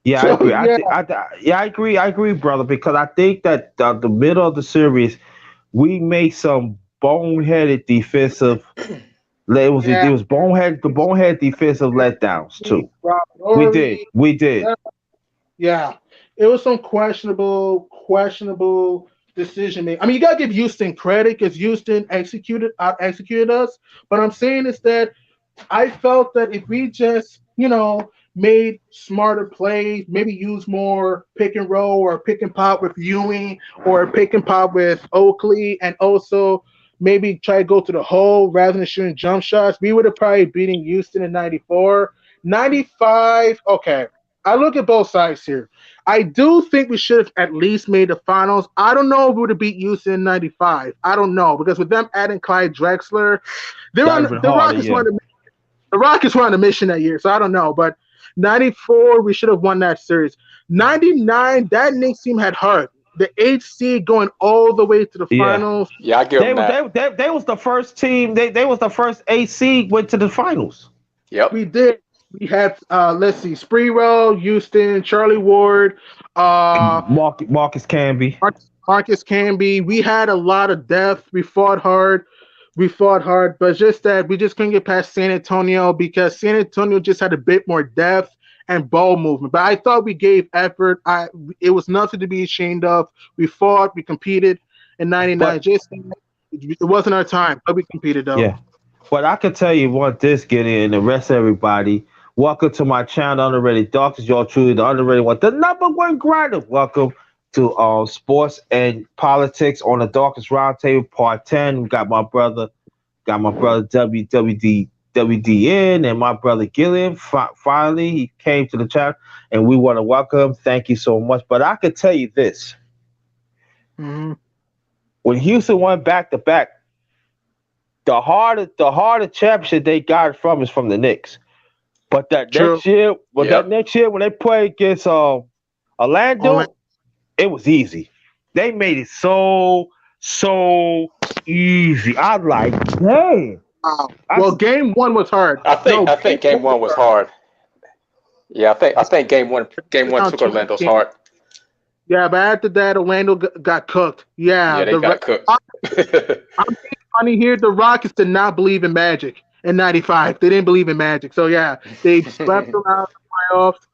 Yeah, I agree. I agree. I agree, brother, because I think that the middle of the series, we made some boneheaded defensive. It was the bonehead defensive letdowns too. We did. Yeah, it was some questionable decision making. I mean, you gotta give Houston credit because Houston executed us. But I'm saying is that I felt that if we just made smarter plays, maybe use more pick and roll or pick and pop with Ewing or pick and pop with Oakley, and also maybe try to go to the hole rather than shooting jump shots, we would have probably beaten Houston in 94. 95, okay. I look at both sides here. I do think we should have at least made the finals. I don't know if we would have beat Houston in 95. I don't know, because with them adding Clyde Drexler, the Rockets were on a mission that year, so I don't know. But 94, we should have won that series. 99, that Knicks team had heart. The 8th seed going all the way to the finals. Yeah, I give them that. They was the first team. They was the first 8th seed went to the finals. Yep. We did. We had Sprewell, Houston, Charlie Ward, Marcus Camby. Marcus Camby. We had a lot of depth. We fought hard, but just that we just couldn't get past San Antonio because San Antonio just had a bit more depth and ball movement. But I thought we gave effort. It was nothing to be ashamed of. We fought, we competed in 99. It wasn't our time, but we competed though. Yeah. But I can tell you what this Gideon and the rest of everybody. Welcome to my channel, Underrated Darks. Y'all truly the underrated one, the #1 grinder. Welcome to Sports and Politics on the Darkest Roundtable, Part 10. We got my brother WWDN and my brother Gillian. Finally, he came to the channel, and we want to welcome him. Thank you so much. But I can tell you this: when Houston won back-to-back, the harder championship they got from is from the Knicks. But that next year, when they played against Orlando, it was easy. They made it so easy. I'm like, dang. Well, game 1 was hard. I think game 1 was hard. Yeah, I think game one took Orlando's heart. Yeah, but after that, Orlando got cooked. Yeah, they got cooked. I'm funny here. The Rockets did not believe in magic in 95. They didn't believe in magic. So, yeah, they swept them out of the playoffs.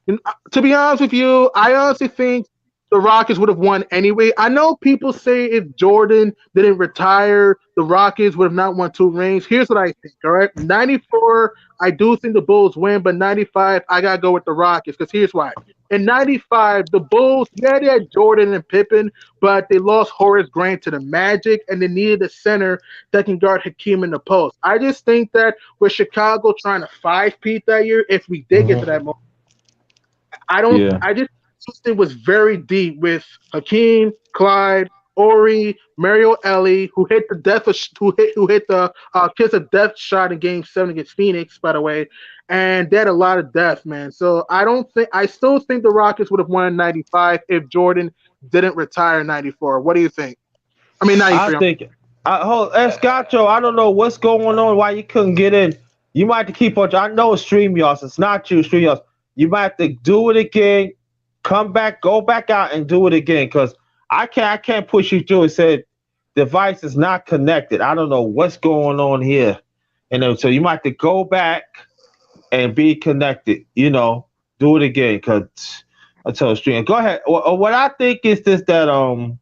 And, to be honest with you, I honestly think the Rockets would have won anyway. I know people say if Jordan didn't retire, the Rockets would have not won 2 rings. Here's what I think, all right? 94, I do think the Bulls win, but 95, I got to go with the Rockets because here's why. In 95, the Bulls, they had Jordan and Pippen, but they lost Horace Grant to the Magic, and they needed a center that can guard Hakeem in the post. I just think that with Chicago trying to 5-peat that year, if we did get to that moment, Houston was very deep with Hakeem, Clyde, Ori, Mario Elie, who hit the kiss of death shot in Game 7 against Phoenix, by the way, and they had a lot of depth, man. So I still think the Rockets would have won in 95 if Jordan didn't retire in 94. What do you think? I mean, 93. I think Escacho, I don't know what's going on, why you couldn't get in. You might have to keep on. I know it's StreamYards. It's not you, StreamYards. You might have to do it again. Come back, go back out and do it again, because I can't push you through. It said device is not connected. I don't know what's going on here. And so you might have to go back and be connected, do it again, because I tell the stream. Go ahead. What I think is this, that Joe,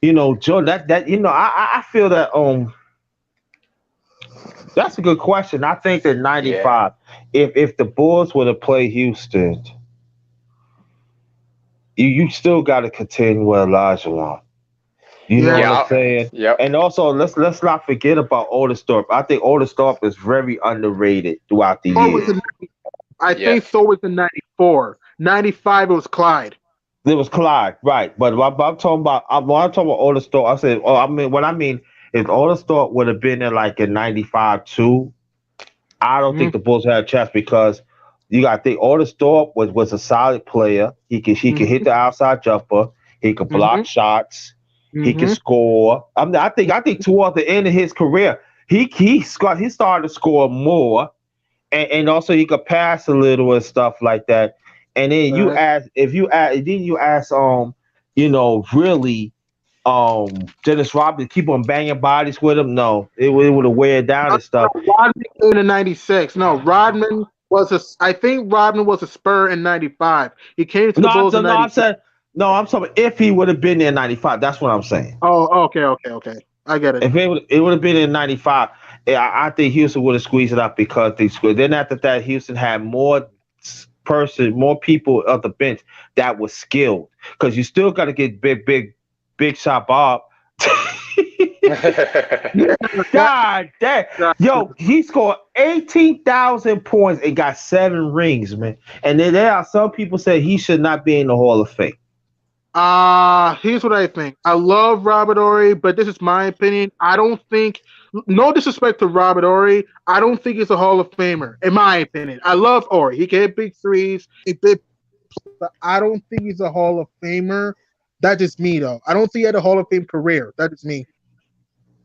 I feel that that's a good question. I think that 95, if the Bulls were to play Houston, you still got to contend with Olajuwon. You know what I'm saying? Yeah. And also, let's not forget about Oldestorp. I think Oldestorp is very underrated throughout the years. I think so was in 94. 95, it was Clyde. There was Clyde, right? But I'm talking about. When I'm talking about Otis Thorpe. I said, oh, I mean, what I mean is Otis Thorpe would have been there like in '95 too. I don't think Mhm. the Bulls had a chance because you got to think Otis Thorpe was a solid player. He could hit the outside jumper. He could block Mhm. shots. He could Mhm. score. I think towards the end of his career, he started to score more, and also he could pass a little and stuff like that. And then Right. you ask really Dennis Rodman keep on banging bodies with him. No, it would have wear down and stuff. Rodman came in '96. No, Rodman was a. I think Rodman was a Spur in '95. He came to the No, Bulls in I'm '96. saying no. I'm talking if he would have been there in '95. That's what I'm saying. Oh, okay. I get it. If it would have been in '95, I think Houston would have squeezed it up because they squeezed. Then after that, Houston had more people at the bench that was skilled. Because you still got to get big shot Bob. God damn. Yo, he scored 18,000 points and got 7 rings, man. And then there are some people say he should not be in the Hall of Fame. Here's what I think. I love Robert Ory, but this is my opinion. I don't think, no disrespect to Robert Ory, I don't think he's a Hall of Famer, in my opinion. I love Ory. He can hit big threes, but I don't think he's a Hall of Famer. That's just me, though. I don't think he had a Hall of Fame career. That is me.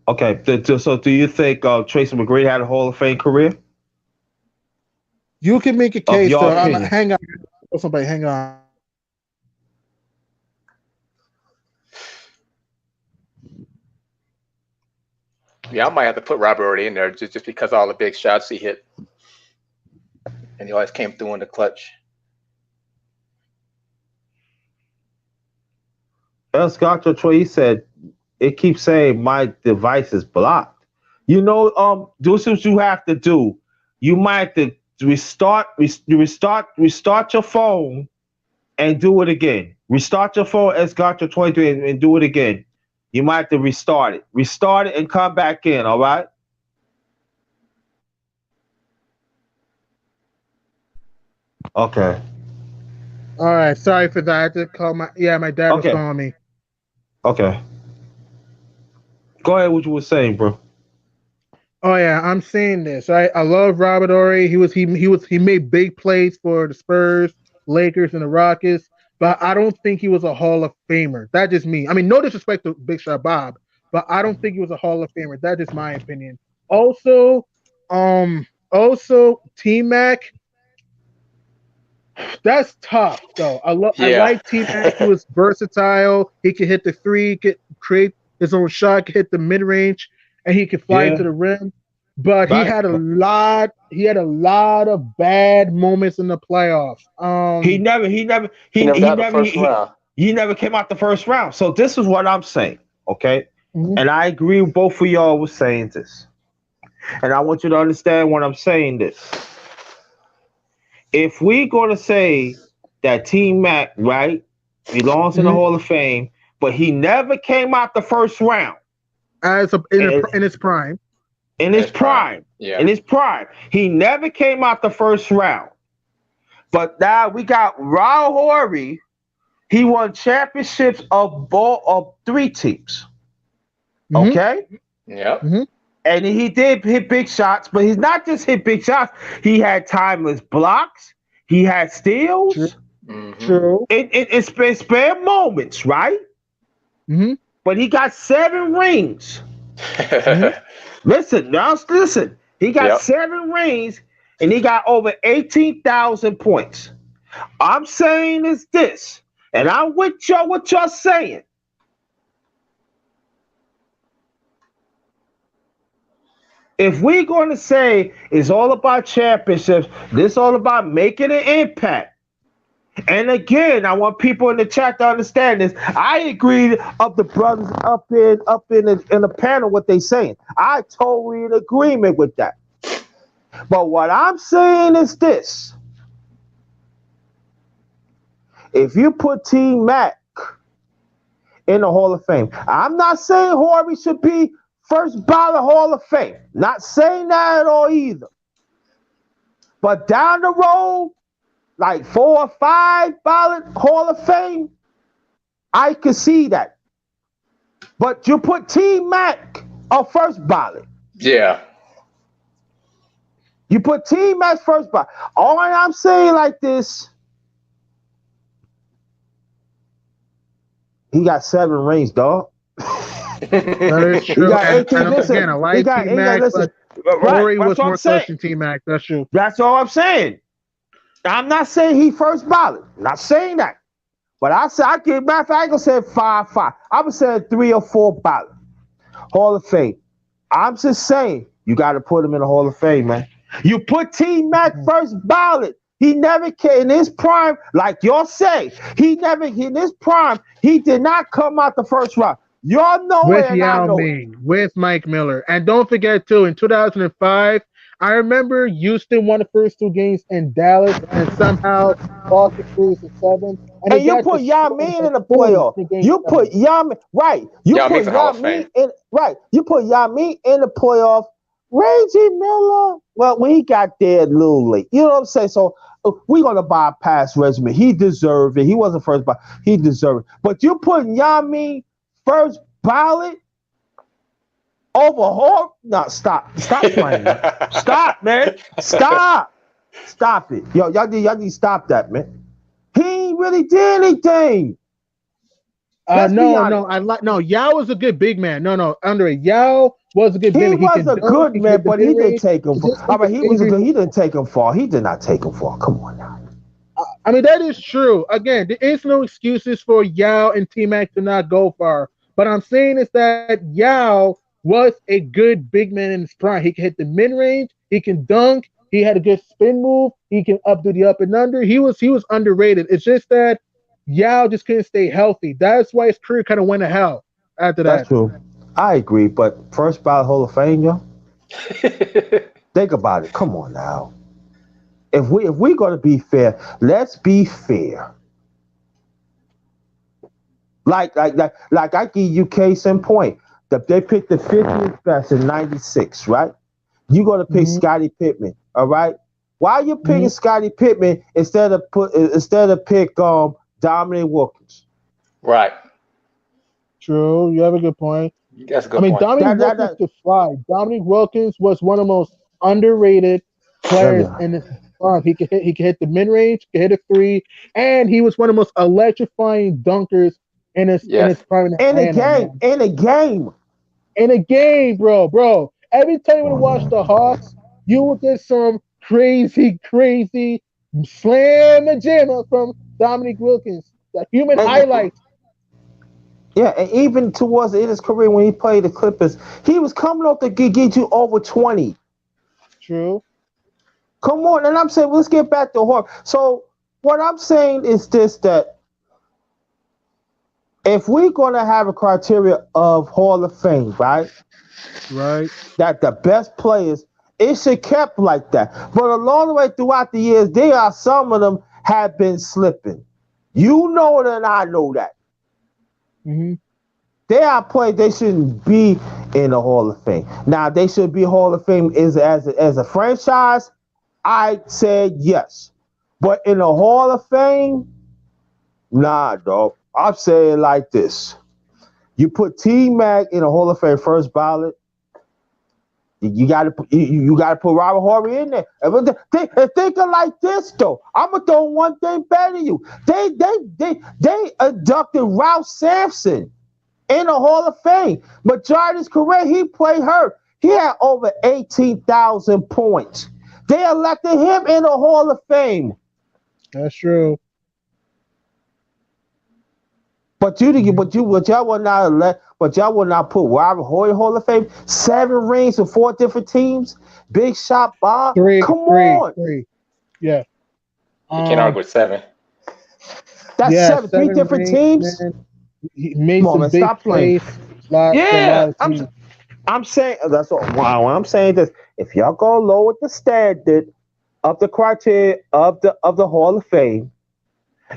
Okay, so do you think Tracy McGrady had a Hall of Fame career? You can make a Of case. your So opinion. hang on. Somebody, hang on. Yeah, I might have to put Robert Ory in there just because all the big shots he hit, and he always came through in the clutch. Scott Troy, he said it keeps saying my device is blocked. This is what you have to do. You might have to restart your phone and do it again. Restart your phone, Esgato 23, and do it again. You might have to restart it. Restart it and come back in, all right? Okay. All right. Sorry for that. I had to call my dad was Okay. calling me. Okay. Go ahead, what you were saying, bro. Oh yeah, I'm saying this. I love Robert Ory. He made big plays for the Spurs, Lakers, and the Rockets, but I don't think he was a Hall of Famer. That's just me. I mean, no disrespect to Big Shot Bob, but I don't think he was a Hall of Famer. That's just my opinion. Also, T Mac. That's tough though. I Yeah. like T Mac. He was versatile. He could hit the three, could create his own shot, could hit the mid range, and he could fly Yeah. to the rim. But he Right. had a lot. He had a lot of bad moments in the playoffs. He never He never got the first round. he never came out the first round. So this is what I'm saying, okay? Mhm. And I agree with both of y'all was saying this. And I want you to understand when I'm saying this. If we're gonna say that T Mac, right, belongs in the Mhm. Hall of Fame, but he never came out the first round in his prime. in his prime. Yeah. In his prime. He never came out the first round. But now we got Raul Horry. He won championships of 3 teams. Mhm. Okay? Yep. And he did hit big shots, but he's not just hit big shots. He had timeless blocks. He had steals. True. It's spare moments, right? Mhm. But he got 7 rings. Listen. He got Yep. 7 rings, and he got over 18,000 points. I'm saying is this, and I'm with y'all what y'all saying. If we're going to say it's all about championships, this all about making an impact. And again, I want people in the chat to understand this. I agree of the brothers up in the panel what they saying. I totally in agreement with that. But what I'm saying is this. If you put T Mac in the Hall of Fame, I'm not saying Horry should be first ballot Hall of Fame. Not saying that at all either. But down the road, like 4 or 5 ballot Hall of Fame, I can see that. But you put T-Mac on first ballot. Yeah. You put T-Mac first ballot. All I'm saying like this, he got 7 rings, dog. That is true. He got And 18. Listen, again, I like he got T-Mac, listen. but Right, Rory that's was what more I'm saying. clutch than T-Mac. That's true. That's all I'm saying. I'm not saying he first ballot. Not saying that. But I said I give matter of fact, I ain't gonna say 5-5. I would say 3 or 4 ballot. Hall of Fame. I'm just saying you gotta put him in the Hall of Fame, man. You put T-Mac first ballot. He never came in his prime, like y'all say. He never in his prime, he did not come out the first round. Y'all know With it and I Yao know it. Ming, with Mike Miller. And don't forget, too, in 2005, I remember Houston won the first 2 games in Dallas and somehow lost the series in 7. And you put Yao Ming in the playoff. You put Yao Ming, right. You Yao put Ming's a Hall Yao of Ming Fame. in, right. You put Yao Ming in the playoff. Reggie Miller, well, when he got there a little late. You know what I'm saying? So we're going to bypass Reggie. He deserved it. He wasn't first, but he deserved it. But you put Yao Ming first ballot over Hall? No, stop playing. Stop, man. Stop it. Yo, y'all need to stop that, man. He ain't really did anything. No, Yao was a good big man. No, Andre, Yao was a good big man. He was a good man, but he didn't take him far. All right, he didn't take him far. He did not take him far. Come on now. I mean, that is true. Again, there is no excuses for Yao and T-Mac to not go far. But I'm saying is that Yao was a good big man in his prime. He can hit the mid-range. He can dunk. He had a good spin move. He can do the up and under. He was underrated. It's just that Yao just couldn't stay healthy. That's why his career kind of went to hell after that. That's true. I agree. But first ballot Hall of Fame, yo. Think about it. Come on now. If we're gonna be fair, let's be fair. Like I give you case in point. They picked the 50th best in '96, right? You're gonna pick Scottie Pippen, all right? Why are you picking Scottie Pippen instead of pick Dominique Wilkins? Right. True. You have a good point. That's a good point. Dominique Wilkins could fly. Dominique Wilkins was one of the most underrated players in this prime. He could hit the mid range, could hit a 3, and he was one of the most electrifying dunkers in his prime. In a game, bro. Every time you watch the Hawks, you will get some crazy slam and jammer from Dominique Wilkins. The human highlights. Yeah, and even towards the end of his career when he played the Clippers, he was coming off to get you over 20. True. Come on, and I'm saying, let's get back to Hawk. So what I'm saying is this, that if we're going to have a criteria of Hall of Fame, right? Right. That the best players, it should kept like that. But along the way throughout the years, some of them have been slipping. You know it and I know that. They are players they shouldn't be in the Hall of Fame. Now they should be Hall of Fame as a franchise. I said yes, but in the Hall of Fame, nah, dog. I'm saying like this: you put T-Mac in the Hall of Fame first ballot. You got to put Robert Horry in there. And thinking like this though, I'm gonna throw one thing better than you. They inducted Ralph Sampson in the Hall of Fame. Majority of his career, he played hurt. He had over 18,000 points. They elected him in the Hall of Fame. That's true. But y'all will not elect. But y'all will not put Robert Horry Hall of Fame. 7 rings with 4 different teams. Big shot, Bob. Come on. 3. Yeah. You can't argue with 7. That's 7. 3 different teams. Man. He made some big plays. I'm saying that's all. Wow, I'm saying this. If y'all go low with the standard of the criteria of the Hall of Fame,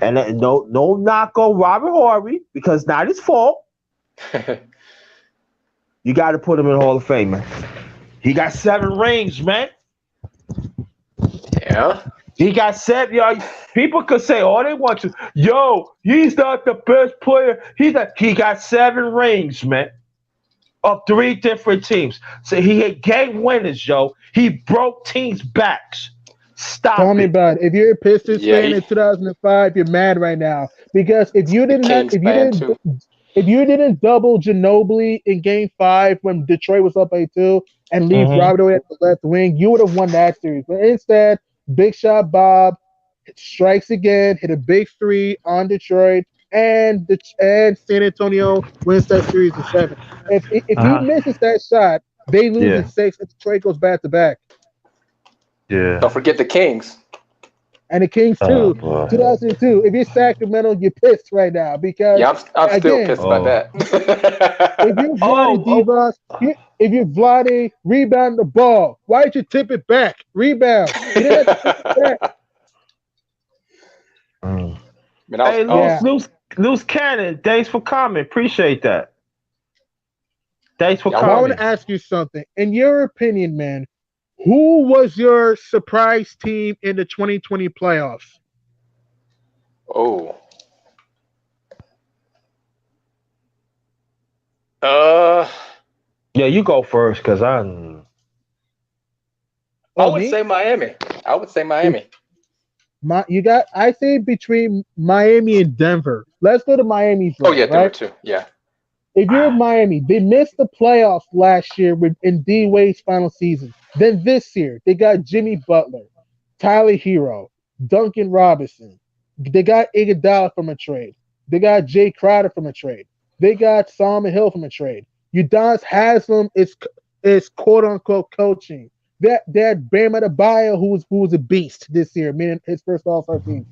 and no knock on Robert Horry because it's not his fault. You got to put him in the Hall of Fame, man. He got 7 rings, man. Yeah. He got 7. Yo, people could say all they want to. Yo, he's not the best player. He got 7 rings, man, of 3 different teams. So he had game winners, yo. He broke teams' backs. Stop Tell me it. about it. If you're a Pistons Yeah, fan in 2005, you're mad right now because if you didn't have, Kings fan too. if you didn't double Ginobili in Game 5 when Detroit was up 8-2 and leave Mhm. Robert Ory at the left wing, you would have won that series. But instead, Big Shot Bob strikes again, hit a big 3 on Detroit, and San Antonio wins that series in 7. If he Uh-huh. misses that shot, they lose in Yeah. 6, and Detroit goes back to back. Yeah. Don't forget the Kings. And the Kings Oh, too, boy. 2002. If you're Sacramento, you're pissed right now because Yeah, I'm still again, pissed about that. if you're Vlade Oh, Divac, if you're Vlade, rebound the ball. Why'd you tip it back? Rebound. You didn't have to tip it back. Mm. Man, I Hey, was, I was, Loose Cannon, thanks for coming. Appreciate that. Thanks for Yeah, I I want coming. to ask you something. In your opinion, man, who was your surprise team in the 2020 playoffs? oh. Uh, Yeah, you go first, cause I Oh, would me? say Miami. I would say Miami. I say between Miami and Denver. Let's go to Miami Oh first, yeah, Denver right? too. Yeah. If you're Miami, they missed the playoffs last year in D Wade's final season. Then this year, they got Jimmy Butler, Tyler Hero, Duncan Robinson. They got Iguodala from a trade. They got Jay Crowder from a trade. They got Solomon Hill from a trade. Udonis Haslam is quote unquote coaching. They had Bam Adebayo, who was a beast this year, meaning his first All-Star team.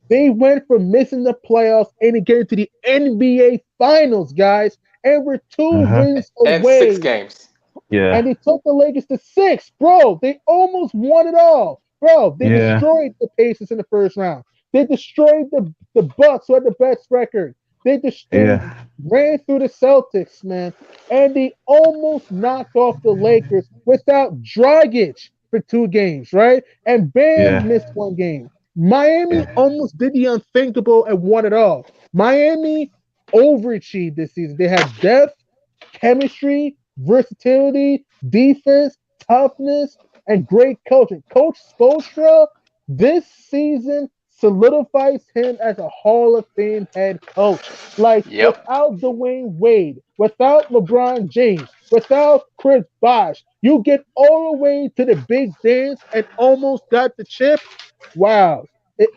They went from missing the playoffs and getting to the NBA Finals, guys, and we're 2 Uh-huh. wins And away. 6 games. yeah. And they took the Lakers to 6, bro. They almost won it all, bro. They Yeah. destroyed the Pacers in the first round. They destroyed the Bucks, who had the best record. They Yeah. ran through the Celtics, man, and they almost knocked off the Lakers without Dragic for 2 games, right? And Bam Yeah. missed 1 game. Miami Yeah. almost did the unthinkable and won it all. Miami overachieved this season. They had depth, chemistry, versatility, defense, toughness, and great coaching. Coach Spoelstra this season solidifies him as a Hall of Fame head coach. Like Yep. without Dwayne Wade, without LeBron James, without Chris Bosh, you get all the way to the big dance and almost got the chip. Wow.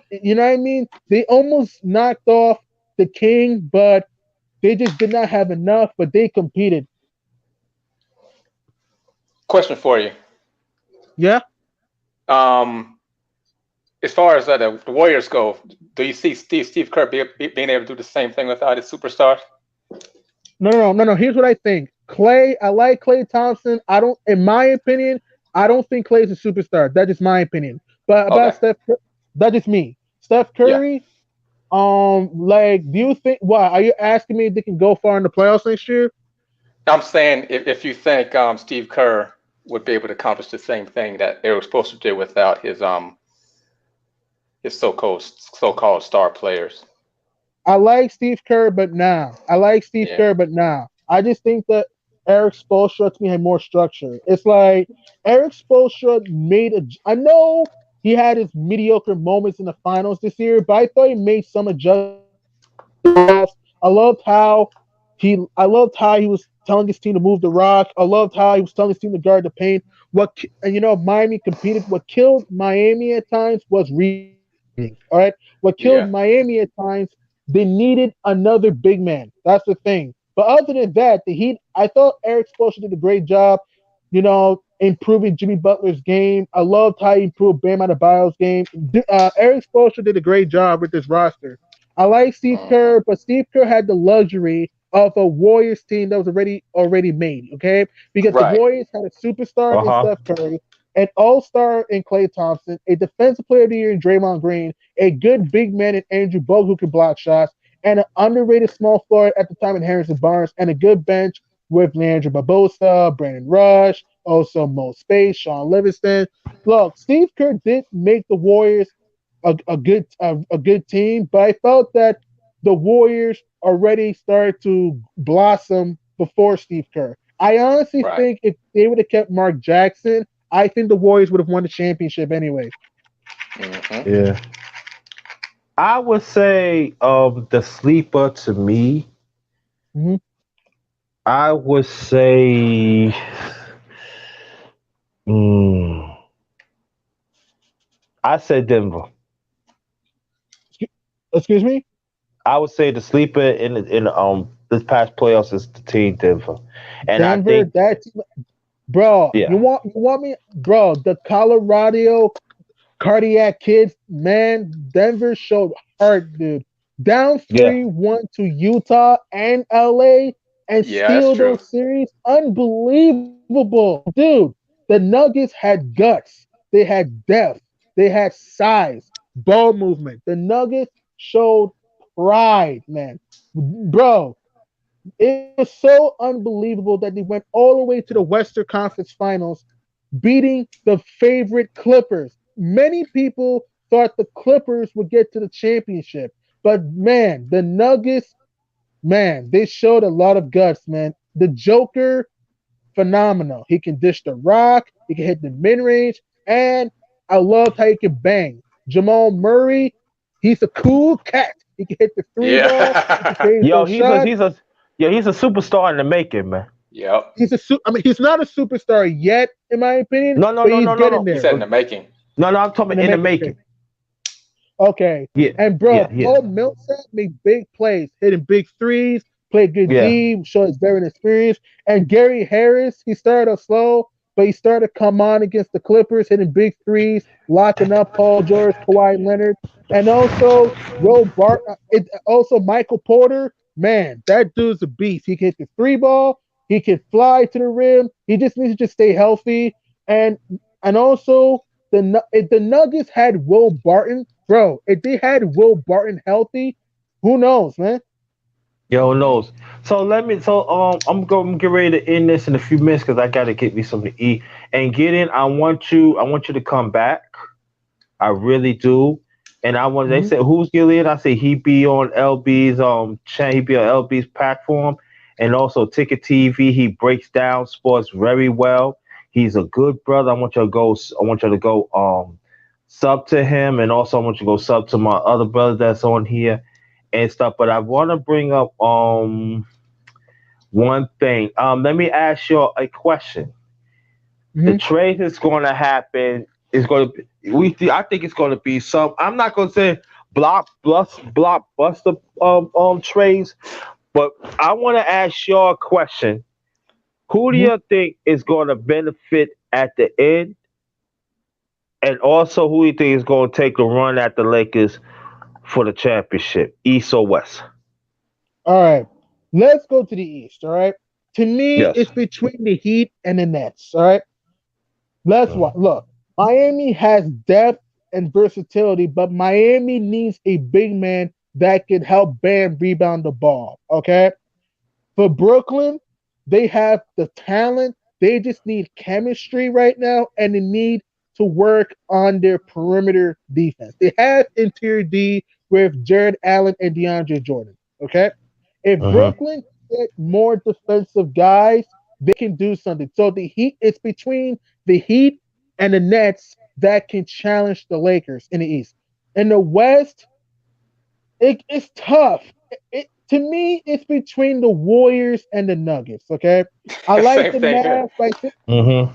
You know what I mean? They almost knocked off the King, but they just did not have enough, but they competed. Question for you. Yeah. As far as the Warriors go, do you see Steve Kerr being able to do the same thing without his superstars? No. Here's what I think. Clay, I like Klay Thompson. In my opinion, I don't think Klay is a superstar. That's just my opinion. But about Okay. Steph, that's just me. Steph Curry, do you think? Why are you asking me if they can go far in the playoffs next year? I'm saying if you think Steve Kerr would be able to accomplish the same thing that they were supposed to do without his so-called star players. I like Steve Kerr, but now I just think that Eric Spoelstra to me had more structure. It's like Eric Spoelstra I know he had his mediocre moments in the finals this year, but I thought he made some adjustments. I loved how he was telling his team to move the rock. I loved how he was telling his team to guard the paint. Miami competed. What killed Miami at times was rebounding. All right, what killed Miami at times, they needed another big man. That's the thing. But other than that, the Heat, I thought Eric Spoelstra did a great job, improving Jimmy Butler's game. I loved how he improved Bam Adebayo's game. Eric Spoelstra did a great job with this roster. I like Steve Kerr, but Steve Kerr had the luxury of a Warriors team that was already made, okay? Because the Warriors had a superstar in Steph Curry, an all-star in Klay Thompson, a defensive player of the year in Draymond Green, a good big man in Andrew Bogut who can block shots, and an underrated small forward at the time in Harrison Barnes, and a good bench with Leandro Barbosa, Brandon Rush, also Mo Space, Sean Livingston. Look, Steve Kerr did make the Warriors a good team, but I felt that the Warriors already started to blossom before Steve Kerr. I honestly Right. think if they would have kept Mark Jackson, I think the Warriors would have won the championship anyway. Mhm. Yeah. I would say the sleeper to me, Mhm. I would say mm, I said Denver. Excuse me? I would say the sleeper in this past playoffs is the team Denver. And I Denver, think that team, bro, yeah. you want me, bro, the Colorado Cardiac Kids, man, Denver showed heart, dude. Down Yeah. 3-1 to Utah and LA and Yeah, that's steal true. those series. Unbelievable. Dude, the Nuggets had guts. They had depth. They had size, ball movement. The Nuggets showed pride, man. Bro, it was so unbelievable that they went all the way to the Western Conference Finals, beating the favorite Clippers. Many people thought the Clippers would get to the championship, but man, the Nuggets, man, they showed a lot of guts, man. The Joker, phenomenal. He can dish the rock, he can hit the mid range, and I loved how he can bang. Jamal Murray, he's a cool cat. He can hit the three ball, he can Yeah. create Yo, those shots. he's a superstar in the making, man. Yep. I mean, he's not a superstar yet, in my opinion, No, no, but no, he's no, no, getting no. He there said in the making. No, no, I'm talking in about the in the making. Okay. making. Okay. Yeah, And yeah, bro, yeah, Paul Millsap made big plays, hitting big threes, played good yeah. D, showed his veteran experience. And Gary Harris, he started off slow, but he started to come on against the Clippers, hitting big threes, locking up Paul George, Kawhi Leonard, and also also Michael Porter. Man, that dude's a beast. He can hit the three ball. He can fly to the rim. He just needs to just stay healthy. And also the Nuggets had Will Barton, bro. If they had Will Barton healthy, who knows, man? Yo knows. So let me. So I'm going to get ready to end this in a few minutes because I got to get me something to eat and get in. I want you. I want you to come back. I really do. And I want. They Mhm. said who's Gilead? I say he be on LB's He be on LB's platform and also Ticket TV. He breaks down sports very well. He's a good brother. I want you to go. I want you to go sub to him, and also I want you to go sub to my other brother that's on here and stuff. But I want to bring up one thing. Let me ask you a question. The Mhm. trade is going to happen. Is going to I think it's going to be some. I'm not going to say blockbuster trades, but I want to ask you a question. Who do Mhm. you think is going to benefit at the end, and also who do you think is going to take a run at the Lakers for the championship, East or West? All right. Let's go to the East. All right. To me, Yes. it's between the Heat and the Nets. All right. Let's Mhm. look. Miami has depth and versatility, but Miami needs a big man that can help Bam rebound the ball. Okay. For Brooklyn, they have the talent. They just need chemistry right now, and they need to work on their perimeter defense. They have interior D with Jared Allen and DeAndre Jordan. Okay. If Mhm. Brooklyn get more defensive guys, they can do something. So the Heat, it's between the Heat and the Nets that can challenge the Lakers in the East. In the West, it's tough. To me, it's between the Warriors and the Nuggets. Okay, I like Same the thing here. Mavs, but Mhm.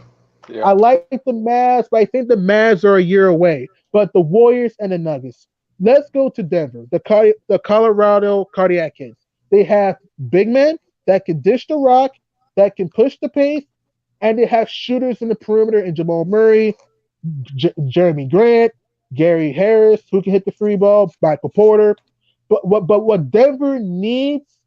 Yeah. I think the Mavs are a year away. But the Warriors and the Nuggets. Let's go to Denver, the Colorado Cardiac Kids. They have big men that can dish the rock, that can push the pace, and they have shooters in the perimeter in Jamal Murray, Jeremy Grant, Gary Harris, who can hit the free ball, Michael Porter. But what Denver needs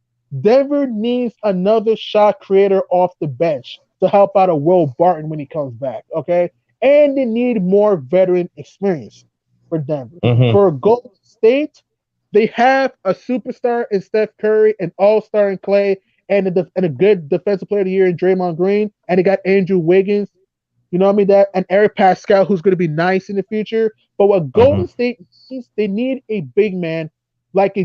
another shot creator off the bench to help out a Will Barton when he comes back. Okay, and they need more veteran experience for Denver. Mhm. For Golden State, they have a superstar in Steph Curry, an all-star in Clay, and a good defensive player of the year in Draymond Green, and they got Andrew Wiggins. You know what I mean? That and Eric Pascal, who's going to be nice in the future. But what Golden State needs, they need a big man like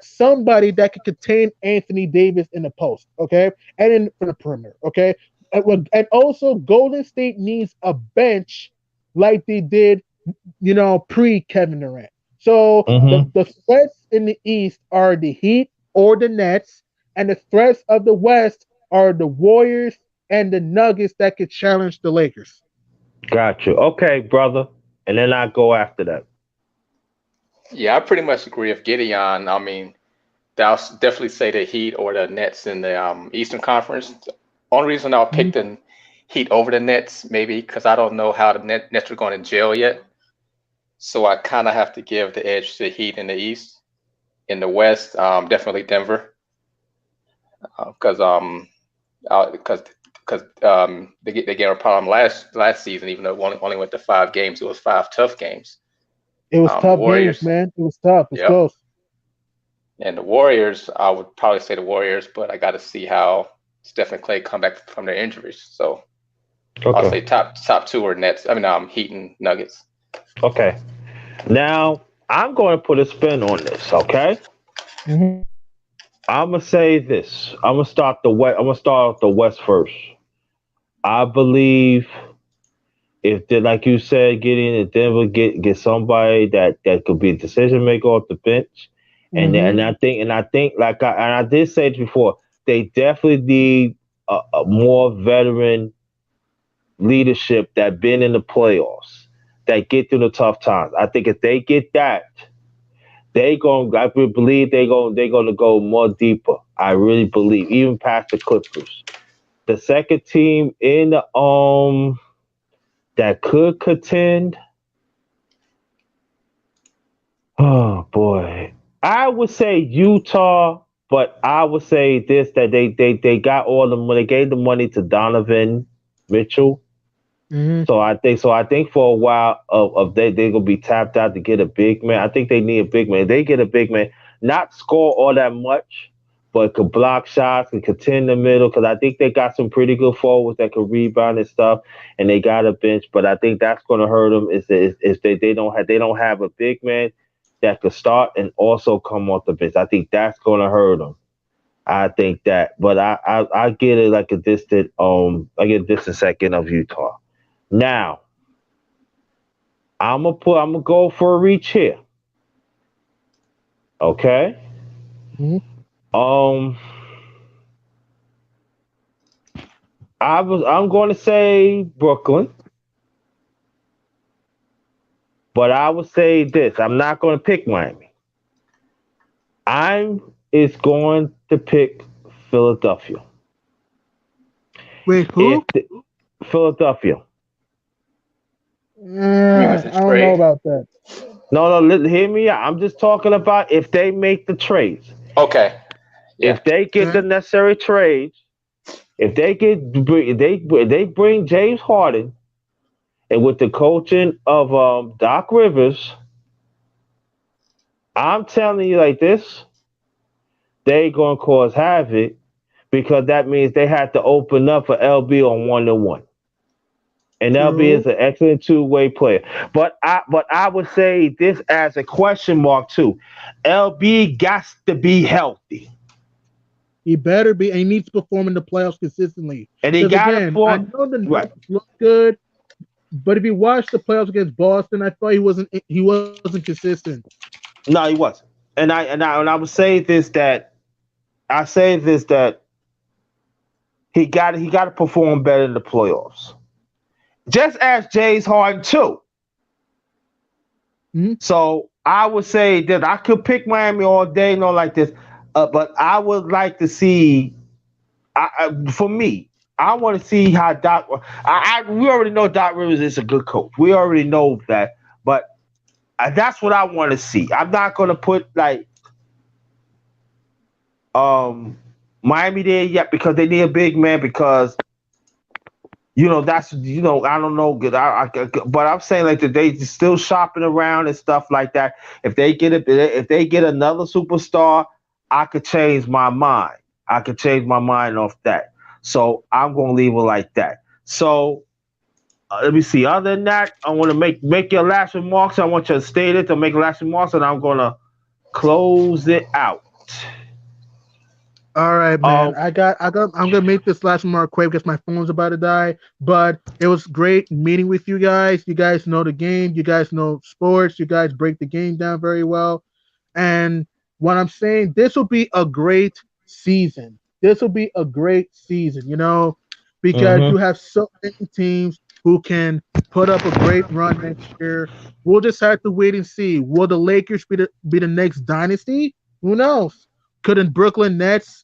somebody that could contain Anthony Davis in the post, okay, and in for the perimeter, okay. And also Golden State needs a bench like they did, pre Kevin Durant. So the threats in the East are the Heat or the Nets, and the threats of the West are the Warriors and the Nuggets that could challenge the Lakers. Got you. Okay, brother. And then I go after that. Yeah, I pretty much agree with Gideon. I mean, I'll definitely say the Heat or the Nets in the Eastern Conference. Only reason I'll pick the Heat over the Nets, maybe because I don't know how the Nets are going to gel yet. So I kind of have to give the edge to the Heat in the East. In the West, definitely Denver, because they gave a problem last season, even though it only went to 5 games. It was 5 tough games. It was tough games, man. It was tough. It was close. And the Warriors, I would probably say the Warriors, but I got to see how Steph and Clay come back from their injuries. So I'll say top 2 are Nets. Heat and Nuggets. Okay. Now I'm going to put a spin on this. Okay. I'm gonna say this. I'm gonna start off the West first. I believe if they, like you said, get in Denver, get somebody that could be a decision maker off the bench, and I think like I did say it before, they definitely need a more veteran leadership that been in the playoffs, that get through the tough times. I think if they get that, I believe they're gonna go more deeper. I really believe, even past the Clippers. The second team in the that could contend. Oh boy, I would say Utah, but I would say this, that they got all the money. They gave the money to Donovan Mitchell. So I think for a while they're gonna be tapped out to get a big man. I think they need a big man. They get a big man, not score all that much, but could block shots and contend the middle. Because I think they got some pretty good forwards that could rebound and stuff, and they got a bench. But I think that's gonna hurt them is they don't have a big man that could start and also come off the bench. I think that's gonna hurt them. I think that, but I get it like a distant second of Utah. Now, I'm gonna go for a reach here. Okay. I'm going to say Brooklyn, but I would say this. I'm not going to pick Miami. I'm going to pick Philadelphia. Wait, who? Philadelphia. I don't know about that. No, hear me out. I'm just talking about if they make the trades. Okay. Yeah. If they get the necessary trades, if they bring James Harden, and with the coaching of Doc Rivers, I'm telling you like this, they gonna cause havoc, because that means they have to open up for LB on 1-1. And LB is an excellent two-way player. But I would say this as a question mark too. LB got to be healthy. He better be, and he needs to perform in the playoffs consistently. And he got to perform. I know the Nuggets look good, but if you watch the playoffs against Boston, I thought he wasn't consistent. No, he wasn't. And I would say this, that he got to perform better in the playoffs. Just as James Harden too. So I would say that I could pick Miami all day, like this, but I would like to see. For me, I want to see how Doc. We already know Doc Rivers is a good coach. We already know that, but that's what I want to see. I'm not going to put like Miami there yet, because they need a big man, because. I don't know, but I'm saying like that they still shopping around and stuff like that. If they get another superstar, I could change my mind. I could change my mind off that. So I'm gonna leave it like that. So let me see. Other than that, I want to make your last remarks. I want you to state it to make last remarks, and I'm gonna close it out. All right, man. I'm gonna make this last remark quick because my phone's about to die. But it was great meeting with you guys. You guys know the game. You guys know sports. You guys break the game down very well. And what I'm saying, this will be a great season. This will be a great season. Because you have so many teams who can put up a great run next year. We'll just have to wait and see. Will the Lakers be the next dynasty? Who knows? Could the Brooklyn Nets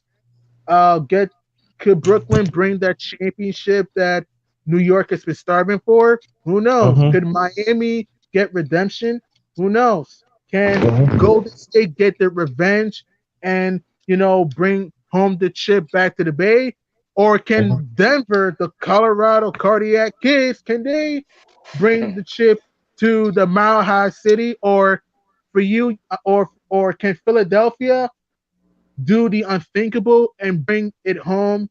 could Brooklyn bring that championship that New York has been starving for? Who knows? Could Miami get redemption? Who knows? Can Golden State get their revenge and bring home the chip back to the Bay? Or can Denver, the Colorado Cardiac Kids, can they bring the chip to the Mile High City? Or for you, or can Philadelphia do the unthinkable and bring it home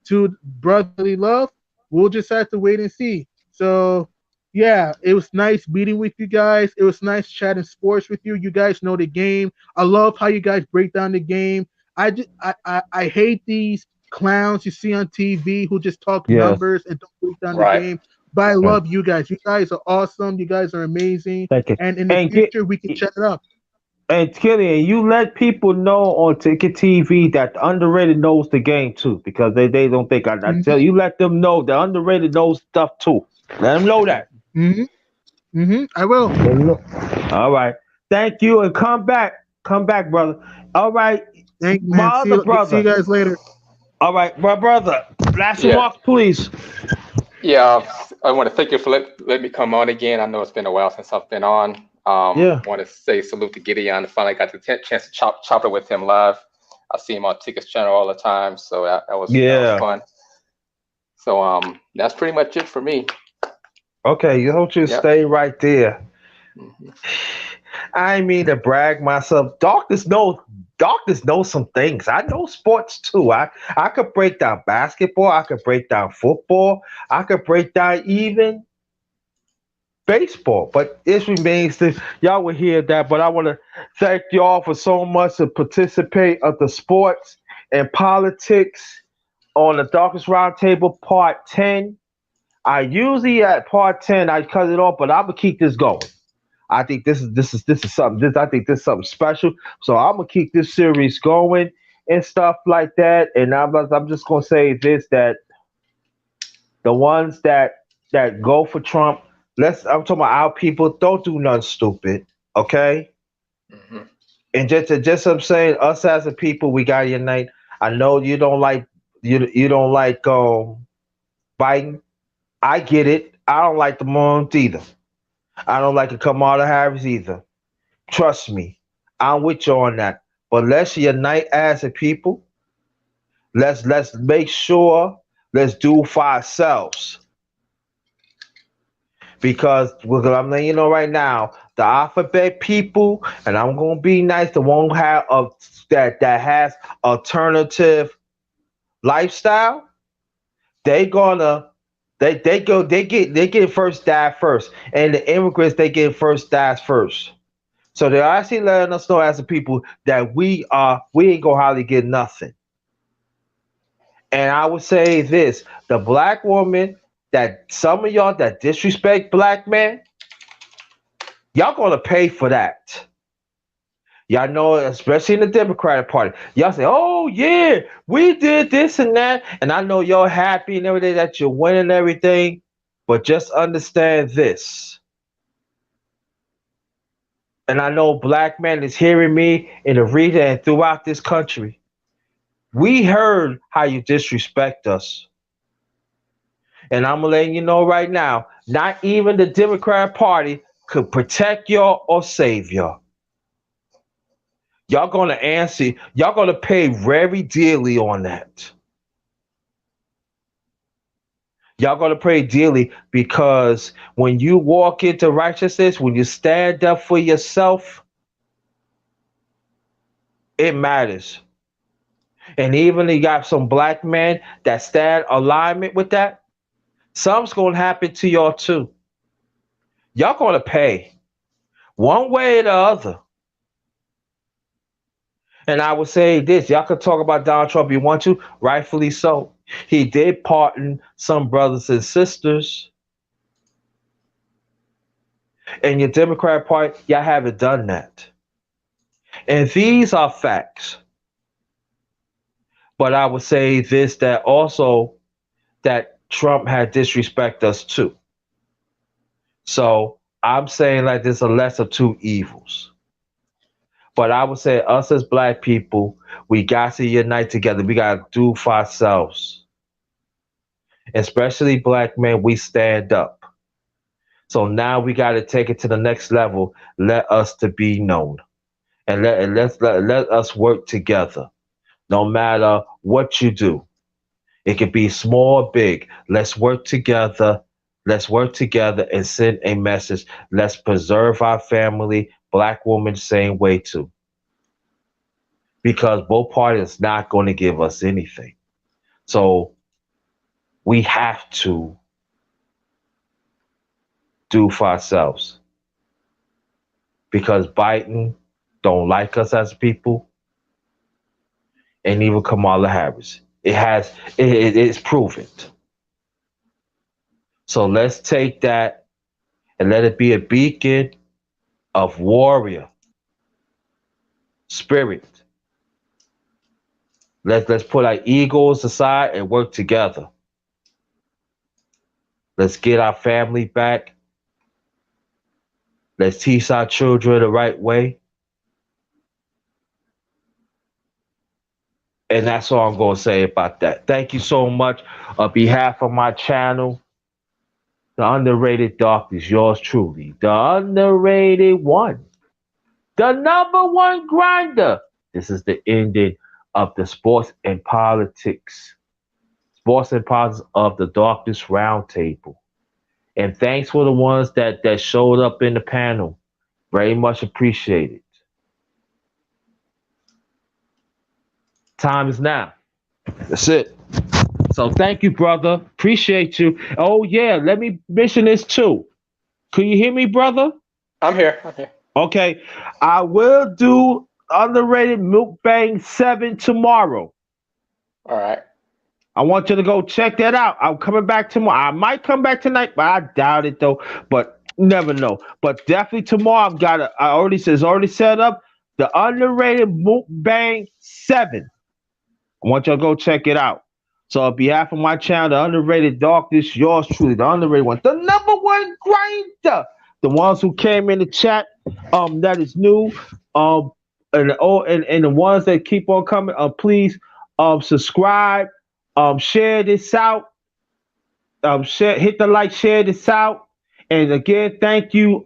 to brotherly love? We'll just have to wait and see. So, yeah, it was nice meeting with you guys. It was nice chatting sports with you. You guys know the game. I love how you guys break down the game. I hate these clowns you see on TV who just talk numbers and don't break down the game. But I love you guys. You guys are awesome. You guys are amazing. Thank you. And in the future, we can chat it up. And Killian, you let people know on Ticket TV that the underrated knows the game too, because they don't think I tell you. Let them know the underrated knows stuff too. Let them know that. I will. All right. Thank you, and come back, brother. All right. Thank you, my man. other brother. See you guys later. All right, my brother. Last remarks, please. Yeah, I want to thank you for letting me come on again. I know it's been a while since I've been on. I want to say salute to Gideon. I finally got the chance to chop it with him live. I see him on Tickets channel all the time, so that was fun. So that's pretty much it for me. Okay, you don't just stay right there. I mean to brag myself. Darkness knows some things. I know sports too. I could break down basketball. I could break down football. I could break down even baseball. But it remains that y'all will hear that. But I want to thank y'all for so much to participate of the sports and politics on the Darkest Roundtable Part 10. I usually at Part 10 I cut it off, but I'm gonna keep this going. I think this is something. I think this is something special. So I'm gonna keep this series going and stuff like that. And I'm just gonna say this, that the ones that go for Trump, I'm talking about our people, don't do nothing stupid, okay? And just I'm saying, us as a people, we gotta unite. I know you don't like Biden. I get it. I don't like the Mormons either. I don't like Kamala Harris either. Trust me, I'm with you on that. But let's unite as a people. Let's make sure. Let's do for ourselves. Because I'm letting you know right now, the alphabet people, and I'm gonna be nice, the one who have that has alternative lifestyle, they get first die first, and the immigrants they get first dies first. So they're actually letting us know as a people that we ain't gonna hardly get nothing. And I would say this: the black woman that some of y'all that disrespect black men, y'all gonna pay for that. Y'all know, especially in the Democratic Party, y'all say, "Oh yeah, we did this and that," and I know y'all happy and everything that you're winning everything, but just understand this. And I know black man is hearing me in the region and throughout this country. We heard how you disrespect us. And I'm letting you know right now, not even the Democratic Party could protect y'all or save y'all. Y'all gonna answer, y'all gonna pay very dearly on that. Y'all gonna pray dearly, because when you walk into righteousness, when you stand up for yourself, it matters. And even you got some black men that stand alignment with that, Something's gonna happen to y'all too. Y'all gonna pay one way or the other. And I would say this: y'all could talk about Donald Trump if you want to, rightfully so. He did pardon some brothers and sisters. And your Democrat Party, y'all haven't done that. And these are facts. But I would say this, that also that Trump had disrespect us too. So I'm saying like there's a less of two evils. But I would say us as black people, we got to unite together. We got to do for ourselves. Especially black men, we stand up. So now we got to take it to the next level. Let us to be known. And let us work together. No matter what you do. It could be small or big. Let's work together. Let's work together and send a message. Let's preserve our family. Black women, same way too. Because both parties not going to give us anything. So we have to do for ourselves. Because Biden don't like us as people. And even Kamala Harris. It's proven. So let's take that and let it be a beacon of warrior spirit. Let's put our egos aside and work together. Let's get our family back. Let's teach our children the right way. And that's all I'm going to say about that. Thank you so much. On behalf of my channel, The Underrated Darkness, yours truly, the underrated one, the number one grinder. This is the ending of the Sports and Politics of the Darkness Roundtable. And thanks for the ones that showed up in the panel. Very much appreciated. Time is now. That's it. So thank you, brother. Appreciate you. Oh, yeah. Let me mention this too. Can you hear me, brother? I'm here. Okay. I will do Underrated Mukbang 7 tomorrow. All right. I want you to go check that out. I'm coming back tomorrow. I might come back tonight, but I doubt it though. But never know. But definitely tomorrow it's already set up. The Underrated Mukbang 7. I want y'all to go check it out. So on behalf of my channel, The Underrated Darkness, yours truly, the underrated one, the number one grinder. The ones who came in the chat, that is new, and the ones that keep on coming, please, subscribe, share this out, hit the like, share this out, and again, thank you,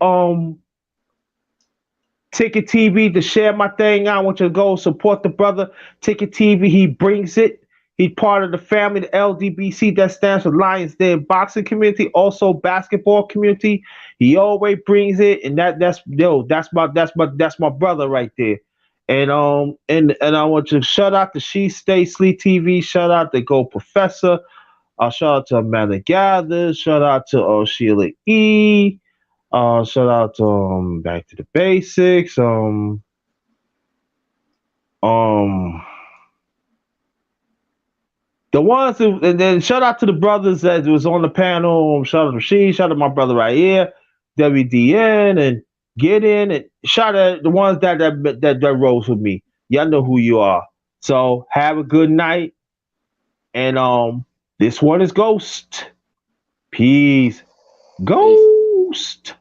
Ticket TV to share my thing. I want you to go support the brother. Ticket TV, he brings it. He's part of the family, the LDBC, that stands for Lions Den Boxing Community, also basketball community. He always brings it, and that's my brother right there. And I want to shout out to She Stay Sleep TV. Shout out to Go Professor. Shout out to Amanda Gathers. Shout out to Sheila E. Shout out to Back to the Basics. The ones who, and then shout out to the brothers that was on the panel. Shout out to Rashid. Shout out to my brother right here, WDN, and Get In, and shout out the ones that rose with me. Y'all know who you are. So have a good night. And this one is Ghost. Peace. Ghost.